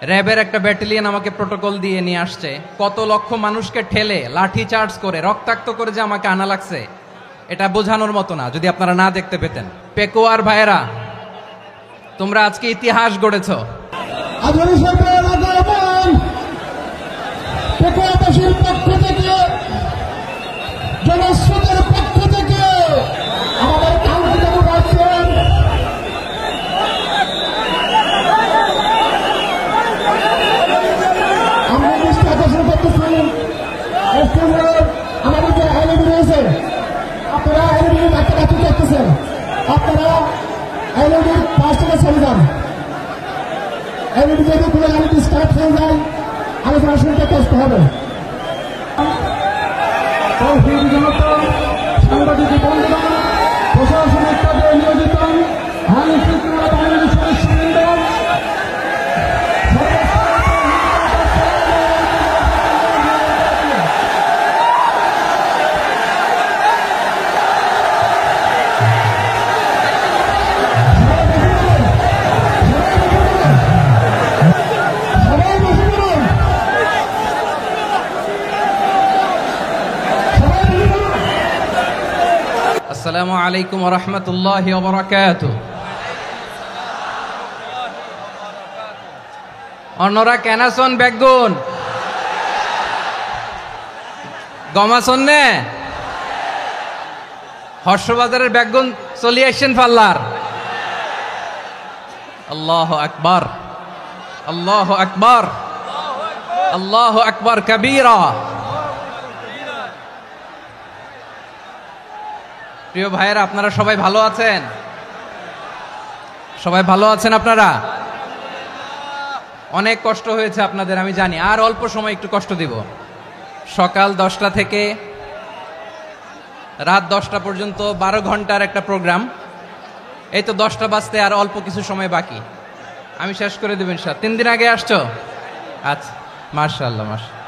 র্যাবের একটা ব্যাটালিয়ন আমাকে প্রোটোকল দিয়ে নিয়ে আসছে, কত লক্ষ মানুষকে ঠেলে লাঠি চার্জ করে রক্তাক্ত করে যে আমাকে আনা লাগছে, এটা বোঝানোর মতো না যদি আপনারা না দেখতে পেতেন। পেকুয়ার ভাইয়েরা, তোমরা আজকে ইতিহাস গড়েছ। পেকুয়াবাসীর পক্ষ থেকে, জনস্রোতের পক্ষ থেকে আমাদের কাঙ্ক্ষিত রাখছেন আমরা দৃষ্টি আকর্ষণ করতেছি। আমাদের যে এলইডি রয়েছে, আপনারা এলইডি কাছাকাছি করতেছেন, আপনারা এলইডির পাশ থেকে চলে যান। এলইডি যদি কোনো এলইডি স্টার্ট হয়ে যায়, আলোচনা শুনতে কষ্ট হবে। সাংবাদিক বন্ধুগণ, প্রশাসনিক কাজে নিয়োজিত আইন শৃঙ্খলা বাহিনীর সদস্যবৃন্দ, আসসালামু আলাইকুম ওয়া রাহমাতুল্লাহি ওয়া বারাকাতুহু। অন্যরা কেনাসন বেগুন গমাসন নে হর্ষবাজারের বেগুন চলি আসছেন পাল্লার। আল্লাহু আকবার, আল্লাহু আকবার, আল্লাহু আকবার কবীরা। প্রিয় ভাইয়েরা, আপনারা সবাই ভালো আছেন? সবাই ভালো আছেন? আপনারা অনেক কষ্ট হয়েছে আপনাদের, আমি জানি। আর অল্প সময় একটু কষ্ট দিব। সকাল 10টা থেকে রাত 10টা পর্যন্ত 12 ঘন্টার একটা প্রোগ্রাম। এই তো 10টা বাজতে আর অল্প কিছু সময় বাকি, আমি শেষ করে দেব ইনশাআল্লাহ। 3 দিন আগে আসছো? আচ্ছা, মাশাআল্লাহ মাশাআল্লাহ।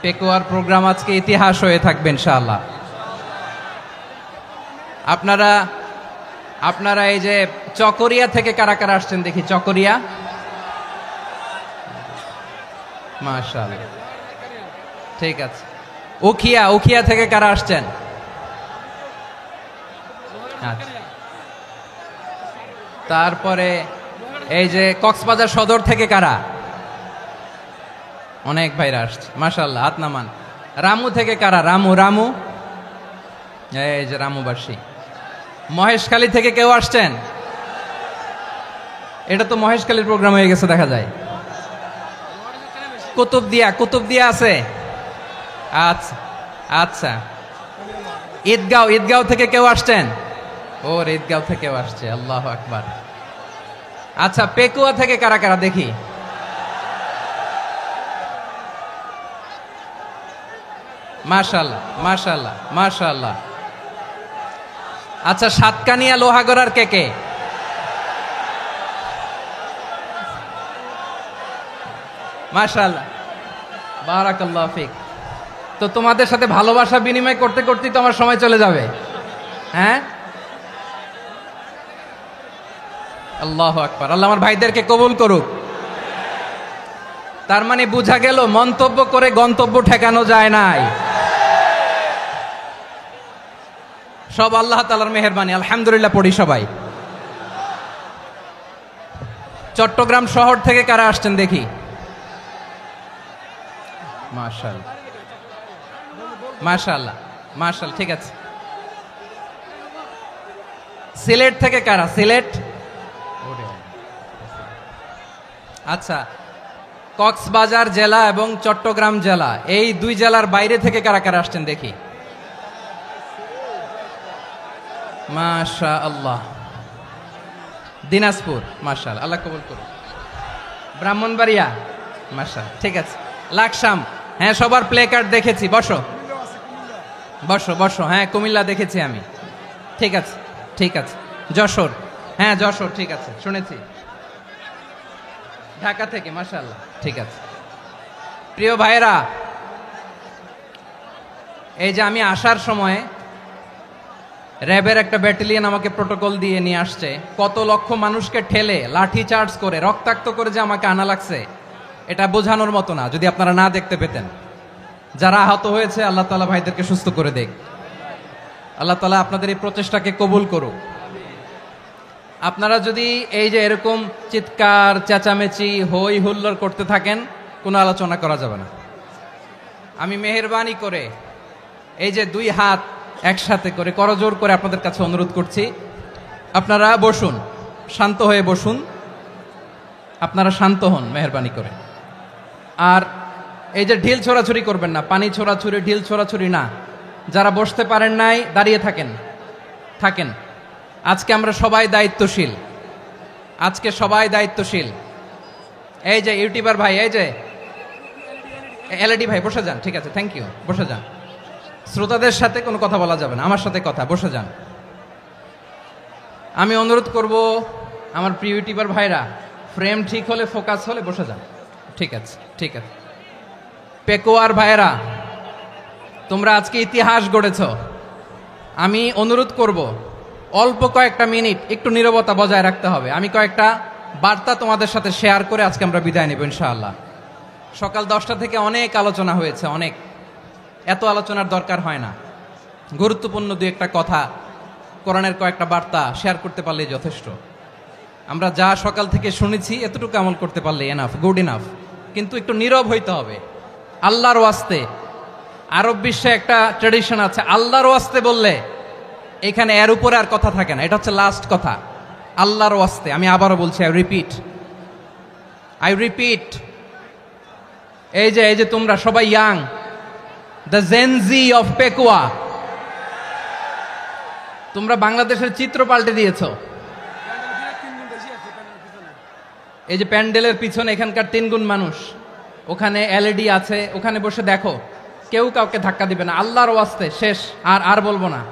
পেকুয়ার প্রোগ্রাম আজকে ইতিহাস হয়ে থাকবে ইনশাআল্লাহ। আপনারা এই যে চকরিয়া থেকে কারা কারা আসছেন দেখি? চকরিয়া, মাশাআল্লাহ, ঠিক আছে। উখিয়া থেকে কারা আসছেন? আচ্ছা। তারপরে এই যে কক্সবাজার সদর থেকে কারা? অনেক ভাইরা আসছে, মাশাআল্লাহ, হাত নামান। রামু থেকে কারা? রামু, এই যে রামুবাসী। মহেশখালী থেকে কেউ আসছেন? এটা তো মহেশখালীর প্রোগ্রাম হয়ে গেছে দেখা যায়। কুতুবদিয়া আছে? আচ্ছা আচ্ছা। ঈদগাঁও থেকে কেউ আসছেন? ওর ঈদগাঁও থেকেও আসছে, আল্লাহু আকবার। আচ্ছা, পেকুয়া থেকে কারা কারা দেখি? মাশাআল্লাহ মাশাআল্লাহ মাশাআল্লাহ। আচ্ছা, সাতকানিয়া লোহাগড়ার কে? মাশাআল্লাহ, বারাকাল্লাহু ফিক। তো তোমাদের সাথে ভালোবাসা বিনিময় করতে করতেই তো আমার সময় চলে যাবে। হ্যাঁ, আল্লাহু আকবার। আল্লাহ আমার ভাইদেরকে কবুল করুক। তার মানে বোঝা গেল মন্তব্য করে গন্তব্য ঠেকানো যায় নাই। সব আল্লাহ তাআলার মেহেরবানি, আলহামদুলিল্লাহ পড়ি সবাই। চট্টগ্রাম শহর থেকে কারা আসছেন দেখি? মাশাআল্লাহ মাশাআল্লাহ মাশাআল্লাহ, ঠিক আছে। সিলেট থেকে কারা? সিলেট, আচ্ছা। কক্সবাজার জেলা এবং চট্টগ্রাম জেলা, এই দুই জেলার বাইরে থেকে কারা কারা আসছেন দেখি? মাশাআল্লাহ। দিনাজপুর, মাশাআল্লাহ, আল্লাহ কবুল করুন। ব্রাহ্মণবাড়িয়া, মাশাআল্লাহ, ঠিক আছে। লাকসাম, হ্যাঁ, সবার প্লে কার্ড দেখেছি। বসো বসো বসো। হ্যাঁ, কুমিল্লা দেখেছি আমি, ঠিক আছে ঠিক আছে। যশোর, হ্যাঁ যশোর, ঠিক আছে, শুনেছি। ঢাকা থেকে, মাশাআল্লাহ, ঠিক আছে। প্রিয় ভাইরা, এই যে আমি আসার সময় র্যাবের একটা ব্যাটালিয়ন আমাকে প্রোটোকল দিয়ে নিয়ে আসছে, কত লক্ষ মানুষকে ঠেলে লাঠি চার্জ করে রক্তাক্ত করে যে আমাকে আনা লাগছে, এটা বোঝানোর মতো না যদি আপনারা না দেখতে পেতেন। যারা আহত হয়েছে আল্লাহ তাআলা ভাইদেরকে সুস্থ করে দেখ। আল্লাহ তাআলা আপনাদের এই প্রচেষ্টাকে কবুল করুক। আপনারা যদি এই যে এরকম চিৎকার চেঁচামেচি হই হুল্লোড় করতে থাকেন, কোনো আলোচনা করা যাবে না। আমি মেহেরবানি করে এই যে দুই হাত একসাথে করে করজোড় করে আপনাদের কাছে অনুরোধ করছি, আপনারা বসুন, শান্ত হয়ে বসুন, আপনারা শান্ত হন মেহেরবানি করে। আর এই যে ঢিল ছোড়াছুরি করবেন না, পানি ছোড়াছুরি ঢিল ছোড়াছুরি না। যারা বসতে পারেন নাই দাঁড়িয়ে থাকেন। আজকে আমরা সবাই দায়িত্বশীল, আজকে সবাই দায়িত্বশীল। এই যে ইউটিউবার ভাই, এই যে এলইডি ভাই বসে যান, ঠিক আছে, থ্যাংক ইউ, বসে যান। শ্রোতাদের সাথে কোনো কথা বলা যাবে না, আমার সাথে কথা, বসে যান। আমি অনুরোধ করব আমার প্রিয় ইউটিউবার ভাইরা, ফ্রেম ঠিক হলে ফোকাস হলে বসে যান, ঠিক আছে, ঠিক আছে। পেকোয়ার ভাইরা, তোমরা আজকে ইতিহাস গড়েছ। আমি অনুরোধ করব অল্প কয়েকটা মিনিট একটু নীরবতা বজায় রাখতে হবে। আমি কয়েকটা বার্তা তোমাদের সাথে শেয়ার করে আজকে আমরা বিদায় নেব ইনশাআল্লাহ। সকাল 10টা থেকে অনেক আলোচনা হয়েছে, অনেক, এত আলোচনার দরকার হয় না। গুরুত্বপূর্ণ দুই একটা কথা, কোরআনের কয়েকটা বার্তা শেয়ার করতে পারলেই যথেষ্ট। আমরা যা সকাল থেকে শুনেছি এতটুকু আমল করতে পারলে এনাফ, গুড ইনাফ। কিন্তু একটু নীরব হইতে হবে আল্লাহর ওয়াস্তে। আরব বিশ্বে একটা ট্র্যাডিশন আছে, আল্লাহর ওয়াস্তে বললে এখানে এর উপরে আর কথা থাকে না, এটা হচ্ছে লাস্ট কথা। আল্লাহর ওয়াস্তে, আমি আবারও বলছি, আই রিপিট, এই যে তোমরা সবাই young, the Gen Z of Pekua, তোমরা বাংলাদেশের চিত্র পাল্টে দিয়েছো। এই যে প্যান্ডেলের পিছনে এখানকার 3 গুণ মানুষ, ওখানে এলইডি আছে, ওখানে বসে দেখো, কেউ কাউকে ধাক্কা দিবে না। আল্লাহর ওয়াস্তে, শেষ, আর বলবো না।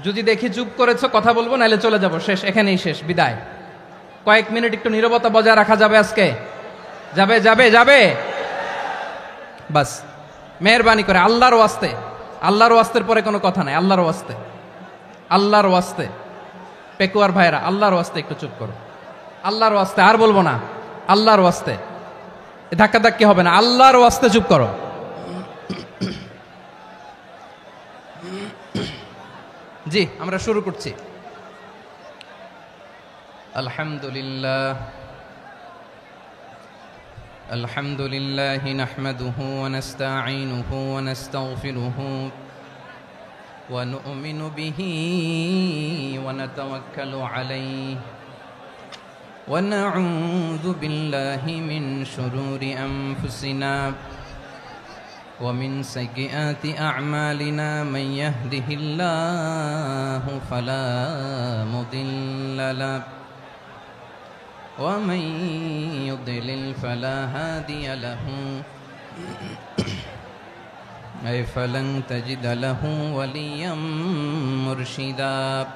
যদি দেখি চুপ করেছো, কথা বলবো, নাহলে চলে যাবো, শেষ, এখানেই শেষ, বিদায়। কয়েক মিনিট একটু নীরবতা বজায় রাখা যাবে আজকে? যাবে বাস, মেহেরবানি করে আল্লাহর ওয়াস্তে। আল্লাহর ওয়াস্তের পরে কোনো কথা নাই, আল্লাহর ওয়াস্তে। পেকুয়ার ভাইরা, আল্লাহর ওয়াস্তে একটু চুপ করো, আল্লাহর ওয়াস্তে, আর বলবো না, আল্লাহর ওয়াস্তে। ধাক্কাধাক্কি হবে না, আল্লাহর ওয়াস্তে চুপ করো। জি, আমরা শুরু করছি। আলহামদুলিল্লাহ নাহমাদুহু ওয়া নাস্তাঈনুহু ওয়া নাস্তাগফিরুহু ওয়া নু'মিনু বিহি ওয়া নাতাওয়াক্কালু আলাইহি ওয়া নাউযু বিল্লাহি মিন শুরুরি আনফুসিনা ومن سيئات أعمالنا من يهده الله فلا مضل له ومن يضلل فلا هادي له أي فلن تجد له وليا مرشدا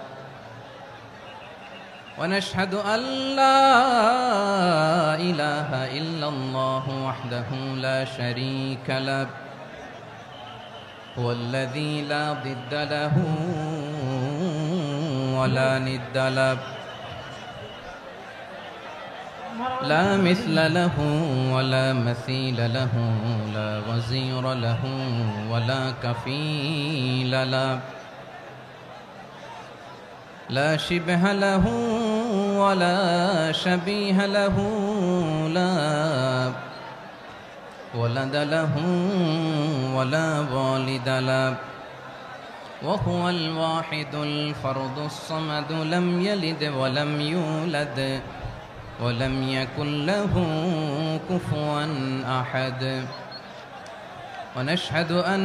ونشهد أن لا إله إلا الله وحده لا شريك له هو الذي لا ضد له ولا ند له لا مثل له ولا مثيل له لا وزير له ولا كفيل له لا شبه له ولا شبيه له لا ولد له ولا والد له وهو الواحد الفرد الصمد لم يلد ولم يولد ولم يكن له كفوا أحد ونشهد أن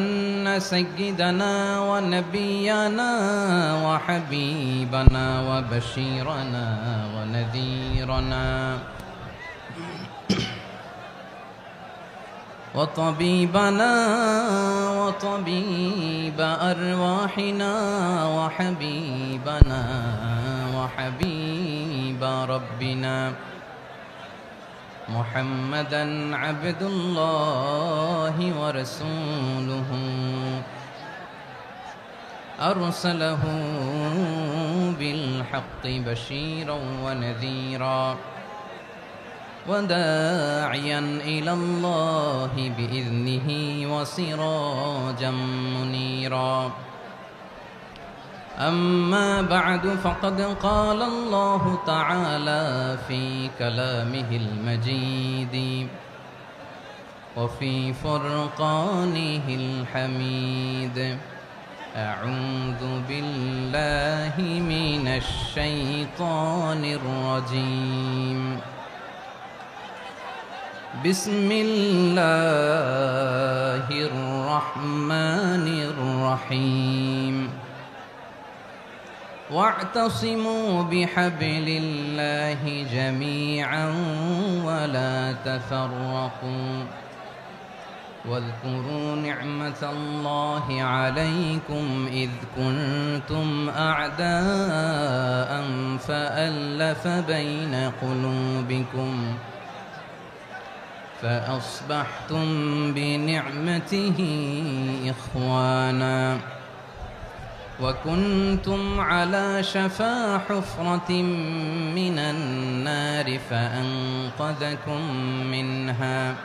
سيدنا ونبينا وحبيبنا وبشيرنا ونذيرنا وطبيبنا وطبيب أرواحنا وحبيبنا وحبيب ربنا محمدا عبد الله ورسوله أرسله بالحق بشيرا ونذيرا وداعيا إلى الله بإذنه وسراجا منيرا أما بعد فقد قال الله تعالى في كلامه المجيد وفي فرقانه الحميد أعوذ بالله من الشيطان الرجيم بسم الله الرحمن الرحيم واعتصموا بحبل الله جميعا ولا تفرقوا واذكروا نعمة الله عليكم إذ كنتم أعداء فألف بين قلوبكم فأصبحتم بنعمته إخوانا وكنتم على شفا حفرة من النار فأنقذكم منها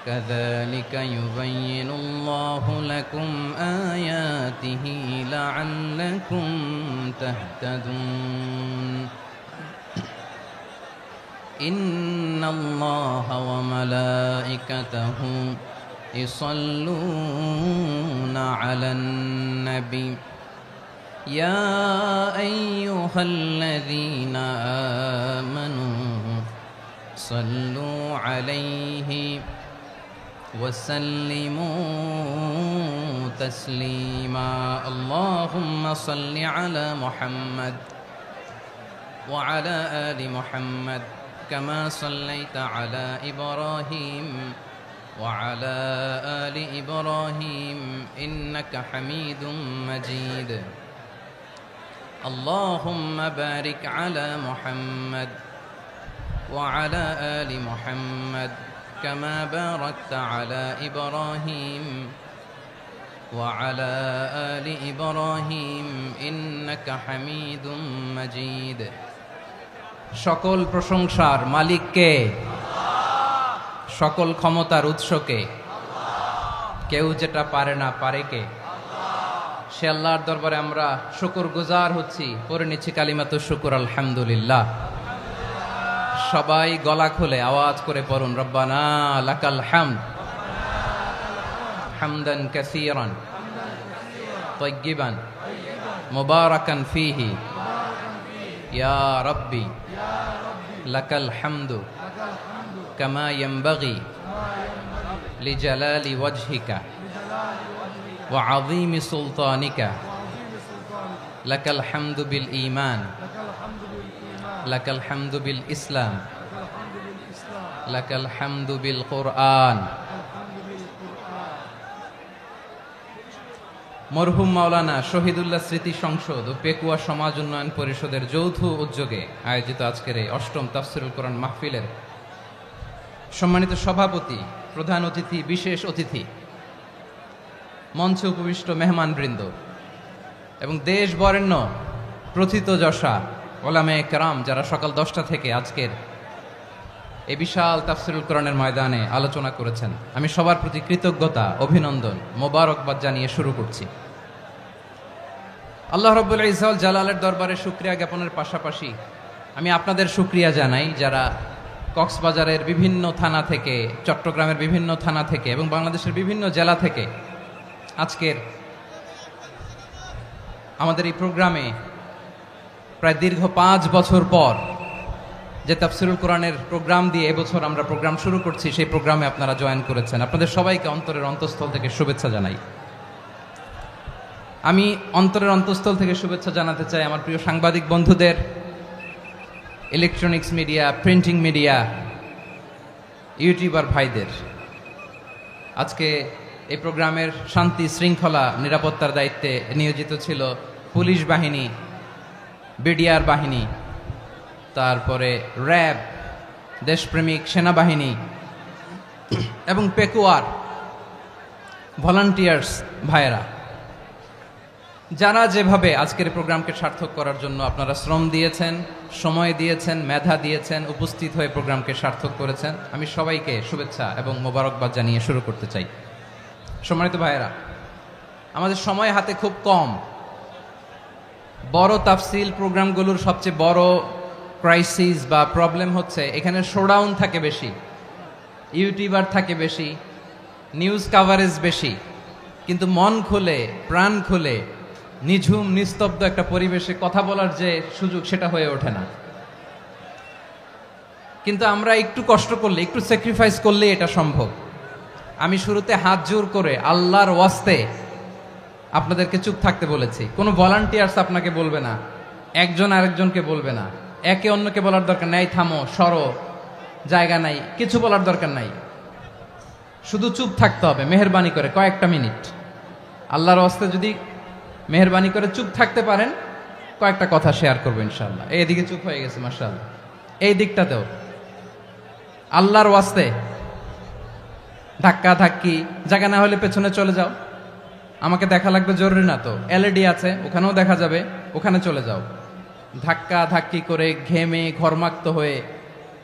كذلك يبين الله لكم آياته لعلكم تهتدون إن الله وملائكته يصلون على النبي يا أيها الذين آمنوا صلوا عليه وسلموا تسليما اللهم صل على محمد وعلى آل محمد كما صليت على إبراهيم وعلى آل إبراهيم إنك حميد مجيد اللهم بارك على محمد وعلى آل محمد كما باركت على إبراهيم وعلى آل إبراهيم إنك حميد مجيد সকল প্রশংসার মালিক কে? সকল ক্ষমতার উৎস কে? কেউ যেটা পারে না পারে কে? সে আল্লাহর দরবারে আমরা শুকরগুজার হচ্ছি, পড়ে নিচ্ছি কালিমাতুশ শুকর আলহামদুলিল্লাহ। সবাই গলা খুলে আওয়াজ করে পড়ুন রব্বানা লাকাল হামদ হামদান কাসীরান তাইয়্যিবান মুবারাকান ফীহি ইয়া রাব্বি লাকাল হামদু কামা ইয়ানবাগি লিজালালি ওয়াজহিকা ওয়া আযীমি সুলতানিকা লাকাল হামদু বিল ঈমান লাকাল হামদু বিল ইসলাম লাকাল হামদু বিল কুরআন। মরহুম মাওলানা শহীদুল্লাহ স্মৃতি সংসদ ও পেকুয়া সমাজ উন্নয়ন পরিষদের যৌথ উদ্যোগে আয়োজিত আজকের এই অষ্টম তাফসীরুল কোরআন মাহফিলের সম্মানিত সভাপতি, প্রধান অতিথি, বিশেষ অতিথি, মঞ্চে উপবিষ্ট মেহমানবৃন্দ এবং দেশ বরেণ্য প্রথিতযশা ওলামায়ে কেরাম যারা সকাল 10টা থেকে আজকের এই বিশাল তাফসীরুল কোরআনের ময়দানে আলোচনা করেছেন, আমি সবার প্রতি কৃতজ্ঞতা, অভিনন্দন, মোবারকবাদ জানিয়ে শুরু করছি। আল্লাহ রাব্বুল ইজ্জত ওয়াল জালালের দরবারে শুকরিয়া জ্ঞাপনের পাশাপাশি আমি আপনাদের শুকরিয়া জানাই যারা কক্সবাজারের বিভিন্ন থানা থেকে, চট্টগ্রামের বিভিন্ন থানা থেকে এবং বাংলাদেশের বিভিন্ন জেলা থেকে আজকের আমাদের এই প্রোগ্রামে প্রায় দীর্ঘ 5 বছর পর যে তাফসীরুল কোরআনের প্রোগ্রাম দিয়ে এবছর আমরা প্রোগ্রাম শুরু করছি, সেই প্রোগ্রামে আপনারা জয়েন করেছেন। আপনাদের সবাইকে অন্তরের অন্তঃস্থল থেকে শুভেচ্ছা জানাই। আমি অন্তরের অন্তঃস্থল থেকে শুভেচ্ছা জানাতে চাই আমার প্রিয় সাংবাদিক বন্ধুদের, electronics media, printing media, YouTuber ভাইদের। আজকে এই প্রোগ্রামের শান্তি শৃঙ্খলা নিরাপত্তার দায়িত্বে নিয়োজিত ছিল পুলিশ বাহিনী, বিডিআর বাহিনী, তারপরে র্যাব, দেশপ্রেমিক সেনাবাহিনী এবং পেকুয়ার ভলান্টিয়ার্স ভাইয়েরা। যারা যেভাবে আজকের প্রোগ্রামকে সার্থক করার জন্য আপনারা শ্রম দিয়েছেন, সময় দিয়েছেন, মেধা দিয়েছেন, উপস্থিত হয়ে প্রোগ্রামকে সার্থক করেছেন, আমি সবাইকে শুভেচ্ছা এবং মোবারকবাদ জানিয়ে শুরু করতে চাই। সম্মানিত ভাইয়েরা, আমাদের সময় হাতে খুব কম। বড় তাফসিল প্রোগ্রামগুলোর সবচেয়ে বড় ক্রাইসিস বা প্রবলেম হচ্ছে এখানে শোডাউন থাকে বেশি, ইউটিউবার থাকে বেশি, নিউজ কাভারেজ বেশি, কিন্তু মন খুলে প্রাণ খুলে নিঝুম নিস্তব্ধ একটা পরিবেশে কথা বলার যে সুযোগ সেটা হয়ে ওঠে না। কিন্তু আমরা একটু কষ্ট করলে, একটু স্যাক্রিফাইস করলে এটা সম্ভব। আমি শুরুতে হাত জোর করে আল্লাহর ওয়াস্তে আপনাদেরকে চুপ থাকতে বলেছি। কোনো ভলান্টিয়ার্স আপনাকে বলবে না, একজন আরেকজনকে বলবে না, একে অন্যকে বলার দরকার নাই, থামো সরো জায়গা নাই, কিছু বলার দরকার নাই, শুধু চুপ থাকতে হবে মেহেরবানি করে কয়েকটা মিনিট। আল্লাহর ওয়াস্তে যদি মেহেরবানি করে চুপ থাকতে পারেন, কয়েকটা কথা শেয়ার করবো ইনশাআল্লাহ। এইদিকে চুপ হয়ে গেছে মাশাআল্লাহ, এই দিকটাতেও আল্লাহর ওয়াস্তে ধাক্কা ধাক্কি জায়গা না হলে পেছনে চলে যাও। আমাকে দেখা লাগবে জরুরি না তো, এলইডি আছে ওখানেও দেখা যাবে, ওখানে চলে যাও। ধাক্কা ধাক্কি করে ঘেমে ঘরমাক্ত হয়ে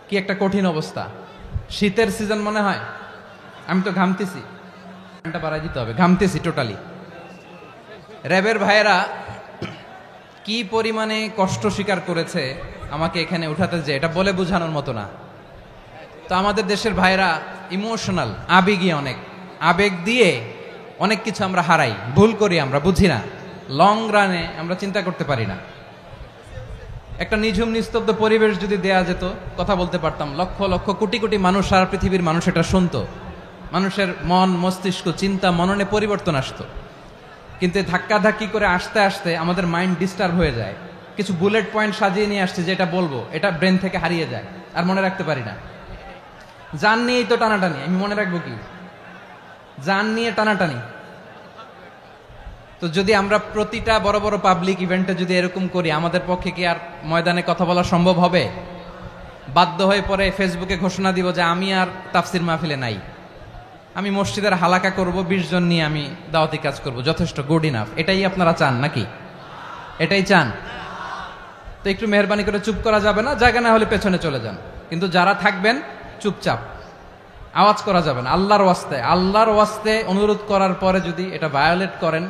কি একটা কঠিন অবস্থা। শীতের সিজন মনে হয়, আমি তো ঘামতেছি, ঘন্টা বাড়াই দিতে হবে, ঘামতেছি টোটালি। র্যাবের ভাইয়েরা কি পরিমাণে কষ্ট স্বীকার করেছে আমাকে এখানে উঠাতে, যে এটা বলে বোঝানোর মতো না। তো আমাদের দেশের ভাইয়েরা ইমোশনাল, আবেগী, অনেক আবেগ দিয়ে অনেক কিছু আমরা হারাই, ভুল করি, আমরা বুঝি না, লং রানে আমরা চিন্তা করতে পারি না। একটা নিঝুম নিস্তব্ধ পরিবেশ যদি দেয়া যেত, কথা বলতে পারতাম, লক্ষ লক্ষ কোটি কোটি মানুষ, সারা পৃথিবীর মানুষ এটা শুনতো, মানুষের মন মস্তিষ্ক চিন্তা মননে পরিবর্তন আসতো। কিন্তু ধাক্কা ধাক্কি করে আসতে আসতে আমাদের মাইন্ড ডিস্টার্ব হয়ে যায়। কিছু বুলেট পয়েন্ট সাজিয়ে নিয়ে আসছে, যেটা বলবো এটা ব্রেন থেকে হারিয়ে যায়, আর মনে রাখতে পারি না। জান নিয়েই তো টানাটানি, আমি মনে রাখবো কি? জান নিয়ে টানাটানি। তো যদি আমরা প্রতিটা বড় বড় পাবলিক ইভেন্টে যদি এরকম করি, আমাদের পক্ষে কি আর ময়দানে কথা বলা সম্ভব হবে? বাধ্য হয়ে পরে ফেসবুকে ঘোষণা দিব যে আমি আর তাফসির মাহফিলে নাই, আমি মসজিদের হালাকা করব, 20 জন নিয়ে আমি দাওয়াতি কাজ করব, যথেষ্ট, গুড ইনাফ। এটাই আপনারা চান নাকি? এটাই চান? তো একটু মেহরবানি করে চুপ করা যাবে না, জায়গা না হলে পেছনে চলে যান। কিন্তু যারা থাকবেন চুপচাপ, আওয়াজ করা যাবে না। আল্লাহর ওয়াস্তে, আল্লাহর ওয়াস্তে অনুরোধ করার পরে যদি এটা ভায়োলেট করেন,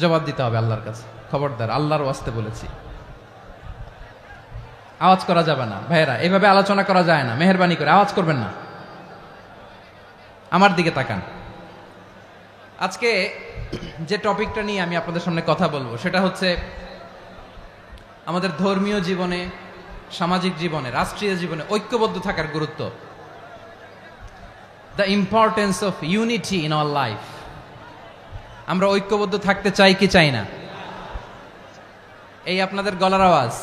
জবাব দিতে হবে আল্লাহর কাছে। খবরদার, আল্লাহর ওয়াস্তে বলেছি, আওয়াজ করা যাবে না। ভাইয়েরা, এভাবে আলোচনা করা যায় না, মেহরবানি করে আওয়াজ করবেন না। আমার দিকে তাকান। আজকে যে টপিকটা নিয়ে আমি আপনাদের সামনে কথা বলবো সেটা হচ্ছে আমাদের ধর্মীয় জীবনে, সামাজিক জীবনে, রাষ্ট্রীয় জীবনে ঐক্যবদ্ধ থাকার গুরুত্ব। The importance of unity in our life. আমরা ঐক্যবদ্ধ থাকতে চাই কি চাই না? এই আপনাদের গলার আওয়াজ।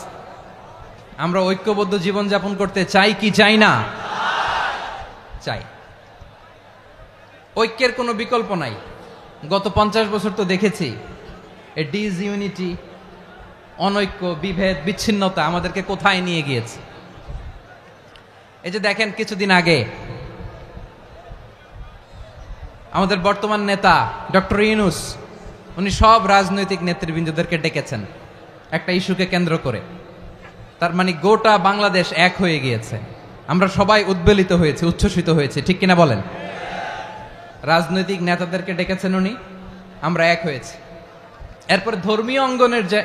আমরা ঐক্যবদ্ধ জীবনযাপন করতে চাই কি চাই না? চাই। ঐক্যের কোনো বিকল্প নাই। গত 50 বছর তো দেখেছি এ ডিসইউনিটি, অনৈক্য, বিভেদ, বিচ্ছিন্নতা আমাদেরকে কোথায় নিয়ে গিয়েছে। এই যে দেখেন, কিছুদিন আগে আমাদের বর্তমান নেতা ডক্টর ইউনূস, উনি সব রাজনৈতিক নেতৃবৃন্দদেরকে ডেকেছেন একটা ইস্যুকে কেন্দ্র করে। তার মানে গোটা বাংলাদেশ এক হয়ে গিয়েছে। আমরা সবাই উদ্বেলিত হয়েছে, উচ্ছ্বসিত হয়েছে, ঠিক কিনা বলেন? রাজনৈতিক নেতাদেরকে ডেকেছেন উনি, আমরা এক হয়েছি। এরপরে ধর্মীয় অঙ্গনের যে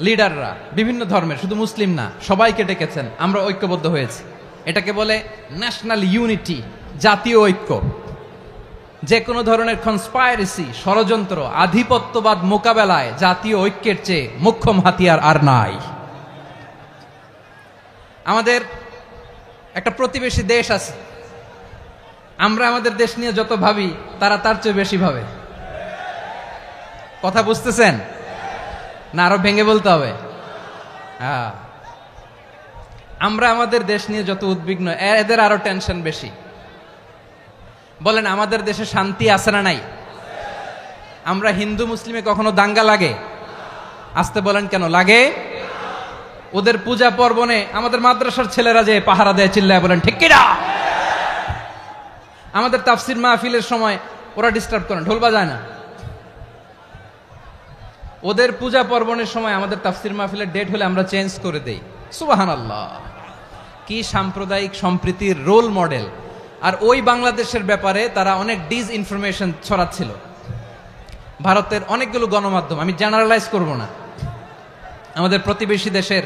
লিডাররা, বিভিন্ন ধর্মের, শুধু মুসলিম না, সবাইকে ডেকেছেন, আমরা ঐক্যবদ্ধ হয়েছি। এটাকে বলে ন্যাশনাল ইউনিটি, জাতীয় ঐক্য। যে কোনো ধরনের কনস্পাইরেসি, ষড়যন্ত্র, আধিপত্যবাদ মোকাবেলায় জাতীয় ঐক্যের চেয়ে মোক্ষম হাতিয়ার আর নাই। আমাদের একটা প্রতিবেশী দেশ আছে, আমরা আমাদের দেশ নিয়ে যত ভাবি তারা তার চেয়ে বেশি ভাবে। কথা বুঝতেছেন না? আরো ভেঙে বলতে হবে। হ্যাঁ, আমরা আমাদের দেশ নিয়ে যত উদ্বিগ্ন, এদের আরো টেনশন বেশি। বলেন, আমাদের দেশে শান্তি আছে না নাই? আমরা হিন্দু মুসলিমে কখনো দাঙ্গা লাগে? আসতে বলেন, কেন লাগে? ওদের পূজা পার্বণে আমাদের মাদ্রাসার ছেলেরা যে পাহারা দেয়, চিল্লায় বলেন ঠিক কিনা? আমাদের তাফসির মাহফিলের সময় ওরা ডিস্টার্ব করেন, ঢোল বাজায় না। ওদের পূজা পার্বণের সময় আমাদের তাফসির মাহফিলের ডেট হলে আমরা চেঞ্জ করে দেই। সুবহানাল্লাহ, কি সাম্প্রদায়িক সম্প্রীতির রোল মডেল। আর ওই বাংলাদেশের ব্যাপারে তারা অনেক ডিসইনফরমেশন ছড়াচ্ছিল। ভারতের অনেকগুলো গণমাধ্যম, আমি জেনারেলাইজ করব না, আমাদের প্রতিবেশী দেশের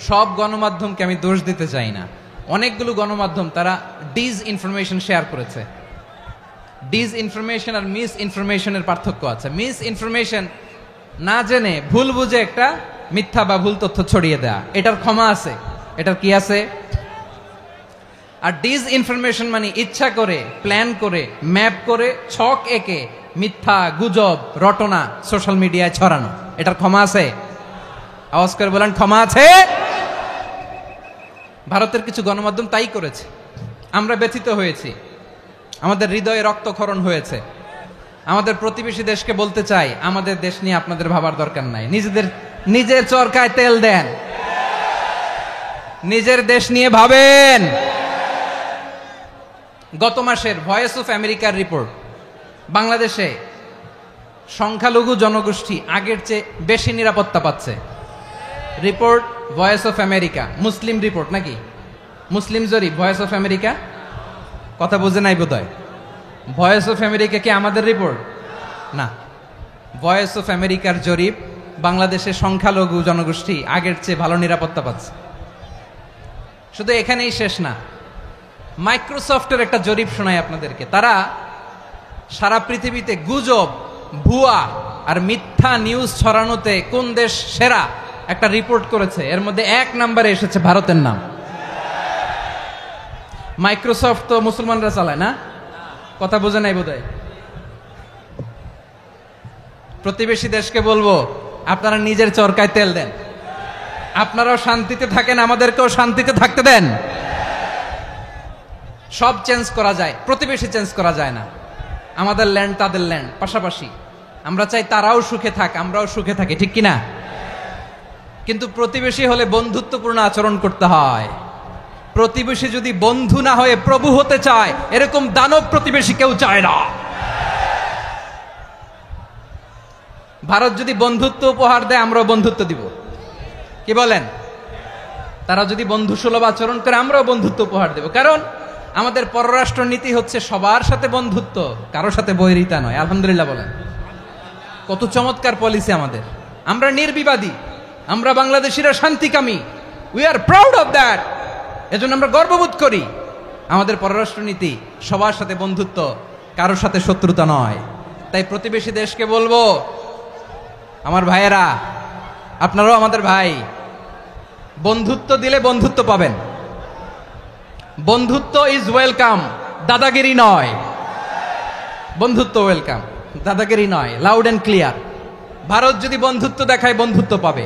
সব গণমাধ্যমকে আমি দোষ দিতে চাই না, অনেকগুলো গণমাধ্যম তারা ডিসইনফরমেশন শেয়ার করেছে। ডিসইনফরমেশন আর মিস ইনফরমেশনের পার্থক্য আছে। মিস ইনফরমেশন না জেনে ভুল বুঝে একটা মিথ্যা বা ভুল তথ্য ছড়িয়ে দেয়া, এটার ক্ষমা আছে, এটার কি আছে। আর ডিসইনফরমেশন মানে ইচ্ছা করে, প্ল্যান করে, ম্যাপ করে, ছক এঁকে মিথ্যা, গুজব, রটনা সোশ্যাল মিডিয়ায় ছড়ানো, এটার ক্ষমা আছে? আওয়াজ করে বলেন, ক্ষমা আছে? ভারতের কিছু গণমাধ্যম তাই করেছে, আমরা ব্যথিত হয়েছি, আমাদের হৃদয়ে রক্তক্ষরণ হয়েছে। আমাদের প্রতিবেশী দেশকে বলতে চাই, আমাদের দেশ নিয়ে আপনাদের ভাবার দরকার নাই, নিজের চরকায় তেল দেন, নিজের দেশ নিয়ে ভাবেন। গত মাসের ভয়েস অফ আমেরিকার রিপোর্ট, বাংলাদেশে সংখ্যালঘু জনগোষ্ঠী আগের চেয়ে বেশি নিরাপত্তা পাচ্ছে। Report voice of America, Muslim report নাকি? মুসলিম জরিপ, ভয়েস অফ আমেরিকা। কথা বুঝে নাই বোধহয়। ভয়েস অফ আমেরিকা কি আমাদের রিপোর্ট? না, ভয়েস অফ আমেরিকার জরিপ, বাংলাদেশের সংখ্যালঘু জনগোষ্ঠী আগের চেয়ে ভালো নিরাপত্তা পাচ্ছে। শুধু এখানেই শেষ না, মাইক্রোসফটের একটা জরিপ শোনাই আপনাদেরকে। তারা সারা পৃথিবীতে গুজব, ভুয়া আর মিথ্যা নিউজ ছড়ানোতে কোন দেশ সেরা একটা রিপোর্ট করেছে, এর মধ্যে 1 নম্বরে এসেছে ভারতের নাম। মাইক্রোসফট তো মুসলমানরা চালায় না? কথা বোঝে নাই বোধহয়। প্রতিবেশী দেশকে বলবো, আপনারা নিজের চরকায় তেল দেন, আপনারাও শান্তিতে থাকেন, আমাদেরকেও শান্তিতে থাকতে দেন। সব চেঞ্জ করা যায়, প্রতিবেশী চেঞ্জ করা যায় না। আমাদের ল্যান্ড তাদের ল্যান্ড, পাশাপাশি। আমরা চাই তারাও সুখে থাক, আমরাও সুখে থাকি, ঠিক কিনা? কিন্তু প্রতিবেশী হলে বন্ধুত্বপূর্ণ আচরণ করতে হয়। প্রতিবেশী যদি বন্ধু না হয়ে প্রভু হতে চায়, এরকম দানব প্রতিবেশী কেউ চায় না। ভারত যদি বন্ধুত্ব উপহার দেয়, আমরাও বন্ধুত্ব দিব, কি বলেন? তারা যদি বন্ধু সুলভ আচরণ করে, আমরাও বন্ধুত্ব উপহার দেব। কারণ আমাদের পররাষ্ট্র নীতি হচ্ছে সবার সাথে বন্ধুত্ব, কারোর সাথে বৈরিতা নয়। আলহামদুলিল্লাহ বলেন, কত চমৎকার পলিসি আমাদের। আমরা নির্বিবাদী, আমরা বাংলাদেশিরা শান্তিকামী, we are proud of that. এজন্য আমরা গর্ববোধ করি। আমাদের পররাষ্ট্র নীতি সবার সাথে বন্ধুত্ব, কারোর সাথে শত্রুতা নয়। তাই প্রতিবেশী দেশকে বলবো, আমার ভাইয়েরা, আপনারাও আমাদের ভাই, বন্ধুত্ব দিলে বন্ধুত্ব পাবেন। বন্ধুত্ব ইজ ওয়েলকাম, দাদাগিরি নয়। বন্ধুত্ব ওয়েলকাম, দাদাগিরি নয়, লাউড এন্ড ক্লিয়ার। ভারত যদি বন্ধুত্ব দেখায়, বন্ধুত্ব পাবে।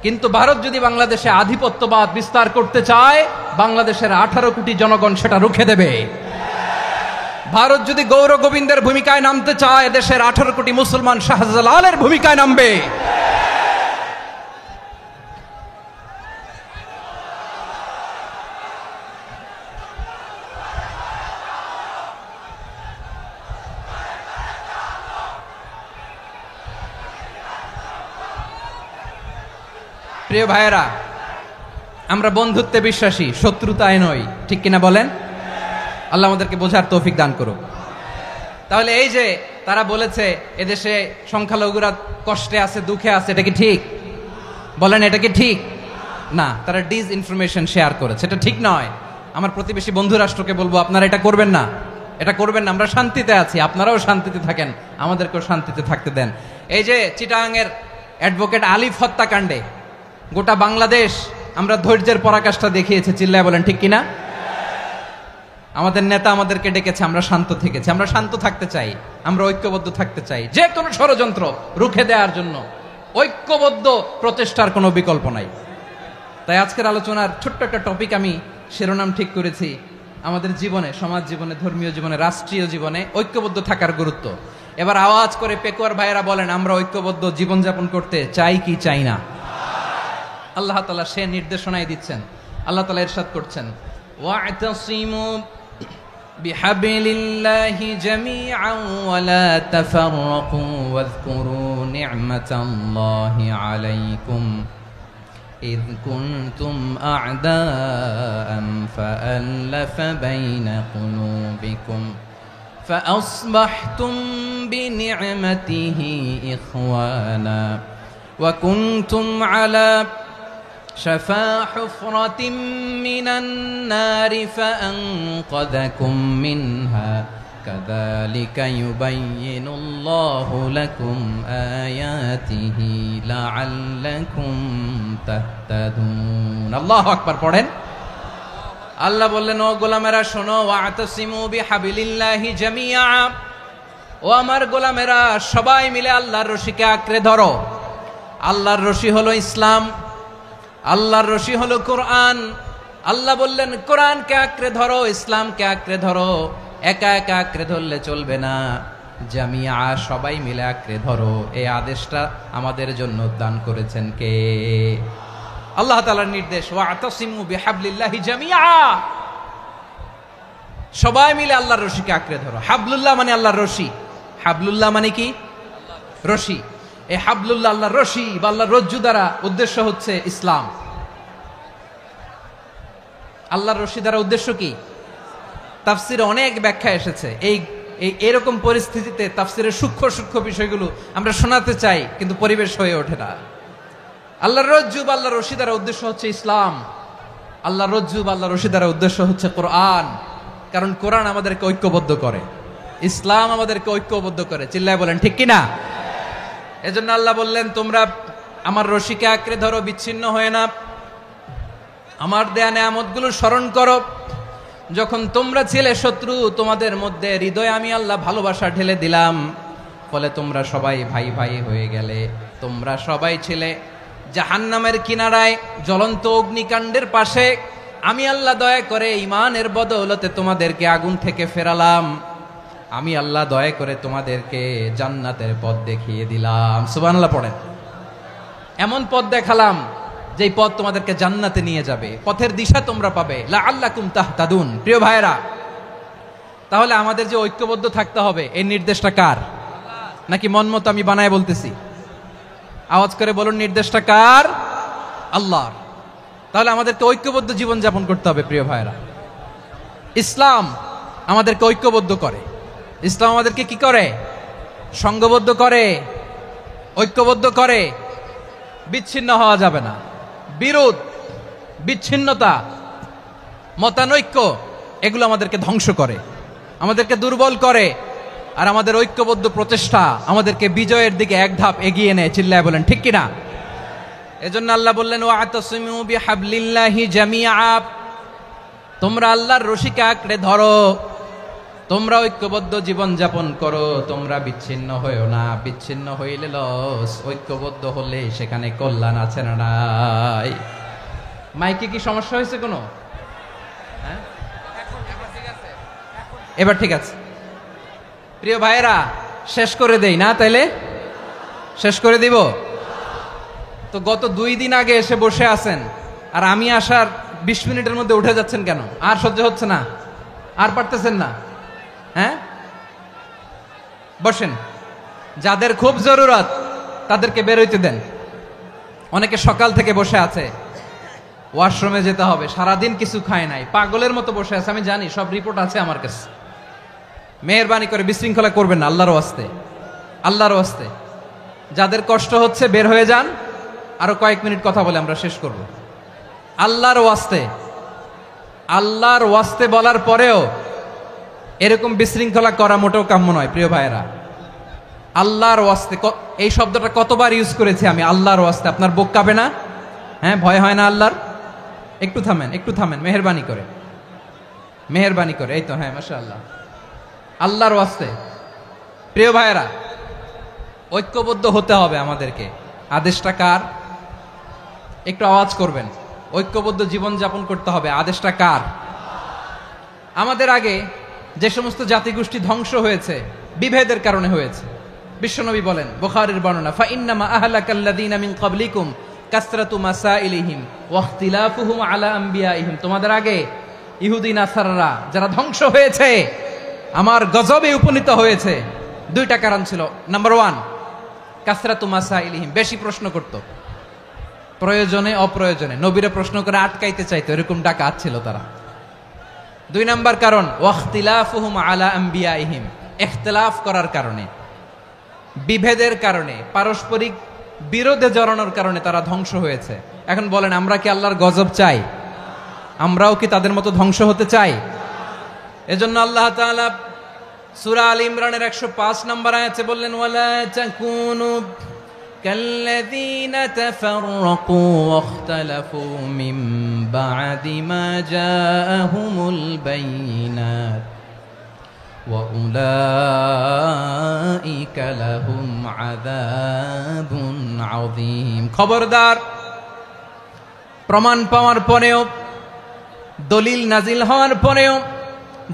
কিন্তু ভারত যদি বাংলাদেশে আধিপত্যবাদ বিস্তার করতে চায়, বাংলাদেশের 18 কোটি জনগণ সেটা রুখে দেবে। ভারত যদি গৌর গোবিন্দের ভূমিকায় নামতে চায়, দেশের 18 কোটি মুসলমান শাহজালালের ভূমিকায় নামবে। প্রিয় ভাইয়েরা, আমরা বন্ধুত্বে বিশ্বাসী, শত্রুতায় নই, ঠিক কিনা বলেন? আল্লাহ আমাদেরকে বোঝার তৌফিক দান করুক। তাহলে এই যে তারা বলেছে এদেশে সংখ্যালঘুরা কষ্টে আছে, দুঃখে আছে, এটা কি ঠিক? বলেন, এটা কি ঠিক? না, তারা ডিসইনফরমেশন শেয়ার করেছে, এটা ঠিক নয়। আমার প্রতিবেশী বন্ধু রাষ্ট্রকে বলবো, আপনারা এটা করবেন না, এটা করবেন না। আমরা শান্তিতে আছি, আপনারাও শান্তিতে থাকেন, আমাদেরকেও শান্তিতে থাকতে দেন। এই যে চিটাগাংয়ের অ্যাডভোকেট আলিফ হত্যাকাণ্ডে গোটা বাংলাদেশ আমরা ধৈর্যের পরাকাষ্ঠা দেখিয়েছে, চিল্লায় বলেন ঠিক কিনা? আমাদের নেতা আমাদেরকে ডেকেছে, আমরা শান্ত থেকেছি। আমরা শান্ত থাকতে চাই, আমরা ঐক্যবদ্ধ থাকতে চাই। যে কোনো ষড়যন্ত্র রুখে দেওয়ার জন্য ঐক্যবদ্ধ প্রচেষ্টার কোনো বিকল্প নাই। তাই আজকের আলোচনার ছোট্ট একটা টপিক আমি শিরোনাম ঠিক করেছি, আমাদের জীবনে, সমাজ জীবনে, ধর্মীয় জীবনে, রাষ্ট্রীয় জীবনে ঐক্যবদ্ধ থাকার গুরুত্ব। এবার আওয়াজ করে পেকুয়ার ভাইয়েরা বলেন, আমরা ঐক্যবদ্ধ জীবনযাপন করতে চাই কি চাই না? আল্লাহ তাআলা সে নির্দেশনাই দিচ্ছেন। আল্লাহ তাআলা ইরশাদ করছেন, ওয়া'তাসিমু بحبل الله جميعا ولا تفرقوا واذكروا نعمة الله عليكم إذ كنتم أعداء فألف بين قلوبكم فأصبحتم بنعمته إخوانا وكنتم على شفا حفرة من النار فأنقذكم منها كذلك يبين الله لكم آياته لعلكم تهتدون الله أكبر পড়েন আল্লাহ বললেন ও গোলামেরা শোনো ওয়াতাসিমু বিহাবিলিল্লাহি জামিআ ও আমার গোলামেরা সবাই মিলে আল্লাহর রশিকে আঁকড়ে ধরো আল্লাহর রশি হলো ইসলাম আল্লাহর রশি হলো কোরআন আল্লাহ বললেন কোরআনকে আঁকড়ে ধরো ইসলামকে আঁকড়ে ধরো একা একা আঁকড়ে ধরলে চলবে না জামিআ সবাই মিলে আঁকড়ে ধরো এই আদেশটা আমাদের জন্য দান করেছেন কে আল্লাহ তাআলার নির্দেশ ওয়াতাসিমু বিহাবলিল্লাহি জামিআ সবাই মিলে আল্লাহর রশিকে আঁকড়ে ধরো হাবলুল্লাহ মানে আল্লাহর রশি হাবলুল্লাহ মানে কি রশি এই হাবলুল্লাহ আল্লাহর রশি বা আল্লাহর রজ্জু দ্বারা উদ্দেশ্য হচ্ছে ইসলাম আল্লাহর রশি দ্বারা উদ্দেশ্য কি তাফসিরে অনেক ব্যাখ্যা এসেছে এই এরকম পরিস্থিতিতে তাফসিরের সূক্ষ্ম সূক্ষ্ম বিষয়গুলো আমরা শোনাতে চাই কিন্তু পরিবেশ হয়ে ওঠে না আল্লাহর রজ্জু বা আল্লাহর রশি দ্বারা উদ্দেশ্য হচ্ছে ইসলাম আল্লাহর রজ্জু বা আল্লাহর রশি দ্বারা উদ্দেশ্য হচ্ছে কোরআন কারণ কোরআন আমাদেরকে ঐক্যবদ্ধ করে ইসলাম আমাদেরকে ঐক্যবদ্ধ করে চিল্লায় বলেন ঠিক কিনা এজন্য আল্লাহ বললেন তোমরা আমার রশিকে আঁকড়ে ধরো বিচ্ছিন্ন হয়ে না আমার দেয়া নেয়ামতগুলো স্মরণ করো যখন তোমরা ছিলে শত্রু তোমাদের মধ্যে হৃদয়ে আমি আল্লাহ ভালোবাসা ঢেলে দিলাম ফলে তোমরা সবাই ভাই ভাই হয়ে গেলে তোমরা সবাই ছিলে জাহান্নামের কিনারায় জ্বলন্ত অগ্নিকাণ্ডের পাশে আমি আল্লাহ দয়া করে ঈমানের বদৌলতে তোমাদেরকে আগুন থেকে ফেরালাম আমি আল্লাহ দয়া করে তোমাদেরকে জান্নাতের পথ দেখিয়ে দিলাম সুবহানাল্লাহ পড়েন এমন পথ দেখালাম যেই পথ তোমাদেরকে জান্নাতে নিয়ে যাবে পথের দিশা তোমরা পাবে লাআল্লাকুম তাহতাদুন প্রিয় ভাইরা তাহলে আমাদের যে ঐক্যবদ্ধ থাকতে হবে এই নির্দেশটা কার নাকি মন মতো আমি বানায় বলতেছি আওয়াজ করে বলুন নির্দেশটা কার আল্লাহর তাহলে আমাদেরকে ঐক্যবদ্ধ জীবন যাপন করতে হবে প্রিয় ভাইরা ইসলাম আমাদেরকে ঐক্যবদ্ধ করে ইসলাম আমাদেরকে কি করে সংঘবদ্ধ করে ঐক্যবদ্ধ করে বিচ্ছিন্ন হওয়া যাবে না বিরোধ বিচ্ছিন্নতা মতানৈক্য এগুলো আমাদেরকে ধ্বংস করে আমাদেরকে দুর্বল করে আর আমাদের ঐক্যবদ্ধ প্রচেষ্টা আমাদেরকে বিজয়ের দিকে এক ধাপ এগিয়ে নেয় চিল্লায় বলেন ঠিক কিনা এজন্য আল্লাহ বললেন ওয়াতাসিমু বিহাবলিল্লাহি জামিআ তোমরা আল্লাহর রশিকে আঁকড়ে ধরো তোমরা ঐক্যবদ্ধ জীবন যাপন করো তোমরা বিচ্ছিন্ন হইও না বিচ্ছিন্ন হইলে লস ঐক্যবদ্ধ হলে সেখানে কল্যাণ আছে না নাই মাইকে কি সমস্যা হয়েছে কোনো এবার ঠিক আছে প্রিয় ভাইয়েরা শেষ করে দেই না তাইলে শেষ করে দিব তো গত 2 দিন আগে এসে বসে আছেন আর আমি আসার 20 মিনিটের মধ্যে উঠে যাচ্ছেন কেন আর সহ্য হচ্ছে না আর পারতেছেন না হ্যাঁ বসেন যাদের খুব জরুরত তাদেরকে বের হইতে দেন অনেকে সকাল থেকে বসে আছে ওয়াশরুমে যেতে হবে সারাদিন কিছু খায় নাই পাগলের মতো বসে আছে আমি জানি সব রিপোর্ট আছে আমার কাছে মেহেরবানি করে বিশৃঙ্খলা করবেন না আল্লাহর ওয়াস্তে আল্লাহর ওয়াস্তে যাদের কষ্ট হচ্ছে বের হয়ে যান আরো কয়েক মিনিট কথা বলে আমরা শেষ করব আল্লাহর ওয়াস্তে বলার পরেও এরকম বিশৃঙ্খলা করা মোটেও কাম্য নয় প্রিয় ভাইয়েরা আল্লাহর ওয়াস্তে এই শব্দটা কতবার ইউজ করেছি আমি আল্লাহর ওয়াস্তে আপনার বুক কাঁপে না হ্যাঁ ভয় হয় না আল্লাহর একটু থামেন মেহেরবানি করে এই তো হ্যাঁ মাশাআল্লাহ আল্লাহর ওয়াস্তে প্রিয় ভাইয়েরা ঐক্যবদ্ধ হতে হবে আমাদেরকে আদেশটা কার একটু আওয়াজ করবেন ঐক্যবদ্ধ জীবন যাপন করতে হবে আদেশটা কার আমাদের আগে যে সমস্ত জাতিগোষ্ঠী ধ্বংস হয়েছে বিভেদের কারণে হয়েছে বিশ্বনবী বলেন বুখারীর বর্ণনা ফা ইন্নামা আহলাকাল্লাযীনা মিন ক্বাবলিকুম কাসরাতু মাসাইলিহিম ওয়া ইখতিলাফুহুম আলা আমবিয়াইহিম তোমাদের আগে ইহুদি নাসারারা যারা ধ্বংস হয়েছে, আমার গজবে উপনীত হয়েছে, দুইটা কারণ ছিল। নাম্বার 1, কাসরাতু মাসাইলিহিম, বেশি প্রশ্ন করত, প্রয়োজনে অপ্রয়োজনে নবীরে প্রশ্ন করে আটকাইতে চাইতো, এরকম ডাকাত ছিল তারা। 2 নাম্বার কারণ ওয়াখতিলাফুহুম আলা আম্বিয়াইহিম, ইখতিলাফ করার কারণে, বিভেদের কারণে, পারস্পরিক বিরোধে জড়ানোর কারণে তারা ধ্বংস হয়েছে। এখন বলেন, আমরা কি আল্লাহর গজব চাই? আমরাও কি তাদের মতো ধ্বংস হতে চাই? এজন্য আল্লাহ তাআলা সূরা আল ইমরানের 105 নম্বর আয়াতে বললেন, ওয়ালা তাকুনু কাল্লাযীনা তাফাররাকু ওয়াখতালাফু মিন বা'দি মা জাআহুমুল বাইয়িনাত ওয়া উলাইকা লাহুম আযাবুন আযীম। খবরদার, প্রমাণ পাওয়ার পরেও, দলিল নাজিল হওয়ার পরেও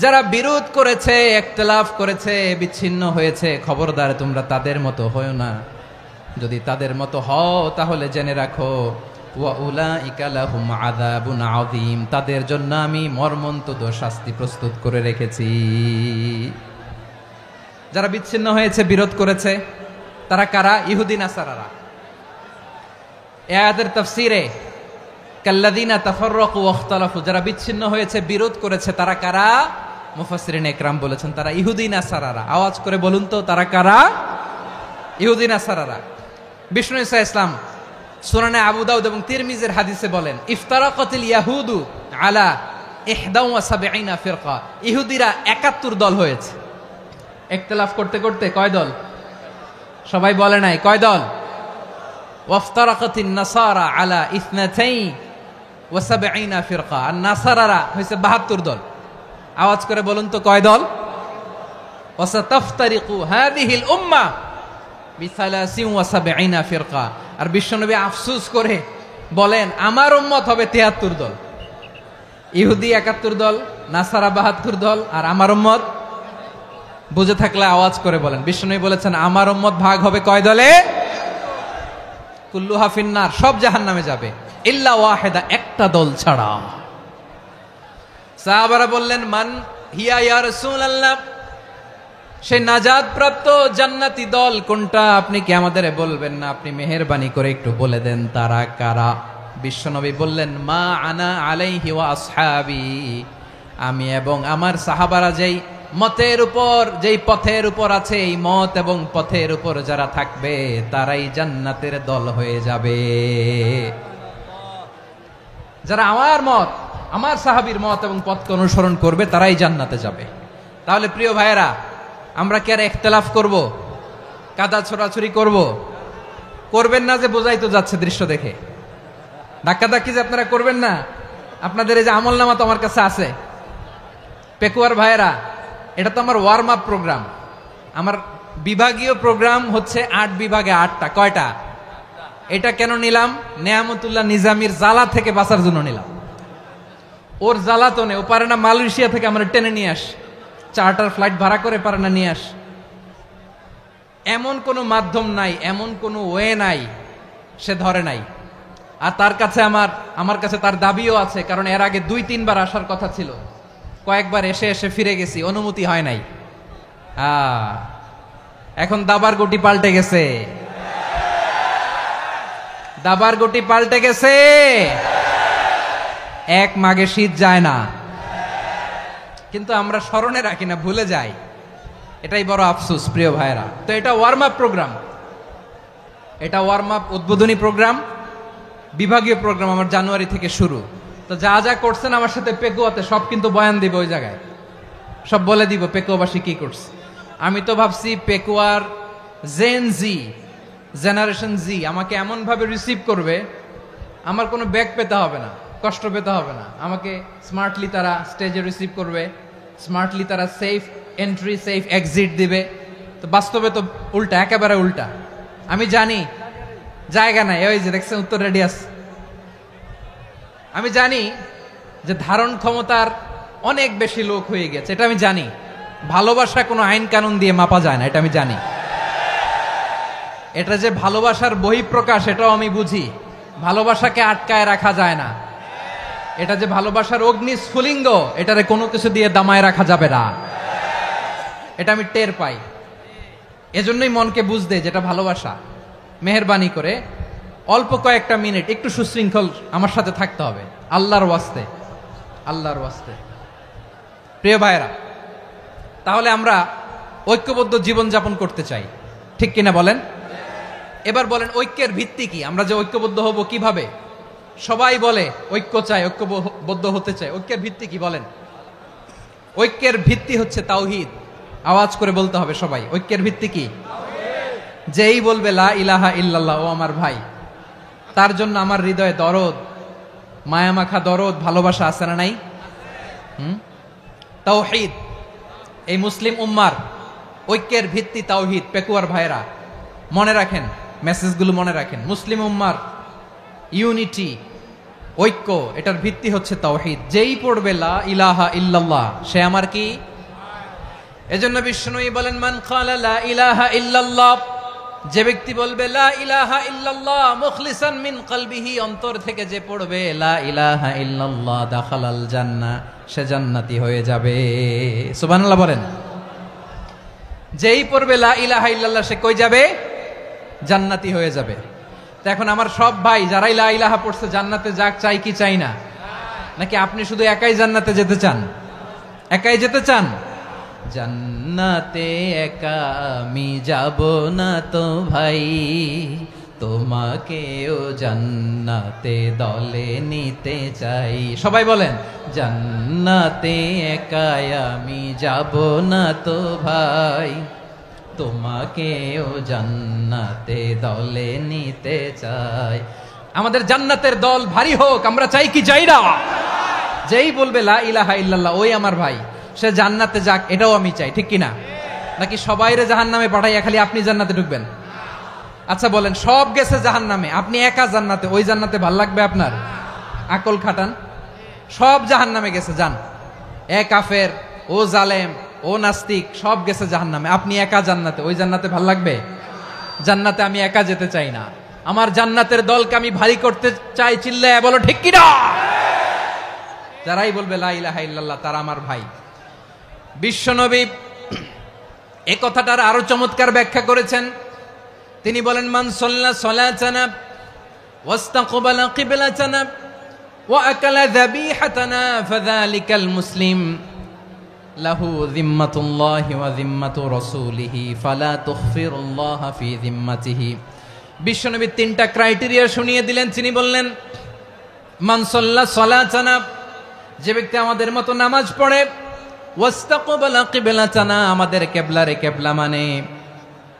যারা বিরোধ করেছে, ইখতিলাফ করেছে, বিচ্ছিন্ন হয়েছে, খবরদার তোমরা তাদের মতো হয়ো না। যদি তাদের মতো হও তাহলে জেনে রাখো, ওয়া উলাইকা লাহুম আযাবুন আযীম, তাদের জন্য আমি মর্মন্তুদ শাস্তি প্রস্তুত করে রেখেছি। যারা বিচ্ছিন্ন হয়েছে, বিরোধ করেছে, তারা কারা? ইহুদি নাসারারা। এই আয়াতের তাফসীরে কাল্লাযীনা তাফাররাকু ওয়াখতালাফু, যারা বিচ্ছিন্ন হয়েছে, বিরোধ করেছে, তারা কারা? মুফাসসিরিন ইকরাম বলেছেন তারা ইহুদি নাসারারা। আওয়াজ করে বলুন তো, তারা কারা? ইহুদি নাসারারা। বিষ্ণু ঈসা ইসলাম সুনানে আবু দাউদ এবং তিরমিজির হাদিসে বলেন, ইফতারাকাতিল ইয়াহুদু আলা 71 ফিরকা, ইহুদিরা 71 দল হয়েছে। ইখতিলাফ করতে করতে কয় দল? সবাই বলে নাই, কয় দল? ওয়াফতারাকাতিন নাসারা আলা 72 ফিরকা, আর নাসারারা হয়েছে 72 দল। আওয়াজ করে বলুন তো, কয় দল? ওয়াসাতাফতারিকু হাযিহিল উম্মাহ বি73 ফিরকা। আর বিশ্বনবী আফসোস করে বলেন, আমার উম্মত হবে 73 দল। ইহুদি 71 দল, নাসারা 72 দল, আর আমার উম্মত, বুঝে থাকলে আওয়াজ করে বলেন। বিশ্বনবী বলেছেন, আমার উম্মত ভাগ হবে কয় দলে? কুল্লুহা ফিন্নার, সব জাহান্নামে যাবে, ইল্লা ওয়াহিদা, একটা দল ছাড়া। সাহাবারা বললেন, মান হিয়া ইয়া রাসূলুল্লাহ, সেই নাজাত প্রাপ্ত জান্নাতি দল কোনটা? আপনি কি আমাদের বলবেন না? আপনি মেহেরবানি করে একটু বলে দেন তারা কারা। বিশ্বনবী বললেন, মা আনা আলাইহি ওয়া আসহাবি, আমি এবং আমার সাহাবারা যেই মতের উপর, যেই পথের উপর আছে, এই মত এবং পথের উপর যারা থাকবে তারাই জান্নাতের দল হয়ে যাবে। যারা আমার মত, আমার সাহাবীর মত এবং পথকে অনুসরণ করবে তারাই জান্নাতে যাবে। তাহলে প্রিয় ভাইয়েরা, আমরা কি আর ইখতিলাফ করব? কাদা ছোড়াছুরি করব? করবেন না যে বোঝাই তো যাচ্ছে দৃশ্য দেখে। ধাক্কাধাক্কি যে আপনারা করবেন না। আপনাদের এই যে আমলনামা তো আমার কাছে আছে। পেকুয়ার ভাইয়েরা, এটা তো আমার ওয়ার্ম আপ প্রোগ্রাম। আমার বিভাগীয় প্রোগ্রাম হচ্ছে 8 বিভাগে 8টা। কয়টা? এটা কেন নিলাম? নেয়ামতুল্লাহ নিজামীর জ্বালা থেকে বাঁচার জন্য নিলাম। ওর জ্বালাতনে ও পারে না মালয়েশিয়া থেকে আমরা টেনে নিয়ে আস, চার্টার ফ্লাইট ভাড়া করে পারে না নিয়ে আস। এমন কোনো মাধ্যম নাই, এমন কোনো ওয়ে নাই সে ধরে নাই। আর তার কাছে আমার কাছে তার দাবিও আছে, কারণ এর আগে 2-3 বার আসার কথা ছিল। কয়েকবার এসে এসে ফিরে গেছি, অনুমতি হয় নাই। এখন দাবার গুটি পাল্টে গেছে, দাবার গুটি পাল্টে গেছে। এক মাঘে শীত যায় না, কিন্তু আমরা স্মরণে রাখি না, ভুলে যাই। এটাই বড় আফসোস প্রিয় ভাইরা। তো এটা ওয়ার্ম আপ প্রোগ্রাম, এটা ওয়ার্ম আপ উদ্বোধনী প্রোগ্রাম, বিভাগীয় প্রোগ্রাম আমার জানুয়ারি থেকে শুরু। তো যা যা করছেন আমার সাথে পেকুয়াতে সব কিন্তু বয়ান দিব, ওই জায়গায় সব বলে দিব পেকুয়াবাসী কি করছে। আমি তো ভাবছি পেকুয়ার জেনারেশন জি আমাকে এমন ভাবে রিসিভ করবে, আমার কোনো ব্যাক পেতে হবে না, কষ্ট পেতে হবে না। আমাকে স্মার্টলি তারা স্টেজে রিসিভ করবে, স্মার্টলি তারা সেফ এন্ট্রি সেফ এক্সিট দিবে। তো বাস্তবে তো উল্টা, একেবারে উল্টা। আমি জানি জায়গা নাই, ওই যে দেখছেন উত্তর রেডিয়াস। আমি জানি যে ধারণ ক্ষমতার অনেক বেশি লোক হয়ে গেছে, এটা আমি জানি। ভালোবাসা কোনো আইন কানুন দিয়ে মাপা যায় না, এটা আমি জানি। এটা যে ভালোবাসার বহিঃপ্রকাশ এটাও আমি বুঝি। ভালোবাসাকে আটকায় রাখা যায় না। এটা যে ভালোবাসার অগ্নি স্ফুলিঙ্গ, এটারে কোনো কিছু দিয়ে দামায় রাখা যাবে না। এটা আমি টের পাই, এজন্যই মনকে বুঝতে যেটা ভালোবাসা। মেহেরবানি করে অল্প কয়েকটা মিনিট একটু সুশৃঙ্খল আমার সাথে থাকতে হবে, আল্লাহর ওয়াস্তে, আল্লাহর ওয়াস্তে। প্রিয় ভাইরা, তাহলে আমরা ঐক্যবদ্ধ জীবন যাপন করতে চাই, ঠিক কিনা বলেন? এবার বলেন ঐক্যের ভিত্তি কি? আমরা যে ঐক্যবদ্ধ হব কিভাবে? সবাই বলে ঐক্য চাই, ঐক্যবদ্ধ হতে চাই, ঐক্যের ভিত্তি কি বলেন? ঐক্যের ভিত্তি হচ্ছে তাওহীদ। আওয়াজ করে বলতে হবে সবাই, ঐক্যের ভিত্তি কি? যেই বলবে লা ইলাহা ইল্লাল্লাহ, ও আমার ভাই, তার জন্য আমার হৃদয়ে দরদ, মায়ামাখা দরদ, ভালোবাসা আছে না নাই? তাওহীদ। এই মুসলিম উম্মার ঐক্যের ভিত্তি তাওহীদ। পেকুয়ার ভাইরা মনে রাখেন, মেসেজগুলো মনে রাখেন। মুসলিম উম্মার ইউনিটি, ঐক্য, এটার ভিত্তি হচ্ছে তাওহীদ। যেই পড়বে লা ইলাহা ইল্লাল্লাহ, সে আমার কি? এজন্য বিষ্ণুই বলেন, মান ক্বালা লা ইলাহা ইল্লাল্লাহ, যে ব্যক্তি বলবে লা ইলাহা ইল্লাল্লাহ মুখলিসান মিন কলবিহি, অন্তর থেকে যে পড়বে লা ইলাহা ইল্লাল্লাহ, দাখালাল জান্নাহ, সে জান্নাতি হয়ে যাবে। সুবহানাল্লাহ বলেন। যেই পড়বে লা ইলাহা ইল্লাল্লাহ, সে কই যাবে? জান্নাতি হয়ে যাবে। তো এখন আমার সব ভাই যারাই লা ইলাহা পড়ছে জান্নাতে যাক, চাই কি চাই না? নাকি আপনি শুধু একাই জান্নাতে যেতে চান? একাই যেতে চান? জান্নাতে একা আমি যাব না তো ভাই, তোমাকেও জান্নাতে দলে নিতে চাই। সবাই বলেন, জান্নাতে একা আমি যাব না তো ভাই, তোমাকেও জান্নাতে দলে নিতে চাই। আমাদের জান্নাতের দল ভারী হোক, আমরা চাই কি চাই না? যেই বলবে লা ইলাহা ইল্লাল্লাহ, ওই আমার ভাই, সে জান্নাতে যাক, এটাও আমি চাই, ঠিক কিনা? নাকি সবাইরে জাহান্নামে পাঠাইয়া খালি আপনি জান্নাতে ঢুকবেন? আচ্ছা বলেন, সব গেছে জাহান্নামে, আপনি একা জান্নাতে, ওই জান্নাতে ভাল লাগবে আপনার? আকল খাটান। সব জাহান্নামে গেছে, যান। এ কাফের, ও জালেম, ও নাস্তিক, সব গেছে জাহান্নামে, আপনি একা জান্নাতে, ওই জান্নাতে ভাল লাগবে? জান্নাতে আমি একা যেতে চাই না, আমার জান্নাতের দলকে আমি ভারী করতে চাই। চিল্লায় বলো ঠিক কিনা? যারাই বলবে লা ইলাহা ইল্লাল্লাহ, তারা আমার ভাই। বিশ্বনবী এই কথাটার আরো চমৎকার ব্যাখ্যা করেছেন। তিনি বলেন, মান সাল্লা সালাতানা ওয়াস্তাকবালা কিবলাতানা ওয়া আকালা যাবিহাতানা ফাযালিকাল মুসলিম লাহু যিম্মাতুল্লাহি ওয়া যিম্মাতু রাসূলিহি ফালা তুখফিরুল্লাহা ফি যিম্মাতিহি। বিশ্বনবী তিনটা ক্রাইটেরিয়া শুনিয়ে দিলেন। তিনি বললেন, মান সাল্লা সালাতানা, যে ব্যক্তি আমাদের মতো নামাজ পড়ে, ওয়াস্তাকবালা কিবলাতানা, আমাদের কিবলারে কিবলা মানে,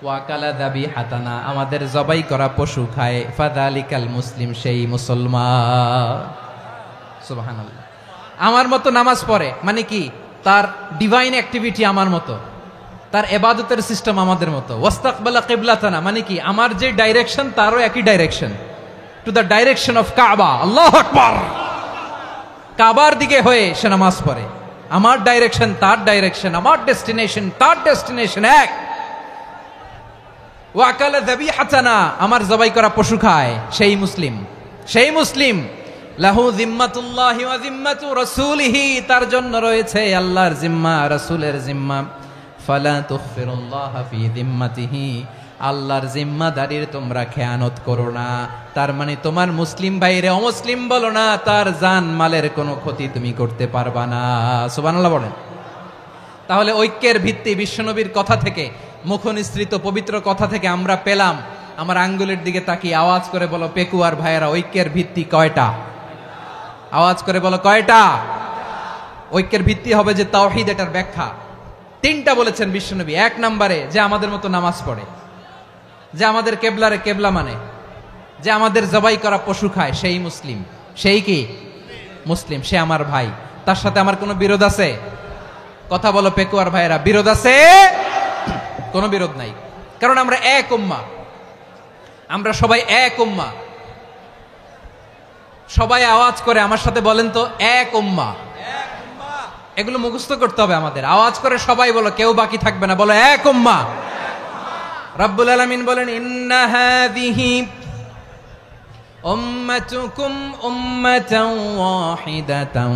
ওয়াকালা যাবিহাতানা, আমাদের জবাই করা পশু খায়, ফাযালিকাল মুসলিম, সেই মুসলমান। সুবহানাল্লাহ। আমার মতো নামাজ পড়ে মানে কি? তার ডিভাইন অ্যাক্টিভিটি আমার মতো, তার ইবাদতের সিস্টেম আমাদের মতো। ওয়াস্তাকবালা কিবলাতানা মানে কি? আমার যে ডাইরেকশন তারও একই direction, to the direction of কাবা। আল্লাহু আকবার। কাবার দিকে হয়ে সে নামাজ পড়ে। আমার ডাইরেকশন তার ডাইরেকশন, আমার ডেস্টিনেশন তার ডেস্টিনেশন এক। ওয়াকালা যাবিহাতানা, আমার জবাই করা পশু খায়, সেই মুসলিম, সেই মুসলিম। লাহু যিম্মাতুল্লাহি ওয়া যিম্মাতু রাসূলিহি, তার জন্য রয়েছে আল্লাহর জিম্মা, রাসূলের জিম্মা। ফালা তুখফিরুল্লাহা ফি যিম্মাতিহি, আল্লাহর জিম্মাদারির তোমরা খেয়ানত করো না। তার মানে তোমার মুসলিম ভাইরে অমুসলিম বলো না, তার জান মালের কোনো ক্ষতি তুমি করতে পারবা না। সুবহানাল্লাহ বলেন। তাহলে ঐক্যের ভিত্তি বিশ্বনবীর কথা থেকে, মুখনিসৃত পবিত্র কথা থেকে আমরা পেলাম। আমার আঙ্গুলের দিকে তাকিয়ে আওয়াজ করে বলো পেকুয়ার ভাইয়েরা, ঐক্যের ভিত্তি কয়টা? আওয়াজ করে বলো কয়টা? ঐক্যের ভিত্তি হবে যে তাওহীদ, এটার ব্যাখ্যা তিনটা বলেছেন বিশ্বনবী। এক নম্বরে, যে আমাদের মতো নামাজ পড়ে, যে আমাদের কেবলারে কেবলা মানে, যে আমাদের জবাই করা পশু খায়, সেই মুসলিম। সেই কি? মুসলিম, সে আমার ভাই। তার সাথে আমার কোনো বিরোধ আছে? কথা বলো পেকুয়ার ভাইয়েরা, বিরোধ আছে? কোনো বিরোধ নাই, কারণ আমরা এক উম্মাহ, আমরা সবাই এক উম্মাহ। সবাই আওয়াজ করে আমার সাথে বলেন তো, এক উম্মাহ। এগুলো মুখস্থ করতে হবে আমাদের। আওয়াজ করে সবাই বলো, কেউ বাকি থাকবে না, বলো এক উম্মাহ। রব্বুল আলামিন বলেন, ইন্না হাযিহি উম্মাতুকুম উম্মাতান ওয়াহিদাতান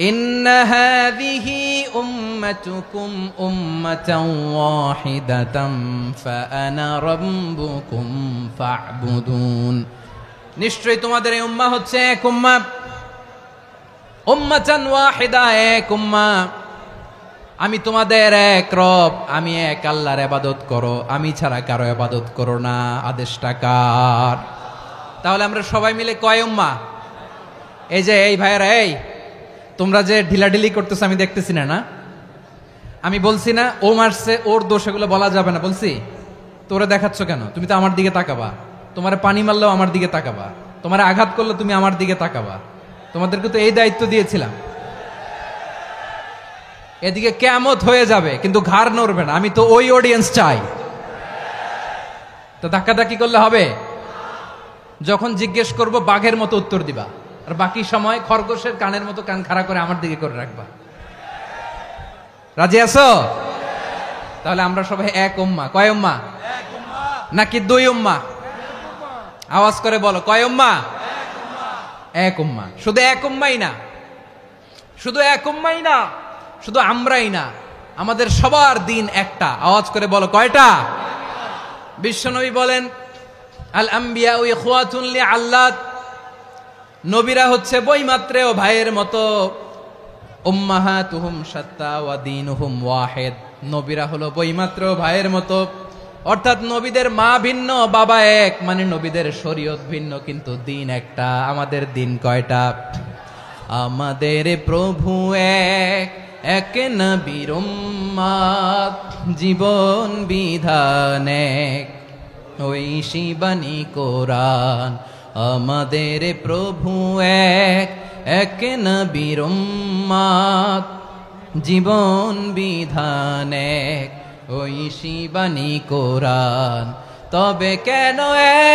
ইন্না হাযিহি উম্মাতুকুম উম্মাতান ওয়াহিদাতান ফাআনা রাব্বুকুম ফা'বুদুন। নিশ্চয়ই তোমাদের এই উম্মাহ হচ্ছে এক উম্মাহ, উম্মাতান ওয়াহিদা, এক উম্মাহ। আমি তোমাদের এক রব, আমি এক আল্লাহর ইবাদত করো, আমি ছাড়া কারো ইবাদত করো না। আদেশটা কার? তাহলে আমরা সবাই মিলে কয় উম্মাহ? এই যে এই ভাইয়েরা, এই তোমরা যে ঢিলাঢিলি করতেছো আমি দেখতেছি না, না আমি বলছি না ও মারছে ওর দোষ, এগুলো বলা যাবে না বলছি? তোরে দেখাচ্ছ কেন? তুমি তো আমার দিকে তাকাবা। তোমার পানি মারলেও আমার দিকে তাকাবা, তোমার আঘাত করলে তুমি আমার দিকে তাকাবা। তোমাদেরকে তো এই দায়িত্ব দিয়েছিলাম। এদিকে কিয়ামত হয়ে যাবে কিন্তু ঘাড় নড়বে না, আমি তো ওই অডিয়েন্স চাই। তো ধাক্কাধাক্কি করলে হবে? যখন জিজ্ঞেস করব বাঘের মতো উত্তর দিবা, আর বাকি সময় খরগোশের কানের মতো কান খাড়া করে আমার দিকে করে রাখবা। রাজি আছো? তাহলে আমরা সবাই এক উম্মাহ। কয় উম্মাহ? নাকি দুই উম্মাহ? আওয়াজ করে বলো, কয় উম্মাহ? এক উম্মাহ। শুধু এক উম্মাই না, শুধু এক উম্মাই না, শুধু আমরাই না, আমাদের সবার দিন একটা। আওয়াজ করে বলো, কয়টা? বিশ্বনবী বলেন, আল আম্বিয়া ইখওয়াতুন লিআল্লাত, নবীরা হচ্ছে বৈমাত্রেয় ভাইয়ের মতো। উম্মাহাতুহুম শাত্তা ওয়া দীনুহুম ওয়াহিদ, নবীরা হলো বৈমাত্রেয় ভাইয়ের মতো। অর্থাৎ নবীদের মা ভিন্ন, বাবা এক, মানে নবীদের শরীয়ত ভিন্ন, কিন্তু দিন একটা। আমাদের দিন কয়টা? আমাদের প্রভু এক, এক নবীর উম্মাত, জীবন বিধান এক, ওই শিবানী কোরআন। আমাদের প্রভু এক, এক নবীর উম্মাত, জীবন বিধান এক, ওই শিবানী কোরআন। তবে কেন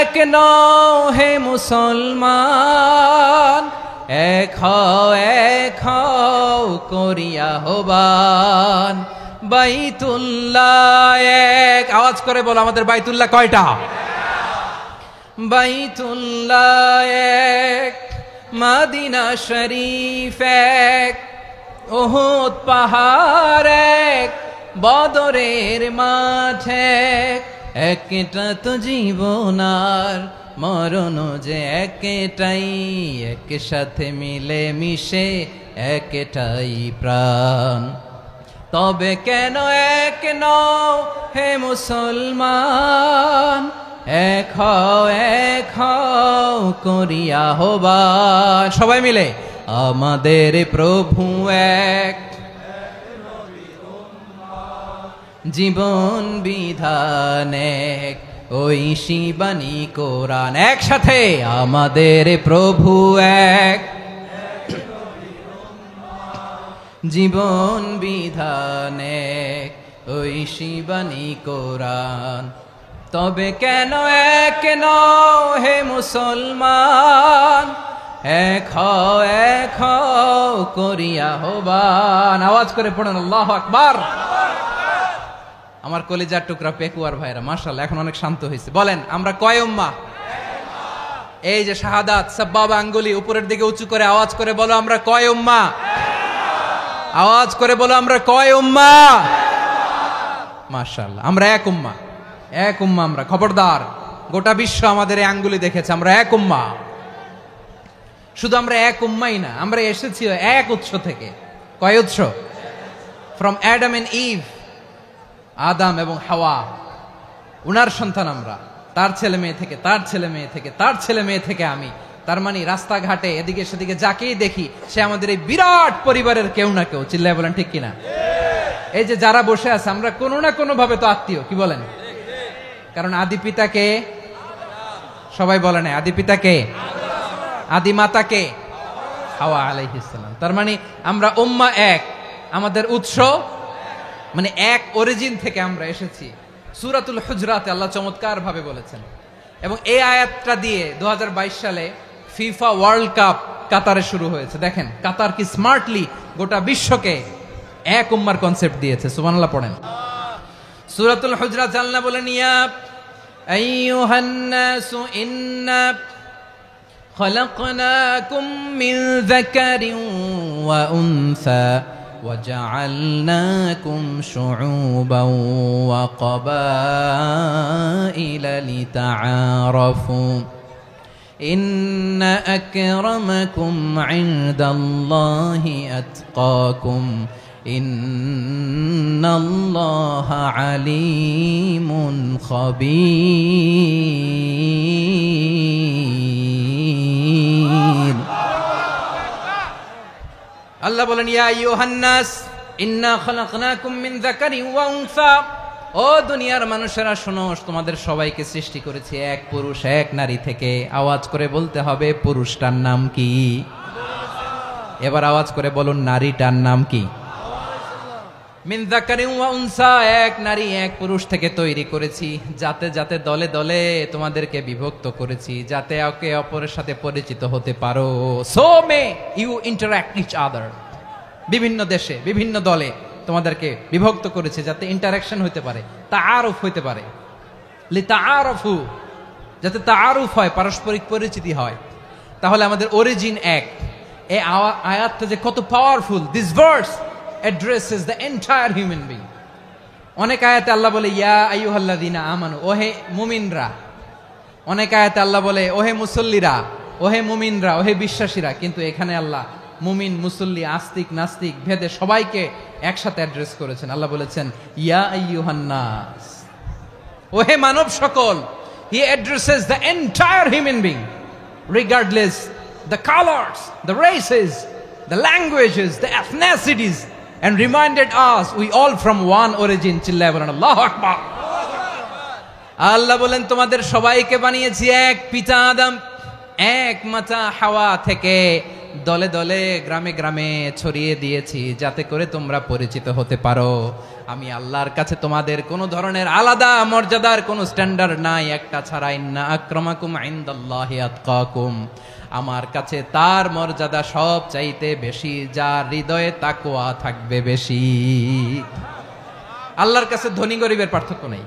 এক নও হে মুসলমান? এক হও করিয়া হবান। বাইতুল্লাহ এক, আওয়াজ করে বলো আমাদের বাইতুল্লাহ কয়টা? বাইতুল্লাহ এক, মদিনা শরীফ এক, উহুদ পাহাড় এক, বদরের মাঠ এক। একটা তো জীবন আর মরণ যে একটাই, একসাথে মিলে মিশে একটাই প্রাণ। তবে কেন এক নও হে মুসলমান? এক হও করিয়া হবান। সবাই মিলে, আমাদের প্রভু এক, জীবন বিধান এক, ওই শিবানী কোরআন। একসাথে, আমাদের প্রভু এক, জীবন বিধান এক, ওই শিবানী কোরআন। তবে কেন এক নও হে মুসলমান? এক হও করিয়া হবান। আওয়াজ করে পড়েন আল্লাহু আকবার। আমার কলিজার টুকরা পেকুয়ার ভাইরা মাশাআল্লাহ এখন অনেক শান্ত হয়েছে। বলেন আমরা কয় উম্মাহ? এই যে শাহাদাত সাব্বাবা আঙ্গুলি উপরের দিকে উঁচু করে আওয়াজ করে বলো আমরা কয় উম্মাহ? আওয়াজ করে বলো আমরা কয় উম্মাহ? মাশাআল্লাহ আমরা এক উম্মাহ, এক উম্মাহ আমরা। খবরদার, গোটা বিশ্ব আমাদের এই আঙ্গুলি দেখেছে, আমরা এক উম্মাহ। শুধু আমরা এক উম্মাই না, আমরা এসেছি এক উৎস থেকে। কয় উৎস? ফ্রম অ্যাডাম এন্ড ইভ, আদম এবং হাওয়া, উনার সন্তান আমরা। তার ছেলে মেয়ে থেকে, তার ছেলে মেয়ে থেকে, তার ছেলে মেয়ে থেকে আমি। তার মানে রাস্তাঘাটে এদিকে সেদিকে যাকেই দেখি সে আমাদের এই বিরাট পরিবারের কেউ না কেউ। চিল্লায় বলেন ঠিক কিনা? এই যে যারা বসে আছে আমরা কোনো না কোনো ভাবে তো আত্মীয়, কি বলেন? কারণ আদি পিতাকে সবাই বলে না, আদি পিতাকে, আদি মাতাকে হাওয়া আলাইহিস সালাম। তার মানে আমরা উম্মাহ এক, আমাদের উৎস মানে এক অরিজিন থেকে আমরা এসেছি। সূরাতুল হুজরাতে আল্লাহ চমৎকার ভাবে বলেছেন, এবং এই আয়াতটা দিয়ে 2022 সালে ফিফা ওয়ার্ল্ড কাপ কাতারে শুরু হয়েছে। দেখেন কাতার কি স্মার্টলি গোটা বিশ্বকে এক উম্মার কনসেপ্ট দিয়েছে। সুবহানাল্লাহ পড়েন। সূরাতুল হুজরাত আল্লাহ বলেন, ইয়া আইয়ুহান নাসু ইন্না খলাকনাকুম মিন যাকারিন ওয়া উনসা وجعلناكم شعوبا وقبائل لتعارفوا إن أكرمكم عند الله أتقاكم إن الله عليم خبير আল্লাহ বলেন ইয়া আইয়ুহান নাস ইন্না খলাকনাকুম মিন যাকারিন ওয়া উনসা, ও দুনিয়ার মানুষেরা শোনো, তোমাদের সবাইকে সৃষ্টি করেছি এক পুরুষ এক নারী থেকে। আওয়াজ করে বলতে হবে পুরুষটার নাম কি? এবার আওয়াজ করে বলুন নারীটার নাম কি? মিন যাকারিন ওয়া উনসা, এক নারী এক পুরুষ থেকে তৈরি করেছি। যাতে যাতে দলে দলে তোমাদেরকে বিভক্ত করেছি, যাতে একে অপরের সাথে পরিচিত হতে পারো। So may you interact each other. বিভিন্ন দেশে বিভিন্ন দলে তোমাদেরকে বিভক্ত করেছে যাতে ইন্টারাকশন হতে পারে, তাআরুফ হতে পারে। লিতাআরফু, যাতে তাআরুফ হয়, পারস্পরিক পরিচিতি হয়। তাহলে আমাদের অরিজিন এক। এই আয়াতটা যে কত powerful! This verse addresses the entire human being. অনেক আয়াতে আল্লাহ বলে ইয়া আইয়ুহাল্লাযীনা আমানু, ওহে মুমিনরা। অনেক আয়াতে আল্লাহ বলে ওহে মুসল্লিরা, ওহে মুমিনরা, ওহে বিশ্বাসীরা। কিন্তু এখানে আল্লাহ মুমিন মুসল্লি আস্তিক নাস্তিক ভেদে সবাইকে একসাথে অ্যাড্রেস করেছেন। আল্লাহ বলেছেন ইয়া আইয়ুহান নাস, ওহে মানব সকল। He addresses the entire human being regardless the colors, the races, the languages, the ethnicities, and reminded us we all from one origin. চিল্লায় বলেন আল্লাহু আকবার। আল্লাহ বলেন তোমাদের সবাইকে বানিয়েছি এক পিতা আদম, এক মাতা হাওয়া থেকে। দলে দলে গ্রামে গ্রামে ছড়িয়ে দিয়েছি যাতে করে তোমরা পরিচিত হতে পারো। আমি আল্লাহর কাছে তোমাদের কোনো ধরনের আলাদা মর্যাদার কোনো স্ট্যান্ডার্ড নাই একটা ছাড়া। ইন্না আক্রামাকুম ইনদাল্লাহি আতকাকুম, আমার কাছে তার মর্যাদা সব চাইতে বেশি যার হৃদয়ে তাকওয়া থাকবে বেশি। আল্লাহর কাছে ধনী গরিবের পার্থক্য নাই,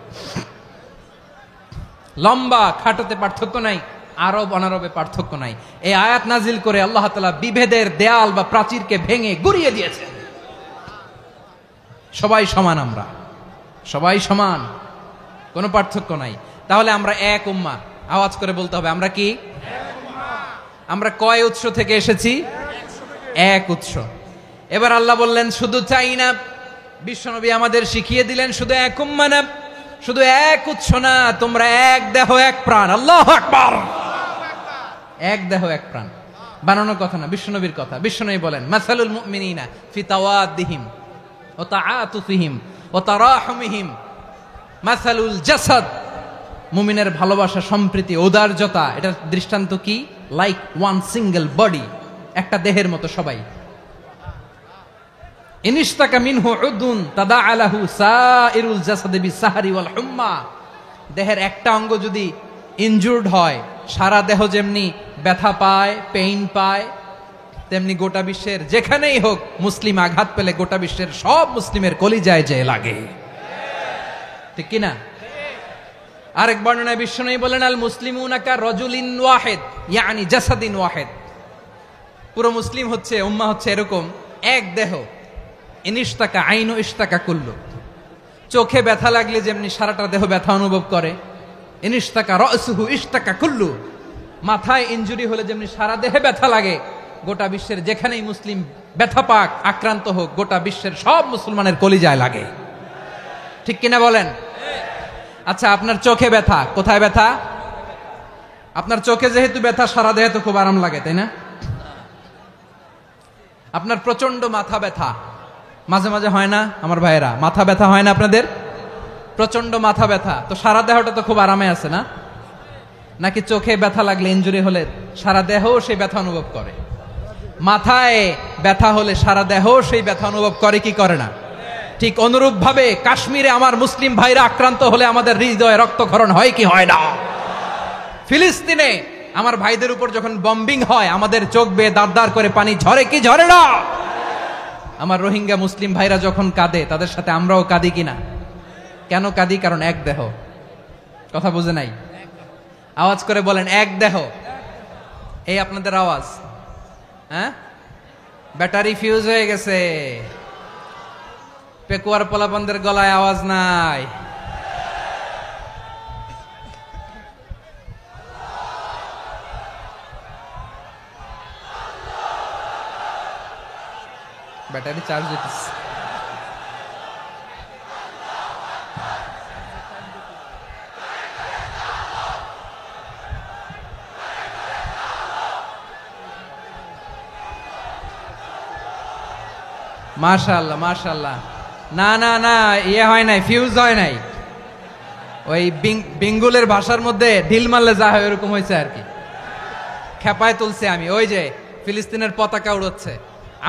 লম্বা খাটোতে পার্থক্য নাই, আরব অনারবে পার্থক্য নাই। এই আয়াত নাজিল করে আল্লাহ তাআলা বিভেদের দেয়াল বা প্রাচীরকে ভেঙে গুড়িয়ে দিয়েছেন। সবাই সমান, আমরা সবাই সমান, কোনো পার্থক্য নাই। তাহলে আমরা এক উম্মাহ। আওয়াজ করে বলতে হবে আমরা কি? আমরা কয় উৎস থেকে এসেছি? এক উৎস। এবার আল্লাহ বললেন শুধু চাই না, বিশ্বনবী আমাদের শিখিয়ে দিলেন শুধু এক উম্মাহ না, শুধু এক উৎস না, তোমরা এক দেহ এক প্রাণ। আল্লাহু আকবার। এক দেহ এক প্রাণ বানানোর কথা না, বিশ্বনবীর কথা। বিশ্বনবী বলেন মাসালুল মুমিনিনা ফি তাওয়াদ্দিহিম ওয়া তাআতুফিহিম ওয়া তারাহুমিহিম মাসালুল জাসাদ। মুমিনের ভালোবাসা, সম্প্রীতি, ঔদার্যতা, এটার দৃষ্টান্ত কি? লাইক ওয়ান সিঙ্গেল বডি, একটা দেহের মতো সবাই। ইনিশতাকা মিনহু উদুন তাদাআ লাহু সাইরুল জাসাদি বিসাহরি ওয়াল হুম্মা। দেহের একটা অঙ্গ যদি ইনজুর্ড হয়, সারা দেহ যেমনি ব্যথা পায়, পেইন পায়, তেমনি গোটা বিশ্বের যেখানেই হোক মুসলিম আঘাত পেলে গোটা বিশ্বের সব মুসলিমের কলিজায় যে লাগে, ঠিক কিনা? আরেক বর্ণনায় বিশ্বনবী বলেন আল মুসলিমুনা কা রাজুলিন ওয়াহিদ ইয়ানি জাসাদিন ওয়াহিদ। পুরো মুসলিম হচ্ছে, উম্মাহ হচ্ছে এরকম এক দেহ। ইনিশতাকা আইনু ইশতাকা কুল্লু। চোখে ব্যথা লাগলে যেমনি সারাটা দেহ ব্যথা অনুভব করে, ইনিশতাকা রাসুহু ইশতাকা কুল্লু। মাথায় ইনজুরি হলে যেমনি সারা দেহে ব্যথা লাগে, গোটা বিশ্বের যেখানেই মুসলিম ব্যথা পাক, আক্রান্ত হোক, গোটা বিশ্বের সব মুসলমানের কলিজায় লাগে, ঠিক কিনা বলেন? আচ্ছা, আপনার চোখে ব্যথা, কোথায় ব্যথা? আপনার চোখে যেহেতু ব্যথা, সারা দেহে তো খুব আরাম লাগে, তাই না? আপনার প্রচন্ড মাথা ব্যথা মাঝে মাঝে হয় না আমার ভাইয়েরা? মাথা ব্যথা হয় না আপনাদের? প্রচন্ড মাথা ব্যথা, তো সারা দেহটা তো খুব আরামে আছে না? নাকি চোখে ব্যথা লাগলে, ইনজুরি হলে সারা দেহ সেই ব্যথা অনুভব করে? মাথায় ব্যথা হলে সারা দেহ সেই ব্যথা অনুভব করে কি করে না? ঠিক অনুরূপ ভাবে কাশ্মীরে আমার মুসলিম ভাইরা আক্রান্ত হলে আমাদের হৃদয়ে রক্তক্ষরণ হয় কি হয় না? ফিলিস্তিনে আমার ভাইদের উপর যখন বম্বিং হয়, আমাদের চোখ বেয়ে দাঁড় দাঁড় করে পানি ঝরে কি ঝরে না? আমার রোহিঙ্গা মুসলিম ভাইরা যখন কাঁদে, তাদের সাথে আমরাও কাঁদি কিনা? কেন কাঁদি? কারণ এক দেহ। কথা বুঝে নাই? আওয়াজ করে বলেন এক দেহ। এই আপনাদের আওয়াজ। হ্যাঁ, ব্যাটারি ফিউজ হয়ে গেছে। পেকুয়ার পোলাপানদের গলায় আওয়াজ নাই। ব্যাটারি চার্জ দিতেছে। মাশাআল্লাহ মাশাআল্লাহ। না না না, ইয়ে হয় নাই, ফিউজ হয় নাই। ওই বেঙ্গলের ভাষার মধ্যে ঢিল মারলে যা হয় ওরকম হয়েছে আর কি। খেপায় তুলছে আমি। ওই যে ফিলিস্তিনের পতাকা উড়াচ্ছে।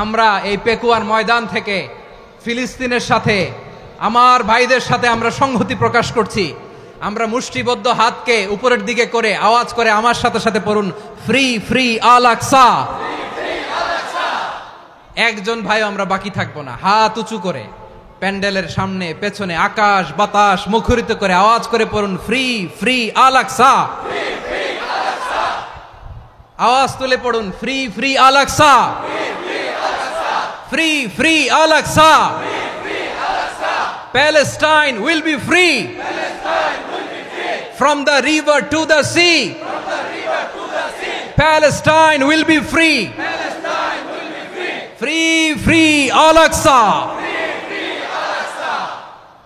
আমরা এই পেকুয়ার ময়দান থেকে ফিলিস্তিনের সাথে, আমার ভাইদের সাথে আমরা সংহতি প্রকাশ করছি। আমরা মুষ্টিবদ্ধ হাতকে উপরের দিকে করে আওয়াজ করে আমার সাথে সাথে পড়ুন, ফ্রি ফ্রি আল আকসা। একজন ভাই আমরা বাকি থাকবো না। হাত উঁচু করে প্যান্ডেলের সামনে পেছনে আকাশ বাতাস মুখরিত করে আওয়াজ করে পড়ুন, ফ্রি ফ্রি আল আকসা। আওয়াজ তুলে পড়ুন, free free Al Aqsa, free free Al Aqsa. Palestine will be free from the river to the sea. Palestine will be free. Free free Al Aqsa.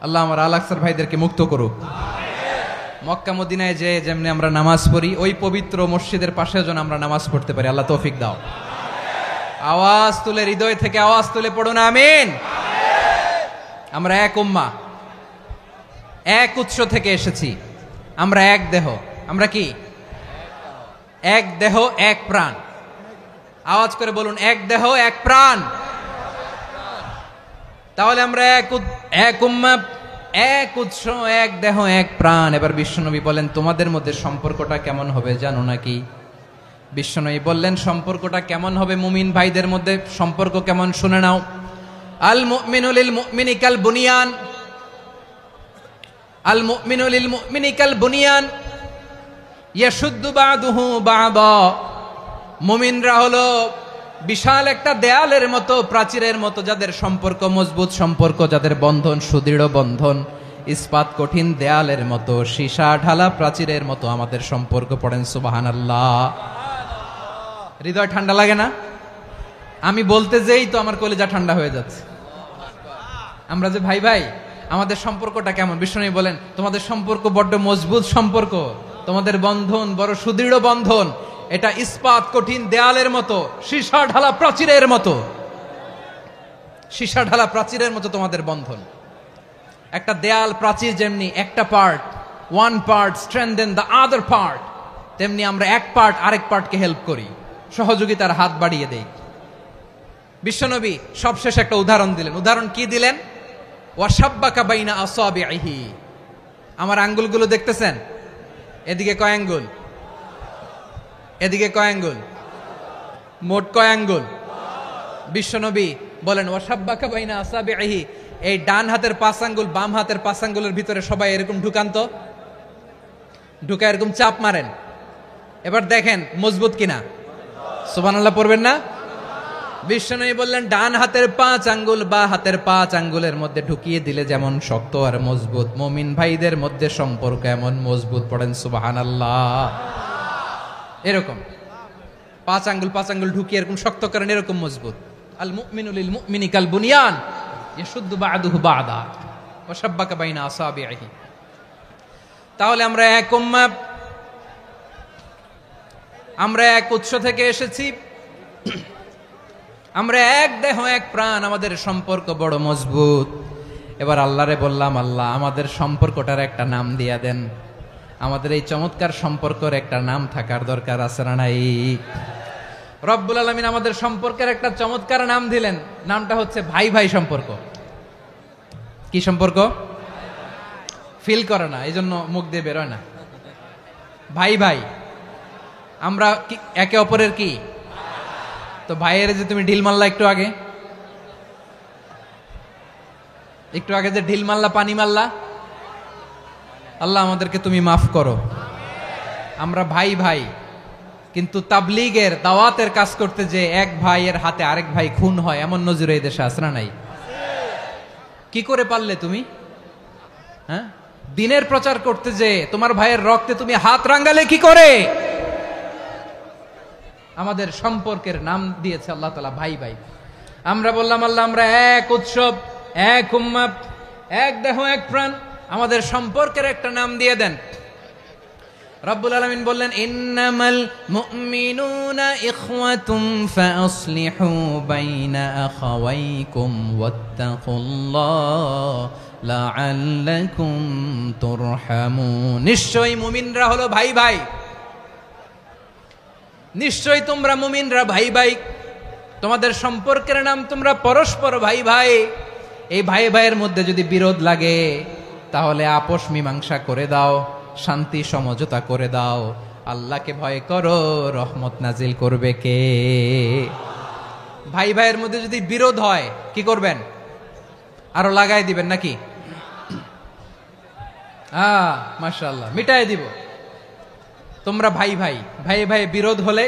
আল্লাহ আমার আল আকসার ভাইদেরকে মুক্ত করুক। মক্কা মদিনায় যে যেমনি আমরা নামাজ পড়ি, ওই পবিত্র মসজিদের পাশে যেন আমরা নামাজ পড়তে পারি। আল্লাহ তৌফিক দাও। আওয়াজ তুলে, হৃদয় থেকে আওয়াজ তুলে পড়ুন আমিন। আমরা এক উম্মাহ, এক উৎস থেকে এসেছি। আমরা এক দেহ। আমরা কি? এক দেহ এক প্রাণ। আওয়াজ করে বলুন, এক দেহ এক প্রাণ। তাহলে আমরা এক উম্মাহ, এক উৎস, এক দেহ এক প্রাণ। এবার বিশ্বনবী বলেন, তোমাদের মধ্যে সম্পর্কটা কেমন হবে জানো নাকি? বিশ্বনবী বললেন, সম্পর্কটা কেমন হবে মুমিন ভাইদের মধ্যে? সম্পর্ক কেমন শুনে নাও। আল মুমিনু লিল মুমিনি কাল বুনিয়ান, আল মুমিনু লিল মুমিনি কাল বুনিয়ান ইয়াশুদ্দু বাদুহু বাদা। মুমিনরা হলো বিশাল একটা দেয়ালের মতো, প্রাচীরের মতো, যাদের সম্পর্ক মজবুত সম্পর্ক, যাদের বন্ধন সুদৃঢ় বন্ধন, ইস্পাত কঠিন দেয়ালের মতো, সীসা ঢালা প্রাচীরের মতো আমাদের সম্পর্ক। পড়েন সুবহানাল্লাহ। হৃদয় ঠান্ডা লাগে না? আমি বলতে যেই তো আমার কলিজা ঠান্ডা হয়ে যাচ্ছে। আমরা যে ভাই ভাই, আমাদের সম্পর্কটা কেমন? বিষ্ণু বলেন, তোমাদের সম্পর্ক বড্ড মজবুত সম্পর্ক, তোমাদের বন্ধন বড় সুদৃঢ় বন্ধন। এটা ইস্পাত কঠিন দেয়ালের মতো, সীসা ঢালা প্রাচীরের মতো, সীসা ঢালা প্রাচীরের মতো তোমাদের বন্ধন। একটা দেয়াল প্রাচীর যেমনি একটা part, one part strengthen the other part, তেমনি আমরা এক পার্ট আরেক পার্টকে হেল্প করি, সহযোগিতার হাত বাড়িয়ে দেই। বিশ্বনবী সবশেষ একটা উদাহরণ দিলেন। উদাহরণ কি দিলেন? ওয়াশাব্বাকা বাইনা আসাবিহি। আমার আঙ্গুলগুলো দেখতেছেন? এদিকে কয় আঙ্গুল, এদিকে কয় আঙ্গুল, মোট কয় আঙ্গুল? বিশ্বনবী বলেন, ওয়াশাব্বাকা বাইনা আসাবিহি। এই ডান হাতের 5 আঙ্গুল বাম হাতের 5 আঙ্গুলের ভিতরে সবাই এরকম ঢুকান তো, ঢুকা এরকম চাপ মারেন। এবার দেখেন মজবুত কিনা। সুবহানাল্লাহ পড়বেন না? বিশ্বনবী বললেন, ডান হাতের 5 আঙ্গুল বা হাতের 5 আঙ্গুলের মধ্যে ঢুকিয়ে দিলে যেমন শক্ত আর মজবুত, মুমিন ভাইদের মধ্যে সম্পর্ক এমন মজবুত। পড়েন সুবহানাল্লাহ। এরকম 5 আঙ্গুল ঢুকিয়ে এরকম শক্ত করেন, এরকম মজবুত। আল মুমিনু লিল মুমিনি কাল বুনিয়ান ইয়াশুদ্দু বাদুহু বাদা ওয়া শাব্বাকা বাইনা আসাবিহি। তাহলে আমরা এক উম্মাহ, আমরা এক উৎস থেকে এসেছি, আমরা এক দেহ এক প্রাণ, আমাদের সম্পর্ক বড় মজবুত। এবার আল্লাহরে বললাম, আল্লাহ আমাদের সম্পর্কটার একটা নাম দিয়া দেন। আমাদের এই চমৎকার সম্পর্কের একটা নাম থাকার দরকার আছে না নাই? রব্বুল আলামিন আমাদের সম্পর্কের একটা চমৎকার নাম দিলেন। নামটা হচ্ছে ভাই ভাই সম্পর্ক। কি সম্পর্ক? ফিল করে না, এই জন্য মুখ দিয়ে বেরোয় না। ভাই ভাই, আমরা একে অপরের কি? তো ভাইয়ের যে তুমি ঢিল মারলা একটু আগে, একটু আগে যে ঢিল মারলা, পানি মারলা, আল্লাহ আমাদেরকে তুমি মাফ করো। আমরা ভাই ভাই, কিন্তু তাবলীগের দাওয়াতের কাজ করতে যে এক ভাইয়ের হাতে আরেক ভাই খুন হয়, এমন নজির এই দেশে আছে না নাই? কি করে পারলে তুমি? হ্যাঁ, দিনের প্রচার করতে যে তোমার ভাইয়ের রক্তে তুমি হাত রাঙ্গালে কি করে? আমাদের সম্পর্কের নাম দিয়েছে আল্লাহ তাআলা ভাই ভাই। আমরা বললাম আল্লাহ আমরা এক উৎসব, এক উম্মত, এক দেহ, এক প্রাণ, আমাদের সম্পর্কের একটা নাম দিয়ে দেন। রব্বুল আলামিন বললেন ইন্নামাল মুমিনুনা ইখওয়াতুম ফাসলিহু বাইনা আখাওয়াইকুম ওয়াত্তাকুল্লাহ লাআল্লাকুম তুরহামুন। নিশ্চয়ই মুমিনরা হলো ভাই ভাই, নিশ্চয়ই তোমরা মুমিনরা ভাই ভাই, তোমাদের সম্পর্কের নাম তোমরা পরস্পর ভাই ভাই। এই ভাই ভাইয়ের মধ্যে যদি বিরোধ লাগে তাহলে আপোষ মীমাংসা করে দাও, শান্তি সমঝোতা করে দাও। আল্লাহকে ভয় করো, রহমত নাজিল করবে কে? ভাই ভাইয়ের মধ্যে যদি বিরোধ হয় কি করবেন? আরো লাগাই দিবেন নাকি? মাশাআল্লাহ, মিটাই দিব। তোমরা ভাই ভাই, ভাই ভাই বিরোধ হলে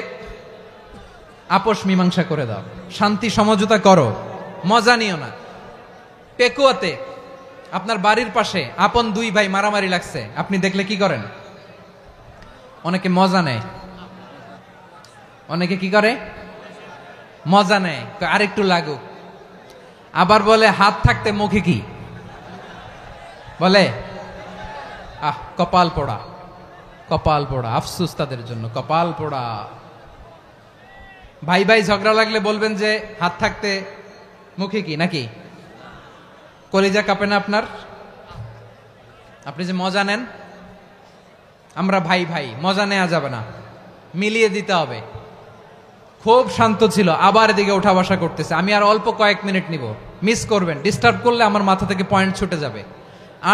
আপোষ মীমাংসা করে দাও, শান্তি সমঝোতা করো, মজা নিও না। পেকুয়াতে আপনার বাড়ির পাশে আপন দুই ভাই মারামারি লাগছে, আপনি দেখলে কি করেন? অনেকে মজা নেয়, অনেকে কি করে? মজা নেয়, আরেকটু লাগুক। আবার বলে হাত থাকতে মুখে কি বলে? কপাল পোড়া, কপাল পোড়া। আফসোস তাদের জন্য, কপাল পোড়া। ভাই ভাই ঝগড়া লাগলে বলবেন যে হাত থাকতে মুখে কি, নাকি? কলিজা কাঁপে না আপনার? আপনি যে মজা নেন। আমরা ভাই ভাই, মজা নেওয়া যাবে না, মিলিয়ে দিতে হবে। খুব শান্ত ছিল, আবার এদিকে ওঠা বসা করতেছে। আমি আর অল্প কয়েক মিনিট নিব, মিস করবেন। ডিস্টার্ব করলে আমার মাথা থেকে পয়েন্ট ছুটে যাবে।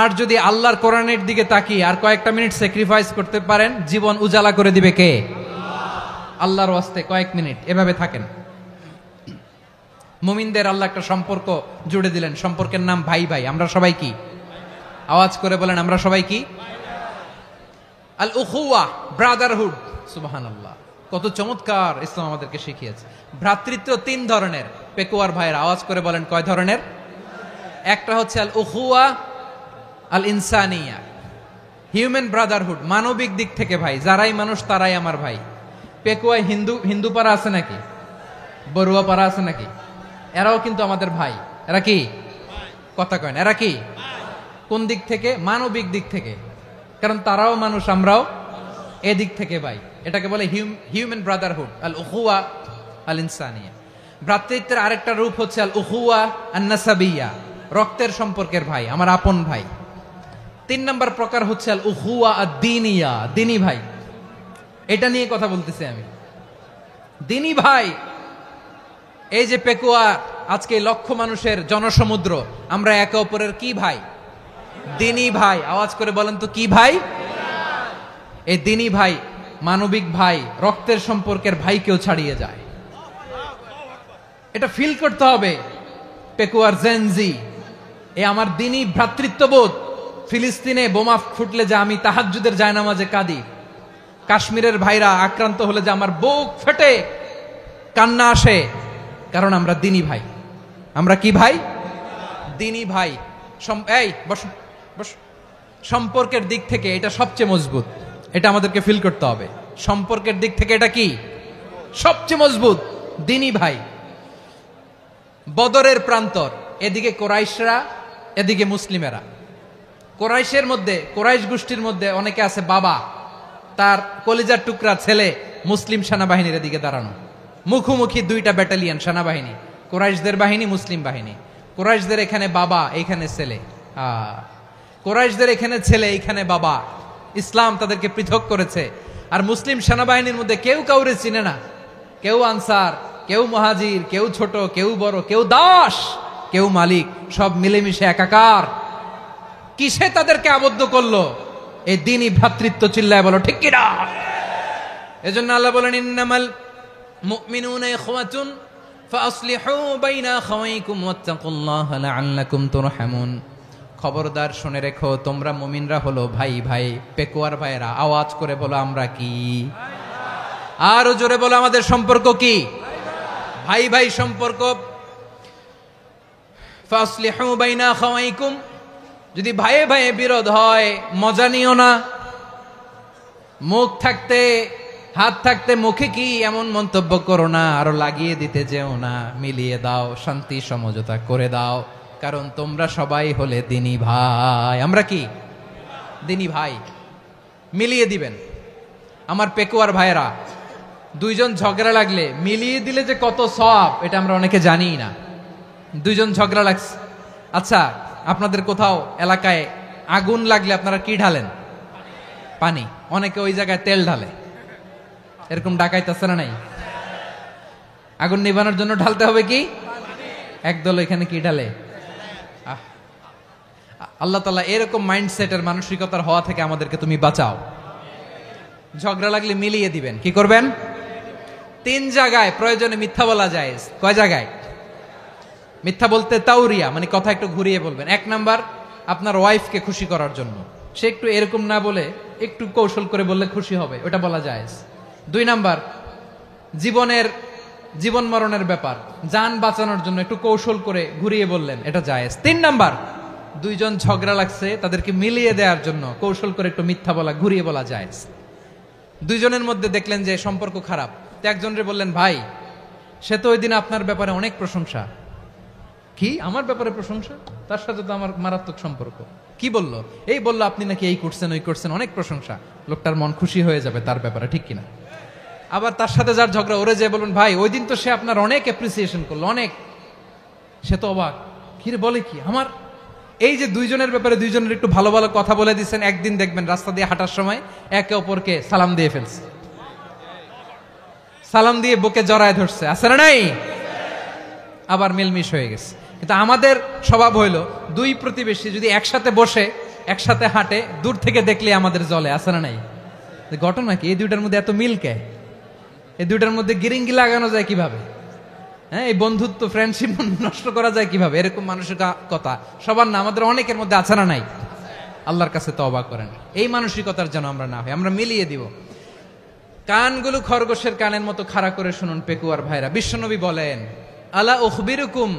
আর যদি আল্লাহর কোরআনের দিকে তাকিয়ে আর কয়েকটা মিনিট স্যাক্রিফাইস করতে পারেন, জীবন উজালা করে দিবে কে? আল্লাহর ওয়াস্তে কয়েক মিনিট এভাবে থাকেন। মুমিনদের আল্লাহ একটা সম্পর্ক জুড়ে দিলেন, সম্পর্কের নাম ভাই ভাই। আমরা সবাই কি? আওয়াজ করে বলেন, আমরা সবাই কি? আল উখুয়া, ব্রাদারহুড। সুবহানাল্লাহ, কত চমৎকার ইসলাম আমাদেরকে শিখিয়েছে। ভ্রাতৃত্ব তিন ধরনের। পেকুয়ার ভাইয়ের আওয়াজ করে বলেন, কয় ধরনের? একটা হচ্ছে আল উখুয়া আল ইনসানিয়া, হিউম্যান ব্রাদারহুড, মানবিক দিক থেকে ভাই। যারাই মানুষ তারাই আমার ভাই। পেকুয়ায় হিন্দু পাড়া আছে নাকি? বড়ুয়া পাড়া আছে নাকি? এরাও কিন্তু আমাদের ভাই। এরা কি? কথা কয় না, এরা কি? কোন দিক থেকে? মানবিক দিক থেকে। কারণ তারাও মানুষ, আমরাও এদিক থেকে ভাই। এটাকে বলে হিউম্যান ব্রাদারহুড, আল উখুয়া আল ইনসানিয়া। ভ্রাতৃত্বের আরেকটা রূপ হচ্ছে আল উখুয়া আন নাসাবিয়া, রক্তের সম্পর্কের ভাই, আমার আপন ভাই। 3 নম্বর প্রকার হচ্ছে আল উখুয়া আদ দীনিয়া, দিনী ভাই। এটা নিয়ে কথা বলতেছি আমি। দিনী ভাই, এই যে পেকুয়া, আজকে লক্ষ মানুষের জনসমুদ্র, আমরা একে অপরের কি ভাই? দিনী ভাই। আওয়াজ করে বলেন তো, কি ভাই? এই দিনী ভাই, মানবিক ভাই, রক্তের সম্পর্কের ভাইকেও ছাড়িয়ে যায়। এটা ফিল করতে হবে। পেকুয়ার জেনজি, এ আমার দিনী ভ্রাতৃত্ববোধ। ফিলিস্তিনে বোমা ফুটলে যে আমি তাহাজ্জুদের জায়নামাজে কাঁদি, কাশ্মীরের ভাইরা আক্রান্ত হলে যে আমার বুক ফেটে কান্না আসে, কারণ আমরা দিনী ভাই। আমরা কি ভাই? দিনী ভাই। এই বস বস। সম্পর্কের দিক থেকে এটা সবচেয়ে মজবুত, এটা আমাদেরকে ফিল করতে হবে। সম্পর্কের দিক থেকে এটা কি? সবচেয়ে মজবুত, দিনী ভাই। বদরের প্রান্তর, এদিকে কোরাইশরা, এদিকে মুসলিমেরা। কোরাইশের মধ্যে, কোরাইশ গোষ্ঠীর মধ্যে অনেকে আছে বাবা, তার কলিজার টুকরা ছেলে মুসলিম সেনাবাহিনীর এদিকে দাঁড়ানো, মুখোমুখি দুইটা ব্যাটালিয়ন সেনাবাহিনী, কোরাইশদের বাহিনী, মুসলিম বাহিনী। কোরাইশদের এখানে বাবা, এইখানে ছেলে। কোরাইশদের এখানে ছেলে, এইখানে বাবা। ইসলাম তাদেরকে পৃথক করেছে। আর মুসলিম সেনাবাহিনীর মধ্যে কেউ কাউরে চিনে না। কেউ আনসার, কেউ মুহাজির, কেউ ছোট, কেউ বড়, কেউ দাস, কেউ মালিক, সব মিলেমিশে একাকার। কিসে তাদেরকে আবদ্ধ করলো? এই দ্বীনি ভ্রাতৃত্ব। চিল্লায় বলো ঠিক কিনা? এজন্য আল্লাহ বলেন, ইন্নামাল মুমিনুনা ইখওয়াতুন ফাসলিহু বাইনা আখাওয়াইকুম ওয়াত্তাকুল্লাহা লাআল্লাকুম তুরহামুন। খবরদার শুনে রেখো, তোমরা মুমিনরা হলো ভাই ভাই। পেকুয়ার ভাইয়েরা আওয়াজ করে বলো আমরা কি? আরো জোরে বলো আমাদের সম্পর্ক কি? ভাই ভাই সম্পর্ক। ফাসলিহু বাইনা আখাওয়াইকুম, যদি ভাইয়ে ভাইয়ে বিরোধ হয় মজা নিও না। মুখ থাকতে হাত থাকতে মুখে কি এমন মন্তব্য করো না, আরো লাগিয়ে দিতে যেও না। মিলিয়ে দাও, শান্তি সমঝোতা করে দাও, কারণ তোমরা সবাই হলে দিনী ভাই। আমরা কি দিনী ভাই? মিলিয়ে দিবেন। আমার পেকুয়ার ভাইয়েরা, দুইজন ঝগড়া লাগলে মিলিয়ে দিলে যে কত সওয়াব, এটা আমরা অনেকে জানি না। দুইজন ঝগড়া লাগছে, আচ্ছা আপনাদের কোথাও এলাকায় আগুন লাগলে আপনারা কি ঢালেন? পানি। অনেকে ওই জায়গায় তেল ঢালে, এরকম ডাকাইতেছে না নাই? আগুন নিভানোর জন্য ঢালতে হবে কি? একদল এখানে কি ঢালে? আল্লাহ তাআলা এরকম মাইন্ডসেটের মানসিকতার হওয়া থেকে আমাদেরকে তুমি বাঁচাও। ঝগড়া লাগলে মিলিয়ে দিবেন। কি করবেন? 3 জায়গায় প্রয়োজনে মিথ্যা বলা যায়। কয় জায়গায় মিথ্যা বলতে? তাউরিয়া, মানে কথা একটু ঘুরিয়ে বলবেন। 1 নাম্বার, আপনার ওয়াইফকে খুশি করার জন্য, সে একটু এরকম না বলে একটু কৌশল করে বললে খুশি হবে, ওটা বলা যায়। 2 নাম্বার, জীবন মরণের ব্যাপার, জান বাঁচানোর জন্য একটু কৌশল করে ঘুরিয়ে বললেন, এটা জায়েজ। 3 নাম্বার, দুইজন ঝগড়া লাগছে তাদেরকে মিলিয়ে দেওয়ার জন্য কৌশল করে একটু মিথ্যা বলা, ঘুরিয়ে বলা জায়েজ। দুইজনের মধ্যে দেখলেন যে সম্পর্ক খারাপ, তো একজনরে বললেন, ভাই সে তো ওই দিন আপনার ব্যাপারে অনেক প্রশংসা। কি আমার ব্যাপারে প্রশংসা? তার সাথে তো আমার মারাত্মক সম্পর্ক। কি বললো? এই বললো আপনি নাকি এই করছেন ওই করছেন, অনেক প্রশংসা। লোকটার মন খুশি হয়ে যাবে তার ব্যাপারে, ঠিক কিনা? আবার তার সাথে যার ঝগড়া, ওরে যে বলুন, ভাই ওই দিন তো সে আপনার অনেক অ্যাপ্রিসিয়েশন করলো, অনেক। সে তো অবাক, কি রে বলে কি আমার? এই যে দুইজনের ব্যাপারে দুইজনের একটু ভালো ভালো কথা বলে দিচ্ছেন, একদিন দেখবেন রাস্তা দিয়ে হাঁটার সময় একে অপরকে সালাম দিয়ে ফেলছে, সালাম দিয়ে বুকে জড়ায় ধরছে, আছে না নাই? আবার মিলমিশ হয়ে গেছে। কিন্তু আমাদের স্বভাব হইলো, দুই প্রতিবেশী যদি একসাথে বসে একসাথে হাঁটে, দূর থেকে দেখলে আমাদের জলে, আছে না নাই? ঘটনা কি? এই দুইটার মধ্যে এত মিল কে? এই দুইটার মধ্যে গিরিঙ্গি লাগানো যায় কিভাবে? হ্যাঁ, এই বন্ধুত্ব ফ্রেন্ডশিপ নষ্ট করা যায় কিভাবে? এরকম মানসিকতা সবার না, আমাদের অনেকের মধ্যে আছে না নাই? আল্লাহর কাছে তওবা করেন, এই মানসিকতার যেন আমরা না হই, আমরা মিলিয়ে দিব। কানগুলো খরগোশের কানের মতো খাড়া করে শুনুন পেকুয়ার ভাইরা। বিশ্বনবী বলেন, আলা উখবিরুকুম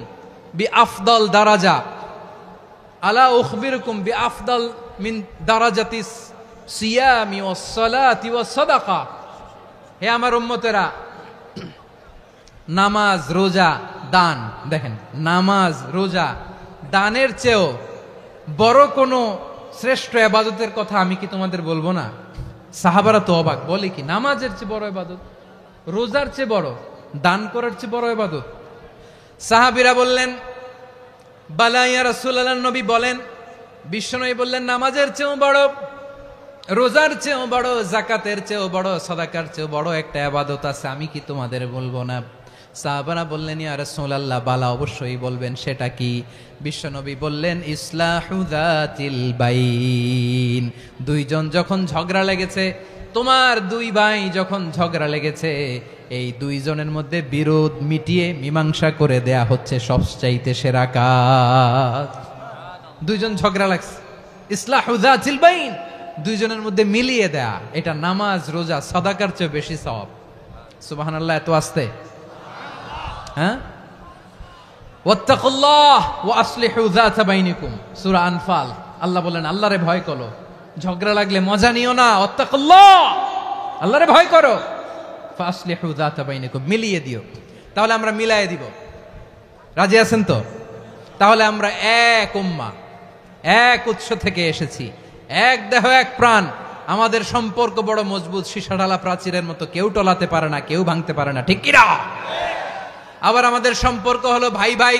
বি আফদল দারাজা, আলা উখবিরুকুম বি আফদল মিন দারাজাতিস সিয়ামি ওয়াস সালাতি ওয়াস সাদাকা। হে আমার উম্মতেরা, নামাজ, রোজা, দান, দেখেন নামাজ, রোজা, দানের চেয়েও বড় কোনো শ্রেষ্ঠ ইবাদতের কথা আমি কি তোমাদের বলবো না? সাহাবারা তো অবাক, বলে কি নামাজের চেয়ে বড় ইবাদত, রোজার চেয়ে বড়, দান করার চেয়ে বড় ইবাদত? সাহাবীরা বললেন, বালা ইয়া রাসূলুল্লাহ। নবী বলেন, বিশ্বনবী বললেন, নামাজের চেয়েও বড়, রোজার চেয়েও বড়, যাকাতের চেয়েও বড়, সাদাকার চেয়েও বড় একটা ইবাদত আছে, আমি কি তোমাদের বলবো না? সাহাবারা বললেন, ইয়া রাসূলুল্লাহ, বালা অবশ্যই বলবেন, সেটা কি? বিশ্বনবী বললেন, ইসলাহু যাতিল বাইন। দুইজন যখন ঝগড়া লেগেছে, তোমার দুই ভাই যখন ঝগড়া লেগেছে, এই দুইজনের মধ্যে বিরোধ মিটিয়ে মীমাংসা করে দেয়া হচ্ছে সবচাইতে সেরা কাজ। দুইজন ঝগড়া লাগছে, ইসলাহু যাতিল বাইন, দুইজনের মধ্যে মিলিয়ে দেয়া, এটা নামাজ, রোজা, সাদাকার চেয়ে বেশি সওয়াব। সুবহানাল্লাহ, এত আস্তে? হ্যাঁ, ওয়াত্তাকুল্লাহ ওয়া আসলিহু যাতা বাইনিকুম, সূরা আনফাল। আল্লাহ বলেন, আল্লাহরে ভয় করো, ঝগড়া লাগলে মজা নিও না, ওয়াত্তাকুল্লাহ, আল্লাহরে ভয় করো, ফাসলিহু যাতা বাইনিকুম, মিলিয়ে দিও। তাহলে আমরা মিলায়ে দিব, রাজি আছেন তো? তাহলে আমরা এক উম্মাহ, এক উৎস থেকে এসেছি, এক দেহ এক প্রাণ, আমাদের সম্পর্ক বড় মজবুত, সীসাঢালা প্রাচীরের মতো, কেউ টলাতে পারে না, কেউ ভাঙতে পারে না, ঠিক কিনা? আবার আমাদের সম্পর্ক হলো ভাই ভাই,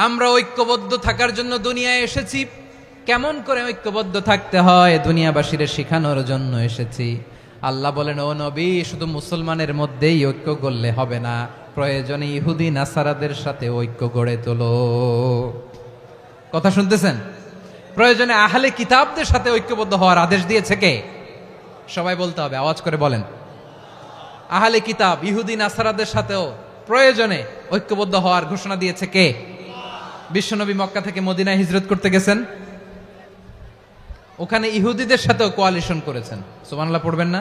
আমরা ঐক্যবদ্ধ থাকার জন্য দুনিয়ায় এসেছি। কেমন করে ঐক্যবদ্ধ থাকতে হয় দুনিয়াবাসীর শেখানোর জন্য এসেছি। আল্লাহ বলেন, ও নবী, শুধু মুসলমানের মধ্যেই ঐক্য গড়লে হবে না, প্রয়োজনে ইহুদি নাসারাদের সাথে ঐক্য গড়ে তোলো। কথা শুনতেছেন? প্রয়োজনে আহলে কিতাবদের সাথে ঐক্যবদ্ধ হওয়ার আদেশ দিয়েছে কে? সবাই বলতে হবে, আওয়াজ করে বলেন। আহলে কিতাব ইহুদি নাসারাদের সাথেও প্রয়োজনে ঐক্যবদ্ধ হওয়ার ঘোষণা দিয়েছে কে? বিশ্বনবী মক্কা থেকে মদিনায় হিজরত করতে গেছেন, ওখানে ইহুদিদের সাথেও কোয়ালিশন করেছেন। সুবহানাল্লাহ পড়বেন না?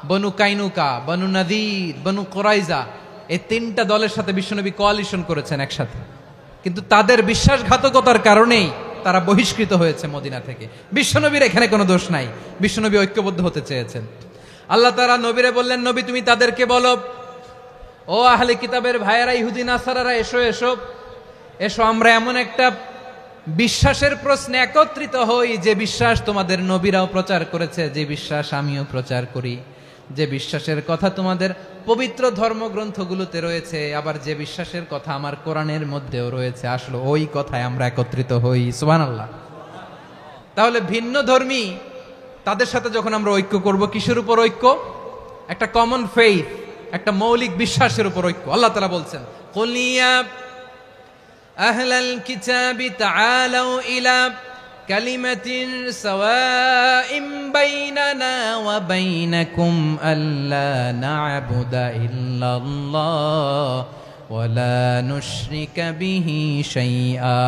বনু কাইনুকা, বনু নাদির, বনু কুরাইজা, এই তিনটা দলের সাথে বিশ্বনবী কোয়ালিশন করেছেন একসাথে। কিন্তু তাদের বিশ্বাসঘাতকতার কারণেই তারা বহিষ্কৃত হয়েছে মদিনা থেকে। বিশ্বনবীর এখানে কোনো দোষ নাই, বিশ্বনবী ঐক্যবদ্ধ হতে চেয়েছেন। আল্লাহ তাআলা নবীরে বললেন, নবী তুমি তাদেরকে বলো, ও আহলে কিতাবের ভাইয়েরা, ইহুদি নাসারারা, এসো এসো এসো, আমরা এমন একটা বিশ্বাসের প্রশ্নে একত্রিত হই যে বিশ্বাস তোমাদের নবীরাও প্রচার করেছে, যে বিশ্বাস আমিও প্রচার করি, যে বিশ্বাসের কথা তোমাদের পবিত্র ধর্মগ্রন্থগুলোতে রয়েছে, আবার যে বিশ্বাসের কথা আমার কোরআনের মধ্যেও রয়েছে, আসলে ওই কথায় আমরা একত্রিত হই। সুবহানাল্লাহ। তাহলে ভিন্ন ধর্মী তাদের সাথে যখন আমরা ঐক্য করব, কিসের উপর ঐক্য? একটা কমন ফেইথ, একটা মৌলিক বিশ্বাসের উপর ঐক্য। আল্লাহ তাআলা বলছেন, কুল ইয়া আহলাল কিতাবি তাআলাউ ইলা কালিমাতিন সাওয়াইম বাইনানা ওয়া বাইনাকুম আল্লা না'বুদা ইল্লাল্লাহ ওয়া লা নুশরিকা বিহি শাইআ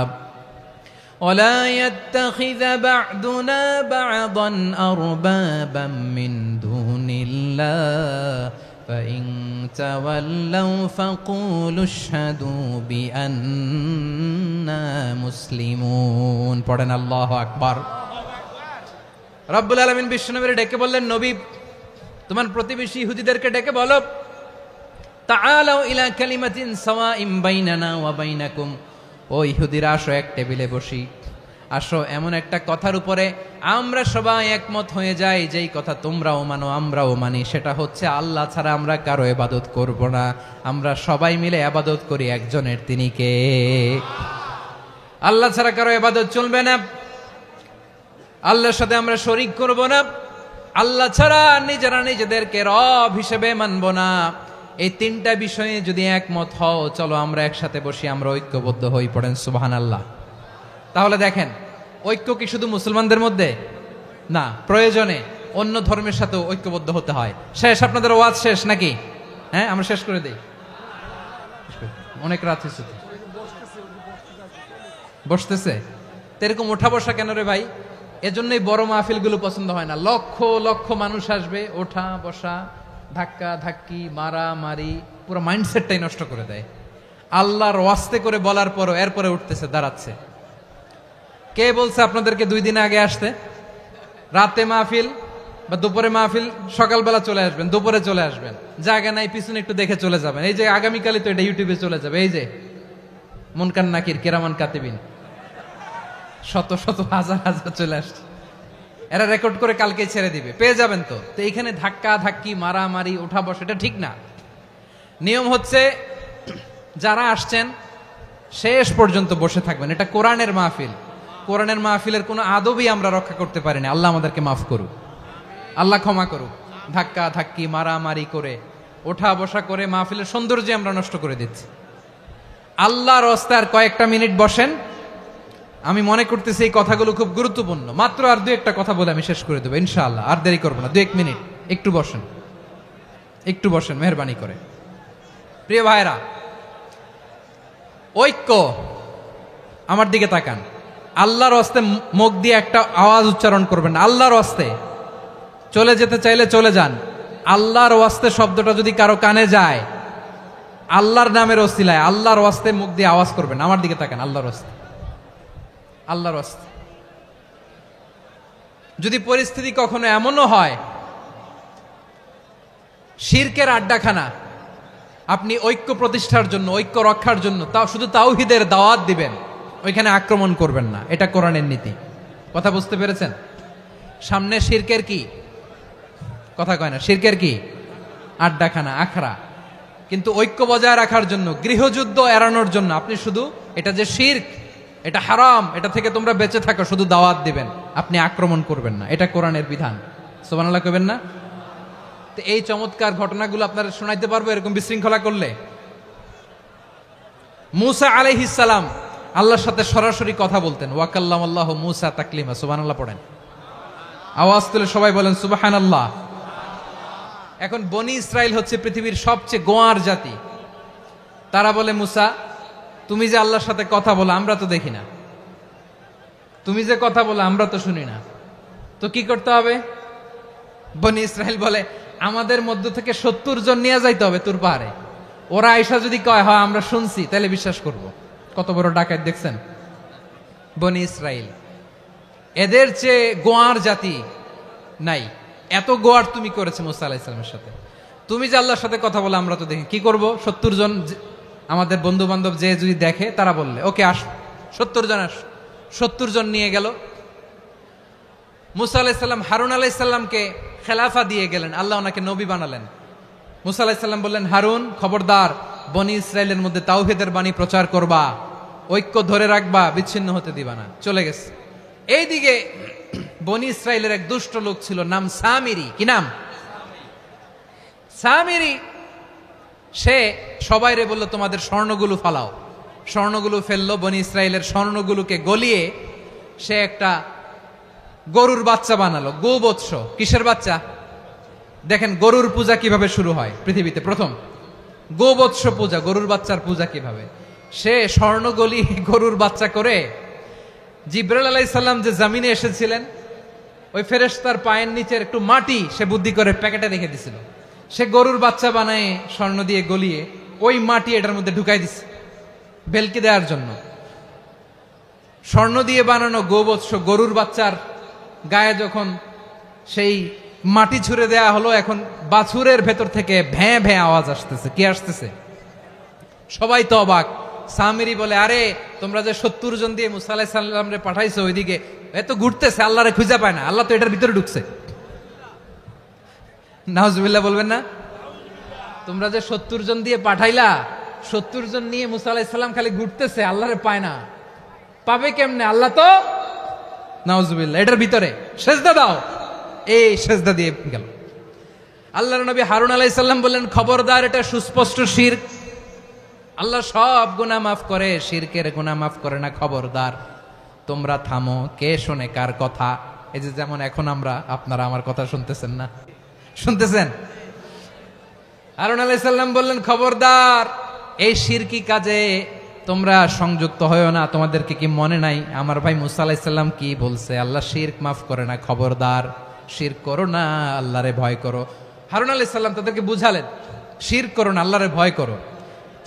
ولا يتخذ بعضنا بعضا أربابا من دون الله فإن تولوا فقولوا اشهدوا بأننا مسلمون। পড়েন আল্লাহু আকবার। রব্বুল আলামিন বিশ্বনবীকে ডেকে বললেন, নবী তোমার প্রতিবেশী ইহুদিদেরকে ডেকে বলো, তাআলাউ ইলা কালিমাতিন সাওয়াইম বাইনানা ওয়া বাইনাকুম, ও ইহুদিরা আসো এক টেবিলে বসি, আসো এমন একটা কথার উপরে আমরা সবাই একমত হয়ে যাই, যেই কথা তোমরাও মানো আমরাও মানি, সেটা হচ্ছে আল্লাহ ছাড়া আমরা কারো ইবাদত করব না, আমরা সবাই মিলে ইবাদত করি একজনের, তিনি কে? আল্লাহ ছাড়া কারো ইবাদত চলবে না, আল্লাহর সাথে আমরা শরীক করব না, আল্লাহ ছাড়া নিজেরা নিজেদেরকে রব হিসেবে মানব না। এই তিনটা বিষয়ে যদি একমত হও, চলো আমরা একসাথে বসি, আমরা ঐক্যবদ্ধ হই। পড়েন সুবহানাল্লাহ। তাহলে দেখেন, ঐক্য কি শুধু মুসলমানদের মধ্যে না, প্রয়োজনে অন্য ধর্মের সাথে ঐক্যবদ্ধ হতে হয়। শেষ, আপনাদের ওয়াজ শেষ নাকি? হ্যাঁ, আমরা শেষ করে দেই, অনেক রাত হয়েছে। বসতেছে তো এরকম ওঠা বসা কেন রে ভাই? এজন্যই বড় মাহফিলগুলো পছন্দ হয় না। লক্ষ লক্ষ মানুষ আসবে, ওঠা বসা, ধাক্কা ধাক্কি, মারামারি, পুরো মাইন্ডসেটটাই নষ্ট করে দেয়। আল্লাহর ওয়াস্তে করে বলার পরও এরপরে উঠতেছে, দাঁড়াচ্ছে। কে বলছে আপনাদেরকে 2 দিন আগে আসতে? রাতে মাহফিল বা দুপুরে মাহফিল, সকালবেলা চলে আসবেন, দুপুরে চলে আসবেন, জায়গা নাই পিছনে একটু দেখে চলে যাবেন। এই যে আগামীকালই তো এটা ইউটিউবে চলে যাবে, এই যে মুনকার নাকির কিরামান কাতিবিন, শত শত হাজার হাজার চলে আসছে, এরা রেকর্ড করে কালকে ছেড়ে দিবে, পেয়ে যাবেন। তো এইখানে ধাক্কা ধাক্কি, মারামারি, ওঠা বসা, এটা ঠিক না। নিয়ম হচ্ছে যারা আসছেন শেষ পর্যন্ত বসে থাকবেন। এটা কোরআনের মাহফিল, কোরআনের মাহফিলের কোনো আদবই আমরা রক্ষা করতে পারি না। আল্লাহ আমাদেরকে মাফ করুক, আল্লাহ ক্ষমা করুক। ধাক্কা ধাক্কি, মারামারি করে, ওঠা বসা করে মাহফিলের সৌন্দর্য আমরা নষ্ট করে দিচ্ছি। আল্লাহর রাস্তায় কয়েকটা মিনিট বসেন। আমি মনে করতেছি এই কথাগুলো খুব গুরুত্বপূর্ণ। মাত্র আর 2-1টা কথা বলে আমি শেষ করে দেবো ইনশাআল্লাহ, আর দেরি করবো না। 2-1 মিনিট একটু বসেন, একটু বসেন মেহরবানি করে। প্রিয় ভাইরা, ঐক্য, আমার দিকে তাকান। আল্লাহর ওয়াস্তে মুখ দিয়ে একটা আওয়াজ উচ্চারণ করবেন, আল্লাহর ওয়াস্তে। চলে যেতে চাইলে চলে যান। আল্লাহর ওয়াস্তে শব্দটা যদি কারো কানে যায়, আল্লাহর নামের ওসিলায় আল্লাহর ওয়াস্তে মুখ দিয়ে আওয়াজ করবেন। আমার দিকে তাকান, আল্লাহর ওয়াস্তে, আল্লাহর ওয়াস্তে। যদি পরিস্থিতি কখনো এমনও হয় শিরকের আড্ডাখানা, আপনি ঐক্য প্রতিষ্ঠার জন্য, ঐক্য রক্ষার জন্য শুধু তাওহীদের দাওয়াত দিবেন, ওইখানে আক্রমণ করবেন না। এটা কোরআনের নীতি। কথা বুঝতে পেরেছেন? সামনে শিরকের কি কথা কয় না, শিরকের কি আড্ডাখানা, আখড়া। কিন্তু ঐক্য বজায় রাখার জন্য, গৃহযুদ্ধ এড়ানোর জন্য আপনি শুধু এটা যে শিরক, এটা হারাম, এটা থেকে তোমরা বেঁচে থাকো, শুধু দাওয়াত দিবেন, আপনি আক্রমণ করবেন না। এটা কোরআনের বিধান। সুবহানাল্লাহ কইবেন না? তো এই চমৎকার ঘটনাগুলো আপনারা শোনাইতে পারবো এরকম বিশৃঙ্খলা করলে। মূসা আলাইহিস সালাম আল্লাহর সাথে সরাসরি কথা বলতেন। ওয়াকাল্লামাল্লাহু মূসা তাকলিমা। সুবহানাল্লাহ পড়েন, আওয়াজ তুলে সবাই বলেন সুবহানাল্লাহ। এখন বনি ইসরাইল হচ্ছে পৃথিবীর সবচেয়ে গোয়ার জাতি। তারা বলে, মূসা তুমি যে আল্লাহর সাথে কথা বলো আমরা তো দেখি না, তুমি যে কথা বলো আমরা তো শুনি না, তো কি করতে হবে? বনি ইসরাইল বলে আমাদের মধ্য থেকে 70 জন নিয়ে যাইতে হবে তুর পাহাড়ে। ওরা আয়েশা যদি কয় হয় আমরা শুনছি তাহলে বিশ্বাস করব। কত বড় ডাকাত দেখছেন বনি ইসরাইল। এদের চেয়ে গোয়ার জাতি নাই, এত গোয়ার তুমি করেছে মুসা আলাইহিস সালামের সাথে। তুমি যে আল্লাহর সাথে কথা বলে আমরা তো দেখি, কি করব? 70 জন আমাদের বন্ধু বান্ধব যে যদি দেখে তারা বললে ওকে আস, 70 জন আস। 70 জন নিয়ে গেল। মুসা আলাইহিস সালাম হারুন আলাইহিস সালামকে খেলাফা দিয়ে গেলেন, আল্লাহ ওনাকে নবী বানালেন। মুসা আলাইহিস সালাম বললেন, হারুন খবরদার, বনি ইসরাইলের মধ্যে তাওহীদের বাণী প্রচার করবা, ঐক্য ধরে রাখবা, বিচ্ছিন্ন হতে দিবা না। চলে গেছে। এইদিকে বনি ইসরাইলের এক দুষ্ট লোক ছিল, নাম সামিরি। কি নাম? সামিরি। সে সবাইরে বলল তোমাদের স্বর্ণগুলো ফালাও। স্বর্ণগুলো ফেললো, বনি ইসরাইলের স্বর্ণগুলোকে গলিয়ে সে একটা গরুর বাচ্চা বানালো। গোবৎস। কিসের বাচ্চা? দেখেন গরুর পূজা কিভাবে শুরু হয় পৃথিবীতে প্রথম, গোবৎস পূজা, গরুর বাচ্চার পূজা কিভাবে। সে স্বর্ণ গলি গরুর বাচ্চা করে, জিব্রাইল আলাইহিস সালাম যে জমিনে এসেছিলেন ওই ফেরেশতার পায়ের নিচের একটু মাটি সে বুদ্ধি করে প্যাকেটে রেখে দিছিল। সে গরুর বাচ্চা বানায় স্বর্ণ দিয়ে গলিয়ে ওই মাটি এটার মধ্যে ঢুকাই দিছে ভেলকি দেওয়ার জন্য। স্বর্ণ দিয়ে বানানো গোবৎস গরুর বাচ্চার গায়ে যখন সেই মাটি ছুঁড়ে দেয়া হলো, এখন বাছুরের ভেতর থেকে ভ্যাঁ ভ্যাঁ আওয়াজ আসতেছে। কি আসতেছে? সবাই তো অবাক। সামিরি বলে, আরে তোমরা যে 70 জন দিয়ে মুসা আলাইহিস সালামরে পাঠাইছো ওইদিকে, এত ঘুরতেছে, আল্লাহরে খুঁজে পায় না, আল্লাহ তো এটার ভিতরে ঢুকছে। নাউজুবিল্লাহ বলবেন না? তোমরা যে 70 জন দিয়ে পাঠাইলা, 70 জন নিয়ে মুসা আলাইহিস সালাম খালি ঘুরতেছে, আল্লাহরে পায় না। পাবে কেমনে? আল্লাহ তো, নাউজুবিল্লাহ, এটার ভিতরে সেজদা দাও। এই সেজদা দিয়ে গেল। আল্লাহর নবী হারুন আলাইহিস সালাম বললেন, খবরদার, এটা সুস্পষ্ট শিরক। আল্লাহ সব গুনাহ মাফ করে, শিরকের গুনাহ মাফ করে না। খবরদার, তোমরা থামো। কে শোনে কার কথা? এই যে যেমন এখন আপনারা আমার কথা শুনতেছেন না? শুনতেছেন? হারুন আলাইহিস সালাম বললেন, খবরদার, এই শিরকি কাজে তোমরা সংযুক্ত হয়ো না। তোমাদেরকে কি মনে নাই আমার ভাই মুসা আলাইহিস সালাম কি বলছে? আল্লাহ শিরক মাফ করে না। খবরদার, শিরক করো না, আল্লাহরে ভয় করো। হারুন আলাইহিস সালাম তাদেরকে বুঝালেন, শিরক করো না, আল্লাহরে ভয় করো।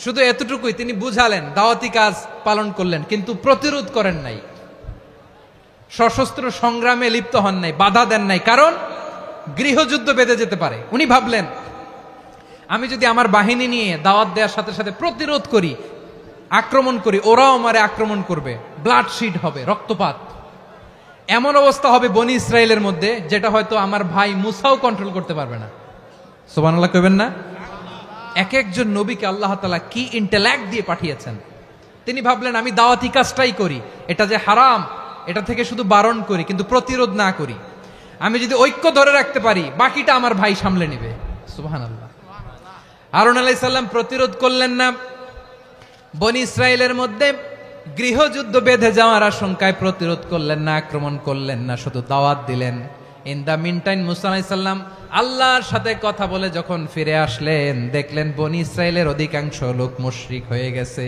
শুধু এতটুকুই তিনি বুঝালেন, দাওয়াতি কাজ পালন করলেন, কিন্তু প্রতিরোধ করেন নাই, সশস্ত্র সংগ্রামে লিপ্ত হন নাই, বাধা দেন নাই। কারণ গৃহযুদ্ধ বেঁধে যেতে পারে। উনি ভাবলেন, আমি যদি আমার বাহিনী নিয়ে দাওয়াত দেওয়ার সাথে সাথে প্রতিরোধ করি, আক্রমণ করি, ওরাও আমারে আক্রমণ করবে, ব্লাডশিড হবে, রক্তপাত। এমন অবস্থা হবে বনি ইসরায়েলের মধ্যে যেটা হয়তো আমার ভাই মুসাও কন্ট্রোল করতে পারবে না। সুবহানাল্লাহ কইবেন না? এক একজন নবীকে আল্লাহ তাআলা কি ইন্টেলেক্ট দিয়ে পাঠিয়েছেন। তিনি ভাবলেন, আমি দাওয়াতি কাজটাই করি, এটা যে হারাম এটা থেকে শুধু বারণ করি, কিন্তু প্রতিরোধ না করি। আমি যদি ঐক্য ধরে রাখতে পারি, বাকিটা আমার ভাই সামলে নেবে। সুবহানাল্লাহ। হারুন আলাইহিস সালাম প্রতিরোধ করলেন না। বনি ইসরায়েলের মধ্যে গৃহযুদ্ধ বেঁধে যাওয়ার আশঙ্কায় প্রতিরোধ করলেন না, আক্রমণ করলেন না, শুধু দাওয়াত দিলেন। ইন দা মিন টাইম মুসা আলাইহিস সালাম আল্লাহর সাথে কথা বলে যখন ফিরে আসলেন, দেখলেন বনি ইসরায়েলের অধিকাংশ লোক মুশরিক হয়ে গেছে।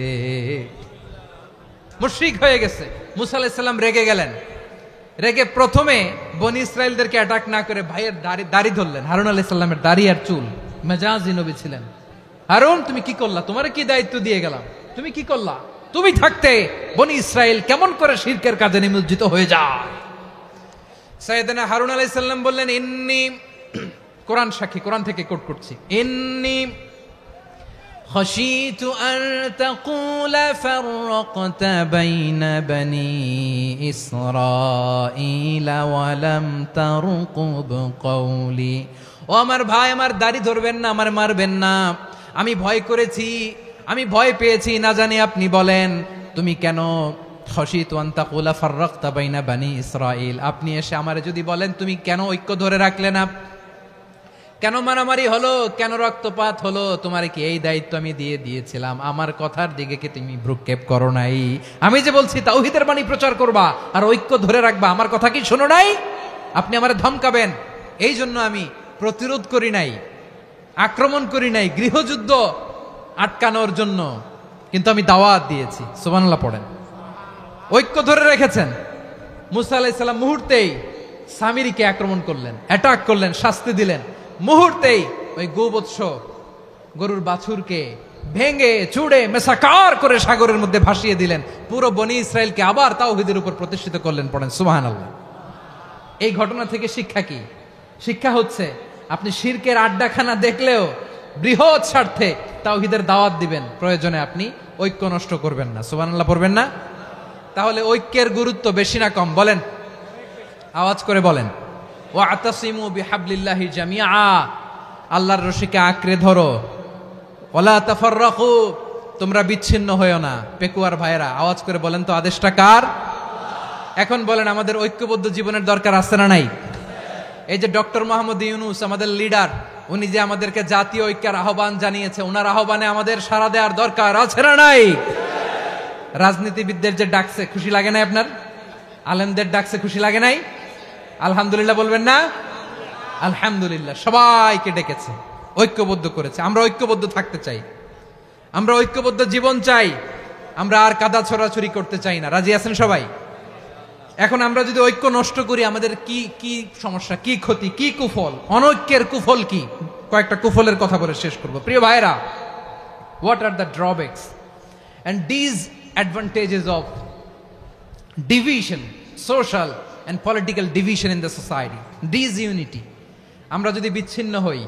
মুশরিক হয়ে গেছে। মুসা আলাইহিস সালাম রেগে গেলেন। রেগে প্রথমে বনি ইসরায়েলদেরকে অ্যাটাক না করে ভাইয়ের দাড়ি ধরলেন। হারুন আলাইহিস সালামের দাড়ি আর চুল। মেজাজি নবী ছিলেন। হারুন, তুমি কি করলা? তোমারে কি দায়িত্ব দিয়ে গেলাম, তুমি কি করলা? তুমি থাকতে বনি ইসরায়েল কেমন করে শিরকের কাজে নিমজ্জিত হয়ে যায়? সাইয়েদনা হারুন আলাইহিস সালাম বললেন, ইন্নী, কোরআন সাক্ষী, কোরআন থেকে কোট করছি, ইন্নী খাশিতু আন তাকুলা ফাররাকতা বাইনা বনি ইসরাঈলা ওয়া লাম তারকুব কওলি। ও আমার ভাই, আমার দাড়ি ধরবেন না, আমার মারবেন না। আমি ভয় করেছি, আমি ভয় পেয়েছি, না জানি আপনি বলেন তুমি কেন খাশিতু আন তাকুলা ফাররাকতা বাইনা বনি ইসরাঈল, আপনি এসে আমারে যদি বলেন তুমি কেন ঐক্য ধরে রাখলে না, কেন মারামারি হলো, কেন রক্তপাত হলো, তোমার কি এই দায়িত্ব আমি দিয়ে দিয়েছিলাম? আমার কথার দিকে কি তুমি ভ্রুক্ষেপ করো নাই? আমি যে বলছি তাওহীদের বাণী প্রচার করবা আর ঐক্য ধরে রাখবা, আমার কথা কি শোনো নাই? আপনি আমারে ধমকাবেন, এই জন্য আমি প্রতিরোধ করি নাই, আক্রমণ করি নাই, গৃহযুদ্ধ আটকানোর জন্য কিন্তু আমি দাওয়াত দিয়েছি। সুবহানাল্লাহ পড়েন। ঐক্য ধরে রেখেছেন। মুসা আলাইহিস সালাম মুহূর্তেই সামিরীকে আক্রমণ করলেন, অ্যাটাক করলেন, শাস্তি দিলেন। মুহূর্তেই ওই গোবৎস গরুর বাছুরকে ভেঙে চুড়ে মেসাকার করে সাগরের মধ্যে ভাসিয়ে দিলেন। পুরো বনি ইসরায়েলকে আবার তাওহীদের উপর প্রতিষ্ঠিত করলেন। পড়েন সুবহানাল্লাহ। এই ঘটনা থেকে শিক্ষা কি? শিক্ষা হচ্ছে আপনি শিরকের আড্ডাখানা দেখলেও বৃহৎ স্বার্থে তাওহীদের দাওয়াত দিবেন, প্রয়োজনে আপনি ঐক্য নষ্ট করবেন না। সুবহানাল্লাহ পড়বেন না? তাহলে ঐক্যের গুরুত্ব বেশি না কম? বলেন, আওয়াজ করে বলেন। ওয়াতাসিমু বিহাবলিল্লাহি জামিআ, আল্লাহর রশিকে আঁকড়ে ধরো। ওয়ালা তাফাররাকু, তোমরা বিচ্ছিন্ন হয়ো না। পেকুয়ার ভাইরা আওয়াজ করে বলেন তো, আদেশটা কার? এখন বলেন, আমাদের ঐক্যবদ্ধ জীবনের দরকার আছে না নাই? এই যে ডক্টর মোহাম্মদ ইউনূস আমাদের লিডার, উনি যে আমাদেরকে জাতীয় ঐক্যের আহ্বান জানিয়েছে, ওনার আহ্বানে আমাদের সাড়া দেওয়ার দরকার আছে না নাই? রাজনীতিবিদদের যে ডাকছে, খুশি লাগে নাই আপনার? আলেমদের ডাকছে, খুশি লাগে নাই? আলহামদুলিল্লাহ বলবেন না? আলহামদুলিল্লাহ। সবাইকে ডেকেছে, ঐক্যবদ্ধ করেছে। আমরা ঐক্যবদ্ধ থাকতে চাই, আমরা ঐক্যবদ্ধ জীবন চাই, আমরা আর কাদা ছড়াছড়ি করতে চাই না। রাজি আছেন সবাই? এখন আমরা যদি ঐক্য নষ্ট করি, আমাদের কি কি সমস্যা, কি ক্ষতি, কি কুফল? অনৈক্যের কুফল কি? কয়েকটা কুফলের কথা বলে শেষ করব। প্রিয় ভাইরা, what are the drawbacks and disadvantages of division, social and political division in the society, disunity? আমরা যদি বিচ্ছিন্ন হই,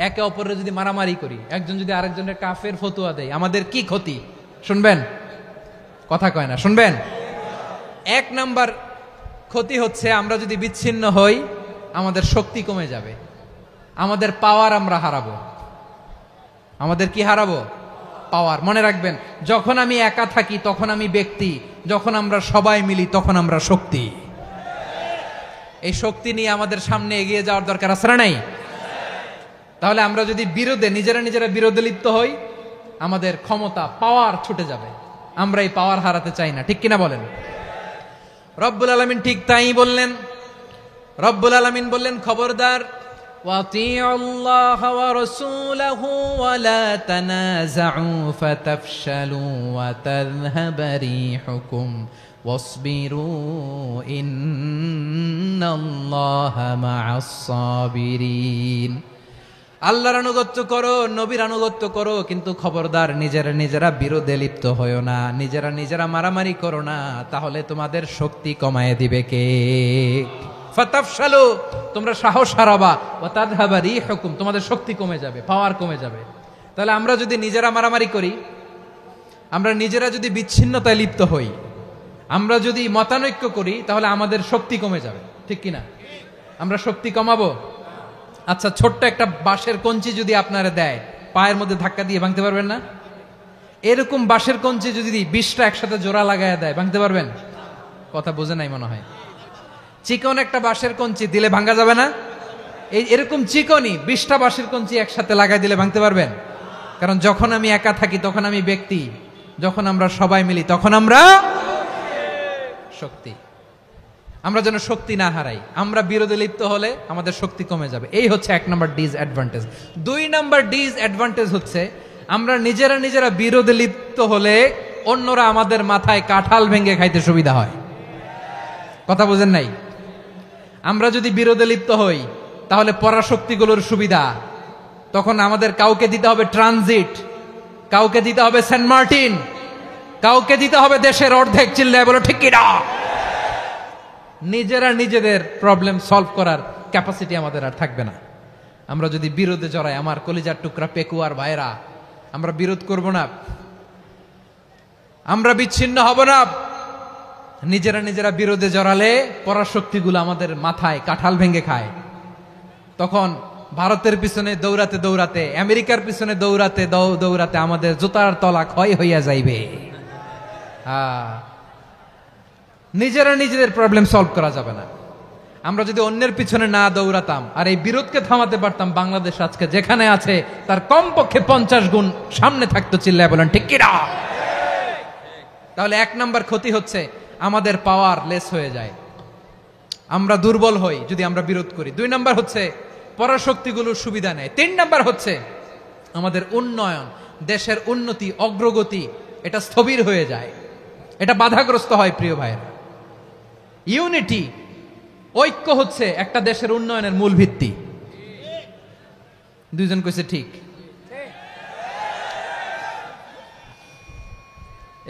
একে অপরের যদি মারামারি করি, একজন যদি আরেকজনের কাফের ফতোয়া দেয়, আমাদের কি ক্ষতি? শুনবেন? কথা কয় না, শুনবেন? এক নাম্বার ক্ষতি হচ্ছে, আমরা যদি বিচ্ছিন্ন হই, আমাদের শক্তি কমে যাবে, আমাদের পাওয়ার আমরা হারাবো। আমাদের কি হারাবো? পাওয়ার। মনে রাখবেন, যখন আমি একা থাকি তখন আমি ব্যক্তি, যখন আমরা সবাই মিলি তখন আমরা শক্তি। এই শক্তি নিয়ে আমাদের সামনে এগিয়ে যাওয়ার দরকার আছে না নাই? তাহলে আমরা যদি বিরোধে, নিজেরা বিরোধে লিপ্ত হই, আমাদের ক্ষমতা, পাওয়ার ছুটে যাবে। আমরা এই পাওয়ার হারাতে চাই না, ঠিক কিনা বলেন? রব্বুল আলামিন ঠিক তাই বললেন। রব্বুল আলামিন বললেন, খবরদার, ওয়াতিউল্লাহ ওয়া রাসূলাহু ওয়া লা তানাযাউ ফাতাফশালু ওয়া তাযহাবা রিহুকুম ওয়াসবিরু ইন্নাল্লাহা মা'আস সাবিরিন। আল্লাহর আনুগত্য করো, নবীর আনুগত্য করো, কিন্তু খবরদার নিজেরা বিরোধে লিপ্ত হয়ো না, নিজেরা মারামারি করো না, তাহলে তোমাদের শক্তি কমায় দিবে কে? ফাতাফশালু, তোমরা সাহস হারাবা, ওয়া তাযহাবা রিহুকুম, তোমাদের শক্তি কমে যাবে, পাওয়ার কমে যাবে। তাহলে আমরা যদি নিজেরা মারামারি করি, আমরা নিজেরা যদি বিচ্ছিন্নতায় লিপ্ত হই, আমরা যদি মতানৈক্য করি, তাহলে আমাদের শক্তি কমে যাবে, ঠিক কিনা? আমরা শক্তি কমাবো। আচ্ছা, ছোট্ট একটা বাঁশের কঞ্চি যদি আপনারা দেয়, পায়ের মধ্যে ধাক্কা দিয়ে ভাঙতে পারবেন না? এরকম বাঁশের কঞ্চি যদি 20টা একসাথে জোড়া লাগায় দেয়, ভাঙতে পারবেন? কথা বোঝে নাই মনে হয়। চিকন একটা বাঁশের কঞ্চি দিলে ভাঙা যাবে না? এরকম চিকনই 20টা বাঁশের কঞ্চি একসাথে লাগাই দিলে ভাঙতে পারবেন? কারণ যখন আমি একা থাকি তখন আমি ব্যক্তি, যখন আমরা সবাই মিলি তখন আমরা শক্তি। আমরা যেন শক্তি না হারাই। আমরা বিরোধে লিপ্ত হলে আমাদের শক্তি কমে যাবে। এই হচ্ছে 1 নম্বর ডিসঅ্যাডভান্টেজ। 2 নম্বর ডিসঅ্যাডভান্টেজ হচ্ছে, আমরা নিজেরা বিরোধে লিপ্ত হলে অন্যরা আমাদের মাথায় কাঁঠাল ভেঙে খাইতে সুবিধা হয়। কথা বুঝেন নাই? আমরা যদি বিরোধে লিপ্ত হই, তাহলে পরাশক্তিগুলোর সুবিধা, তখন আমাদের কাউকে দিতে হবে ট্রানজিট, কাউকে দিতে হবে সেন্ট মার্টিন, কাউকে দিতে হবে দেশের অর্ধেক। চিল্লায় বলো ঠিক কিনা? নিজেদের প্রবলেম সলভ করার ক্যাপাসিটি আমাদের আর থাকবে না। আমরা যদি বিরোধে জড়াই, আমার কলিজার টুকরা পেকুয়ার ভাইরা, আমরা বিরোধ করব না, আমরা বিচ্ছিন্ন হব না। নিজেরা বিরোধে জড়ালে পরাশক্তিগুলো আমাদের মাথায় কাঁঠাল ভেঙে খায়। তখন ভারতের পিছনে দৌড়াতে, আমেরিকার পিছনে দৌড়াতে আমাদের জুতার তলা ক্ষয় হইয়া যাইবে। নিজেদের প্রবলেম সলভ করা যাবে না। আমরা যদি অন্যের পিছনে না দৌড়াতাম আর এই বিরোধকে থামাতে পারতাম, বাংলাদেশ আজকে যেখানে আছে তার কমপক্ষে 50 গুণ সামনে থাকতো। চিল্লায় বলেন ঠিক কিনা? তাহলে 1 নম্বর ক্ষতি হচ্ছে, আমাদের পাওয়ার লেস হয়ে যায়, আমরা দুর্বল হই যদি আমরা বিরোধ করি। 2 নম্বর হচ্ছে, পরাশক্তিগুলোর সুবিধা নেয়। 3 নম্বর হচ্ছে, আমাদের উন্নয়ন, দেশের উন্নতি, অগ্রগতি এটা স্থবির হয়ে যায়, এটা বাধাগ্রস্ত হয়। প্রিয় ভাইয়ের, ইউনিটি, ঐক্য হচ্ছে একটা দেশের উন্নয়নের মূল ভিত্তি। দুইজন কইছে ঠিক।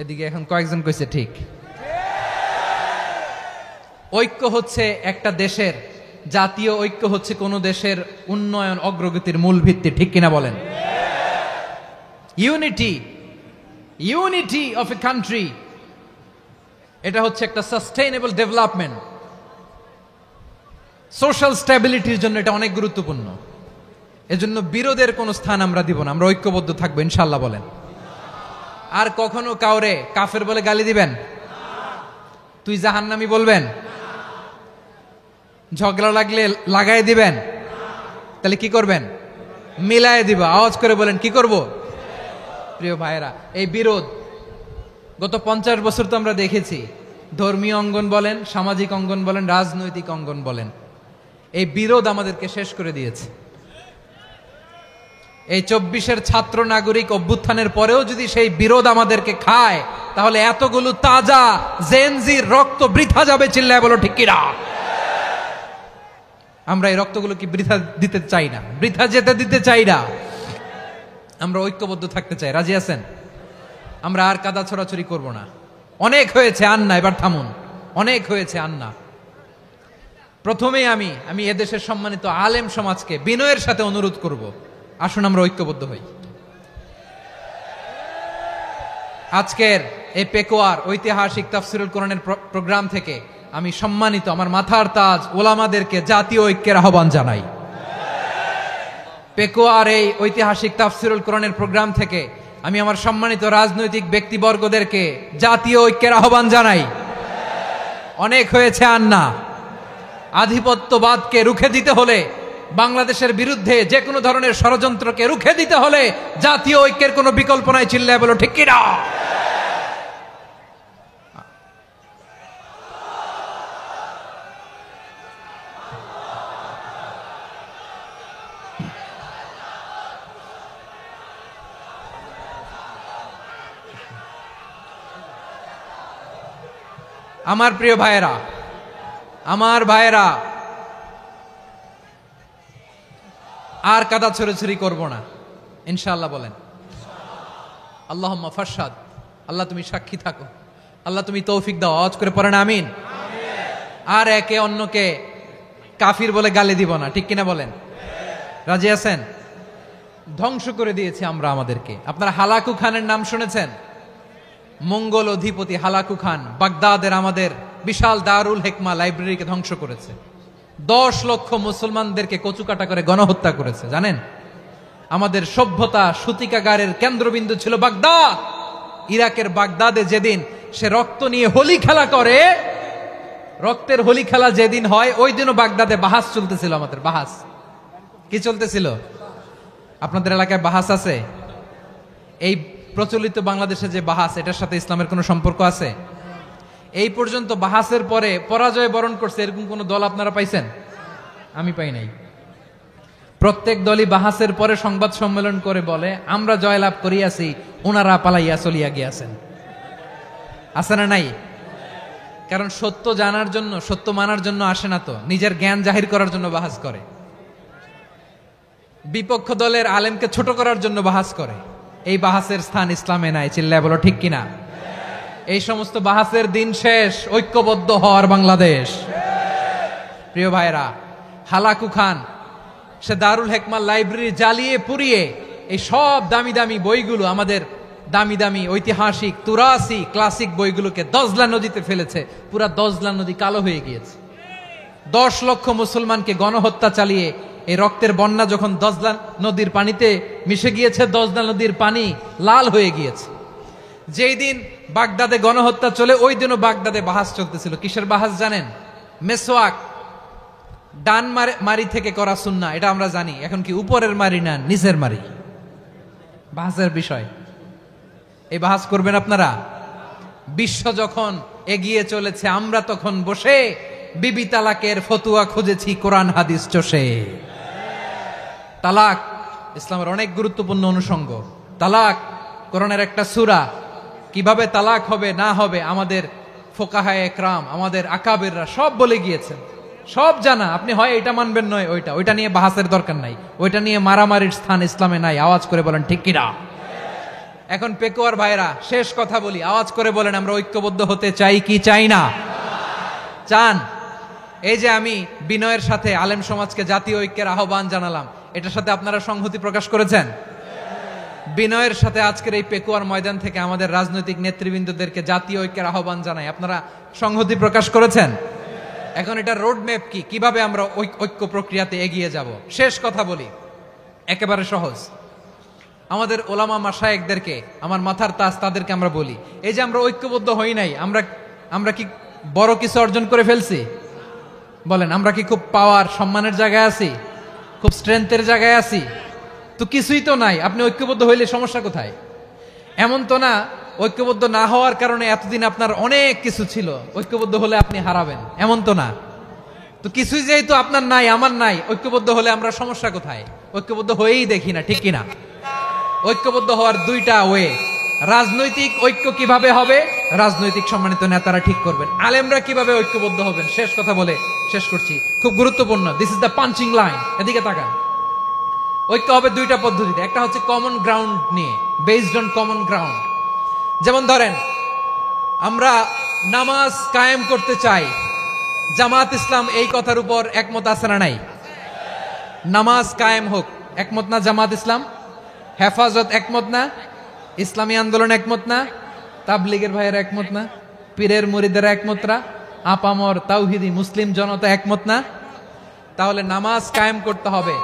এদিকে এখন কয়েকজন কইছে ঠিক। ঐক্য হচ্ছে একটা দেশের, জাতীয় ঐক্য হচ্ছে কোন দেশের উন্নয়ন অগ্রগতির মূল ভিত্তি, ঠিক কিনা বলেন? Unity, unity of a country, এটা হচ্ছে একটা সাস্টেইনেবল ডেভেলপমেন্ট, সোশ্যাল স্ট্যাবিলিটির জন্য এটা অনেক গুরুত্বপূর্ণ। এজন্য বিরোধের কোনো স্থান আমরা দিব না, আমরা ঐক্যবদ্ধ থাকবো ইনশাআল্লাহ বলেন। আর কখনো কাউরে কাফের বলে গালি দিবেন? তুই জাহান্নামী বলবেন? ঝগড়া লাগলে লাগাই দিবেন? তাহলে কি করবেন? মিলায় দিব। আওয়াজ করে বলেন, কি করব? প্রিয় ভাইয়েরা, এই বিরোধ গত 50 বছর তো আমরা দেখেছি, ধর্মীয় অঙ্গন বলেন, সামাজিক অঙ্গন বলেন, রাজনৈতিক অঙ্গন বলেন, এই বিরোধ আমাদেরকে শেষ করে দিয়েছে। এই 24-এর ছাত্র নাগরিক অভ্যুত্থানের পরেও যদি সেই বিরোধ আমাদেরকে খায়, তাহলে এতগুলো তাজা জেনজির রক্ত বৃথা যাবে। চিল্লায় বলো ঠিক কিনা? আমরা এই রক্তগুলো কি বৃথা দিতে চাই না, বৃথা যেতে দিতে চাই না। আমরা ঐক্যবদ্ধ থাকতে চাই। রাজি আছেন? আমরা আর কাদা ছড়াছড়ি করব না। অনেক হয়েছে, আন্না, এবার থামুন। অনেক হয়েছে, আন্না। প্রথমেই আমি এদেশের সম্মানিত আলেম সমাজকে বিনয়ের সাথে অনুরোধ করব, আসুন আমরা ঐক্যবদ্ধ হই। আজকের এই পেকুয়ার ঐতিহাসিক তাফসিরুল কোরআনের প্রোগ্রাম থেকে আমি সম্মানিত আমার মাথার তাজ ওলামাদেরকে জাতীয় ঐক্যের আহ্বান জানাই। পেকুয়ার এই ঐতিহাসিক তাফসিরুল কোরআনের প্রোগ্রাম থেকে আমি আমার সম্মানিত রাজনৈতিক ব্যক্তিবর্গদেরকে জাতীয় ঐক্যের আহ্বান জানাই। অনেক হয়েছে, আন্না। আধিপত্যবাদকে রুখে দিতে হলে, বাংলাদেশের বিরুদ্ধে যে কোনো ধরনের ষড়যন্ত্রকে রুখে দিতে হলে জাতীয় ঐক্যের কোনো বিকল্প নাই। চিল্লায় বলো ঠিক কিনা? আমার প্রিয় ভাইয়েরা, আমার ভাইয়েরা, আর কাদা ছড়াছড়ি করব না ইনশাআল্লাহ বলেন। আল্লাহুম্মা ফারশাদ। আল্লাহ তুমি সাক্ষী থাকো, আল্লাহ তুমি তৌফিক দাও। আওয়াজ করে পড়েন আমিন। আর একে অন্যকে কাফির বলে গালি দিব না, ঠিক কিনা বলেন? রাজি আছেন? ধ্বংস করে দিয়েছি আমরা আমাদেরকে। আপনারা হালাকু খানের নাম শুনেছেন? মঙ্গল অধিপতি হালাকু খান বাগদাদের আমাদের বিশাল দারুল হিকমা লাইব্রেরিকে ধ্বংস করেছে। 10 লক্ষ মুসলমানদেরকে কচুকাটা করে গণহত্যা করেছে। জানেন, আমাদের সভ্যতা সূতিকাগারের কেন্দ্রবিন্দু ছিল বাগদাদ। ইরাকের বাগদাদে যেদিন সে রক্ত নিয়ে হোলি খেলা করে, রক্তের হোলি খেলা যেদিন হয়, ওই দিনও বাগদাদে বাহাস চলতেছিল। আমাদের বাহাস কি চলতেছিল? আপনাদের এলাকায় বাহাস আছে? এই প্রচলিত বাংলাদেশে যে বাহাস, এটার সাথে ইসলামের কোনো সম্পর্ক আছে? এই পর্যন্ত বাহাসের পরে পরাজয় বরণ করছে এরকম কোন দল আপনারা পাইছেন? আমি পাই নাই। প্রত্যেক দলই বাহাসের পরে সংবাদ সম্মেলন করে বলে, আমরা জয়লাভ করিয়াছি, ওনারা পালাইয়া চলিয়া গিয়াছেন। আছে না নাই? কারণ সত্য জানার জন্য, সত্য মানার জন্য আসে না তো, নিজের জ্ঞান জাহির করার জন্য বাহাস করে। বিপক্ষ দলের আলেমকে ছোট করার জন্য বাহাস করে। এই বাহাসের স্থান ইসলামে নাই। চিল্লায় বলো ঠিক কিনা? এই সমস্ত বাহাসের দিন শেষ। ঐক্যবদ্ধ হওয়ার বাংলাদেশ। প্রিয় ভাইরা, হালাকু খান সে দারুল হিকমা লাইব্রেরি জ্বালিয়ে পুড়িয়ে এই সব দামি দামি বইগুলো, আমাদের দামি দামি ঐতিহাসিক তুরাসি ক্লাসিক বইগুলোকে দজলা নদীতে ফেলেছে। পুরা দজলা নদী কালো হয়ে গিয়েছে। 10 লক্ষ মুসলমানকে গণহত্যা চালিয়ে এই রক্তের বন্যা যখন দজলা নদীর পানিতে মিশে গিয়েছে, দজলা নদীর পানি লাল হয়ে গিয়েছে। যেই দিন বাগদাদে গণহত্যা চলে, ওই দিনও বাগদাদে বাহাস চলতেছিল। কিসের বাহাস জানেন? মেসওয়াক, ডান মারি থেকে করা সুন্নাহ, এটা আমরা জানি। এখন কি উপরের মারি না নিচের মারি? বাহাসের বিষয়। এই বাহাস করবেন আপনারা? বিশ্ব যখন এগিয়ে চলেছে, আমরা তখন বসে বিবি তালাকের ফতুয়া খুঁজেছি কোরআন হাদিস চষে। তালাক ইসলামের অনেক গুরুত্বপূর্ণ অনুষঙ্গ। তালাক কোরআনের একটা সূরা। কিভাবে তালাক হবে না হবে আমাদের ফোকাহায়ে একরাম, আমাদের আকাবেররা সব বলে গিয়েছেন, সব জানা। আপনি হয় এটা মানবেন নয় ওইটা নিয়ে বাহাসের দরকার নাই, ওইটা নিয়ে মারামারির স্থান ইসলামে নাই। আওয়াজ করে বলেন ঠিক কিনা? এখন পেকুয়ার ভাইরা শেষ কথা বলি, আওয়াজ করে বলেন আমরা ঐক্যবদ্ধ হতে চাই কি চাই না? চান? এই যে আমি বিনয়ের সাথে আলেম সমাজকে জাতীয় ঐক্যের আহ্বান জানালাম, এটার সাথে আপনারা সংহতি প্রকাশ করেছেন? বিনয়ের সাথে আজকের এই পেকুয়ার ময়দান থেকে আমাদের রাজনৈতিক নেতৃবৃন্দদেরকে জাতীয় ঐক্যের আহ্বান জানাই, আপনারা সংহতি প্রকাশ করেছেন? এখন এটা রোড ম্যাপ কি, কিভাবে আমরা ঐক্য প্রক্রিয়াতে এগিয়ে যাব? শেষ কথা বলি, একেবারে সহজ। আমাদের ওলামা মাশায়েখদেরকে, আমার মাথার তাজ, তাদেরকে আমরা বলি, এই যে আমরা ঐক্যবদ্ধ হই নাই, আমরা কি বড় কিছু অর্জন করে ফেলছি? বলেন, আমরা কি খুব পাওয়ার সম্মানের জায়গায় আছি? খুব স্ট্রেংথের জায়গায় আছি? তো কিছুই তো নাই। আপনি ঐক্যবদ্ধ হইলে সমস্যা কোথায়? এমন তো না ঐক্যবদ্ধ না হওয়ার কারণে এতদিন আপনার অনেক কিছু ছিল, ঐক্যবদ্ধ হলে আপনি হারাবেন, এমন তো না। তো কিছুই যেহেতু আপনার নাই, আমার নাই, ঐক্যবদ্ধ হলে আমরা সমস্যা কোথায়? ঐক্যবদ্ধ হয়েই দেখি না, ঠিক কিনা? ঐক্যবদ্ধ হওয়ার দুইটা ওয়ে। রাজনৈতিক ঐক্য কিভাবে হবে? রাজনৈতিক সম্মানিত নেতারা ঠিক করবেন। আলেমরা কিভাবে ঐক্যবদ্ধ হবেন? শেষ কথা বলে শেষ করছি, খুব গুরুত্বপূর্ণ। This is the punching line. এদিকে তাকান। ঐক্য হবে দুইটা পদ্ধতিতে। একটা হচ্ছে কমন গ্রাউন্ড নিয়ে, বেসড অন কমন গ্রাউন্ড। যেমন ধরেন, আমরা নামাজ কায়েম করতে চাই, জামাত ইসলাম এই কথার উপর একমত আছে না নাই? নামাজ কায়েম হোক, একমত না জামাত ইসলাম? হেফাজত একমত না? ইসলামী আন্দোলন একমত না? তাবলীগের ভাইয়েরা একমত না? পীরের মুরিদেরা একমত না? আপামর তাওহিদি মুসলিম জনতা একমত না? তাহলে নামাজ কায়েম করতে হবে,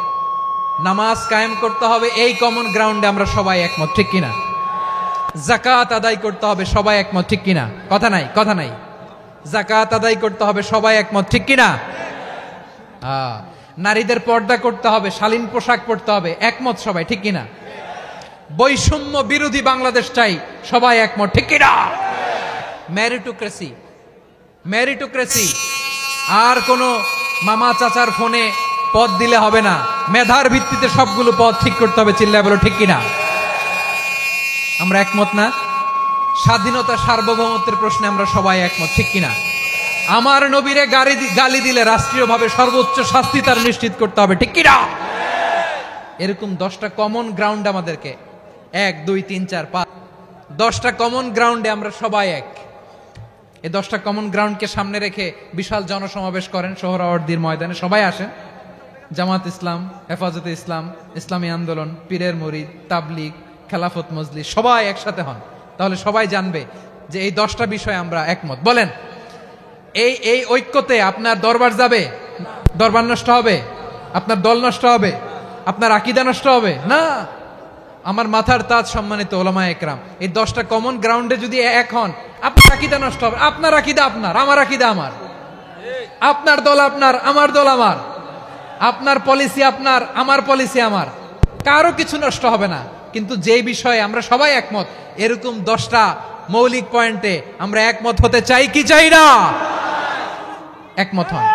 নামাজ কায়েম করতে হবে এই কমন গ্রাউন্ডে আমরা সবাই একমত, ঠিক কিনা? যাকাত আদায় করতে হবে, সবাই একমত, ঠিক কিনা? কথা নাই, কথা নাই। যাকাত আদায় করতে হবে, সবাই একমত, ঠিক কিনা? নারীদের পর্দা করতে হবে, শালীন পোশাক পরতে হবে, একমত সবাই, ঠিক কিনা? বৈষম্য বিরোধী বাংলাদেশ চাই, সবাই একমত, ঠিক কিনা? মেরিটোক্রেসি, মেরিটোক্রেসি, আর কোনো মামা চাচার ফোনে পদ দিলে হবে না, মেধার ভিত্তিতে সবগুলো পদ ঠিক করতে হবে, চিল্লায় বলো ঠিক কিনা? আমরা একমত না? স্বাধীনতা সার্বভৌমত্বের প্রশ্নে আমরা সবাই একমত, ঠিক কিনা? আমার নবীরে গালি দিলে রাষ্ট্রীয়ভাবে সর্বোচ্চ শাস্তি তার নিশ্চিত করতে হবে, ঠিক কিনা? এরকম 10টা কমন গ্রাউন্ড আমাদেরকে, 1 2 3 4 5, 10টা কমন গ্রাউন্ডে আমরা সবাই এক। এই 10টা কমন গ্রাউন্ডকে সামনে রেখে বিশাল জনসমাবেশ করেন সোহরাওয়ার্দীর ময়দানে, সবাই আসেন। জামাত ইসলাম, হেফাজতে ইসলাম, ইসলামী আন্দোলন, পীরের মুরিদ, তাবলীগ, খেলাফত মজলিস, সবাই একসাথে হন। তাহলে সবাই জানবে যে এই 10টা বিষয়ে আমরা একমত। বলেন, এই ঐক্যতে আপনার দরবার যাবে? দরবার নষ্ট হবে? আপনার দল নষ্ট হবে? আপনার আকীদা নষ্ট হবে না? আমার মাথার তাজ সম্মানিত ওলামায়ে একরাম, এই 10টা কমন গ্রাউন্ডে যদি এক হন, আপনার আকীদা নষ্ট হবে? আপনার আকীদা আপনার, আমার আকীদা আমার, আপনার দল আপনার, আমার দল আমার, আপনার পলিসি আপনার, আমার পলিসি আমার, কারো কিছু নষ্ট হবে না। কিন্তু যে বিষয়ে আমরা সবাই একমত, এরকম 10টা মৌলিক পয়েন্টে আমরা একমত হতে চাই কি চাই না? একমত হন।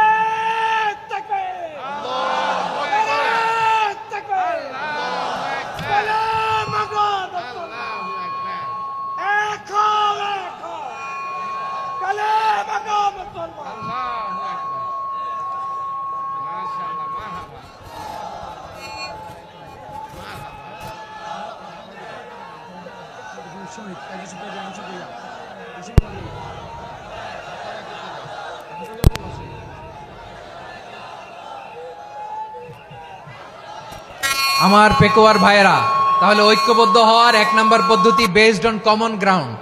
আমার পেকুয়ার ভাইয়েরা, তাহলে ঐক্যবদ্ধ হওয়ার 1 নম্বর পদ্ধতি based on common ground.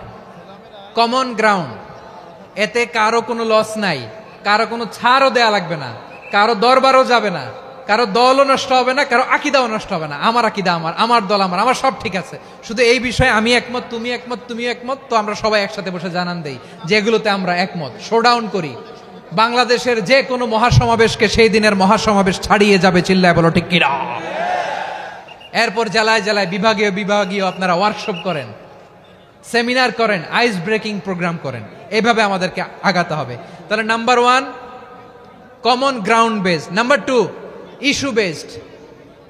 Common ground, এতে কারো কোনো লস নাই, কারো কোনো ছাড়ও দেয়া লাগবে না, কারো দরবারও যাবে না, কারো দলও নষ্ট হবে না, কারো আকীদাও নষ্ট হবে না। আমার আকীদা আমার, আমার দল আমার, আমার সব ঠিক আছে। শুধু এই বিষয়ে আমি একমত, তুমি একমত, তুমি একমত, তো আমরা সবাই একসাথে বসে জানান দেই যেগুলোতে আমরা একমত, শোডাউন করি। বাংলাদেশের যে কোনো মহাসমাবেশকে সেই দিনের মহাসমাবেশ ছাড়িয়ে যাবে, চিল্লায় বলো ঠিক কিনা? এরপর জেলায় জেলায় বিভাগীয় বিভাগীয় আপনারা ওয়ার্কশপ করেন, সেমিনার করেন, আইস ব্রেকিং প্রোগ্রাম করেন। এইভাবে আমাদেরকে আগাতে হবে। তাহলে number 1 common ground based, number 2 issue based,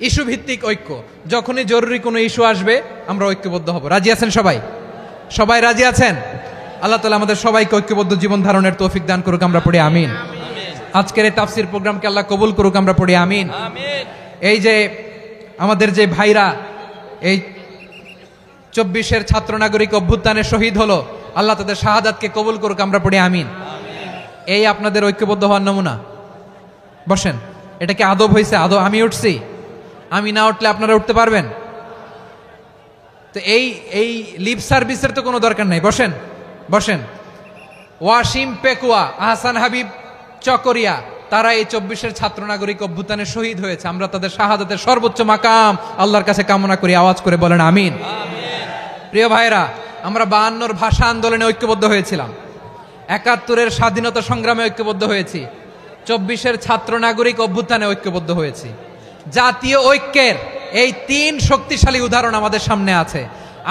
issue ভিত্তিক ঐক্য। যখনই জরুরি কোনো ইস্যু আসবে আমরা ঐক্যবদ্ধ হব। রাজি আছেন সবাই? সবাই রাজি আছেন? আল্লাহ তাআলা আমাদের সবাইকে ঐক্যবদ্ধ জীবন ধারণের তৌফিক দান করুক, আমরা পড়ি আমিন। আজকের এই তাফসীর প্রোগ্রামকে আল্লাহ কবুল করুক, আমরা পড়ি আমিন। এই যে আমাদের যে ভাইরা এই 24-এর ছাত্র নাগরিক অভ্যুত্থানে শহীদ হলো, আল্লাহ তাদের শাহাদাতকে কবুল করুক, আমরা পড়ি আমিন। এই আপনাদের ঐক্যবদ্ধ হওয়ার নমুনা। বসেন, এটা কি আদব হয়েছে? আদব আমি উঠছি, আমি না উঠলে আপনারা উঠতে পারবেন? তো এই লিপ সার্ভিসের তো কোনো দরকার নাই। বসেন বসেন। ওয়াসিম পেকুয়া, আহসান হাবিব চকরিয়া, তারা এই 24-এর ছাত্র নাগরিক অভ্যুত্থানে শহীদ হয়েছে। আমরা তাদের শাহাদাতের সর্বোচ্চ মাকাম আল্লাহর কাছে কামনা করি। আওয়াজ করে বলেন আমিন। প্রিয় ভাইরা, আমরা 52-র ভাষা আন্দোলনে ঐক্যবদ্ধ হয়েছিলাম, 71-এর স্বাধীনতা সংগ্রামে ঐক্যবদ্ধ হয়েছি, 24-এর ছাত্র নাগরিক অভ্যুত্থানে ঐক্যবদ্ধ হয়েছি। জাতীয় ঐক্যের এই 3 শক্তিশালী উদাহরণ আমাদের সামনে আছে।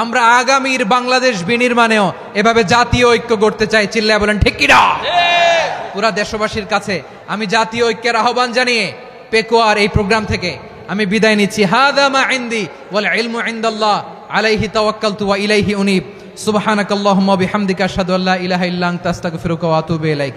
আমরা আগামীর বাংলাদেশ বিনির্মাণেও এভাবে জাতীয় ঐক্য গড়তে চাই। চিল্লায় বলেন ঠিক কিনা? পুরা দেশবাসীর কাছে আমি জাতীয় ঐক্যের আহ্বান জানিয়ে পেকুয়ার এই প্রোগ্রাম থেকে আমি বিদায় নিচ্ছি। হাদা মা ইনদি ওয়াল ইলমু ইনদাল্লাহ আলাইহি তাওয়াক্কালতু ওয়া ইলাইহি উনীব। সুবহানাকাল্লাহুম্মা বিহামদিকা আশহাদু আল্লা ইলাহা ইল্লা আনতা আস্তাগফিরুকা ওয়া আতুবু ইলাইক।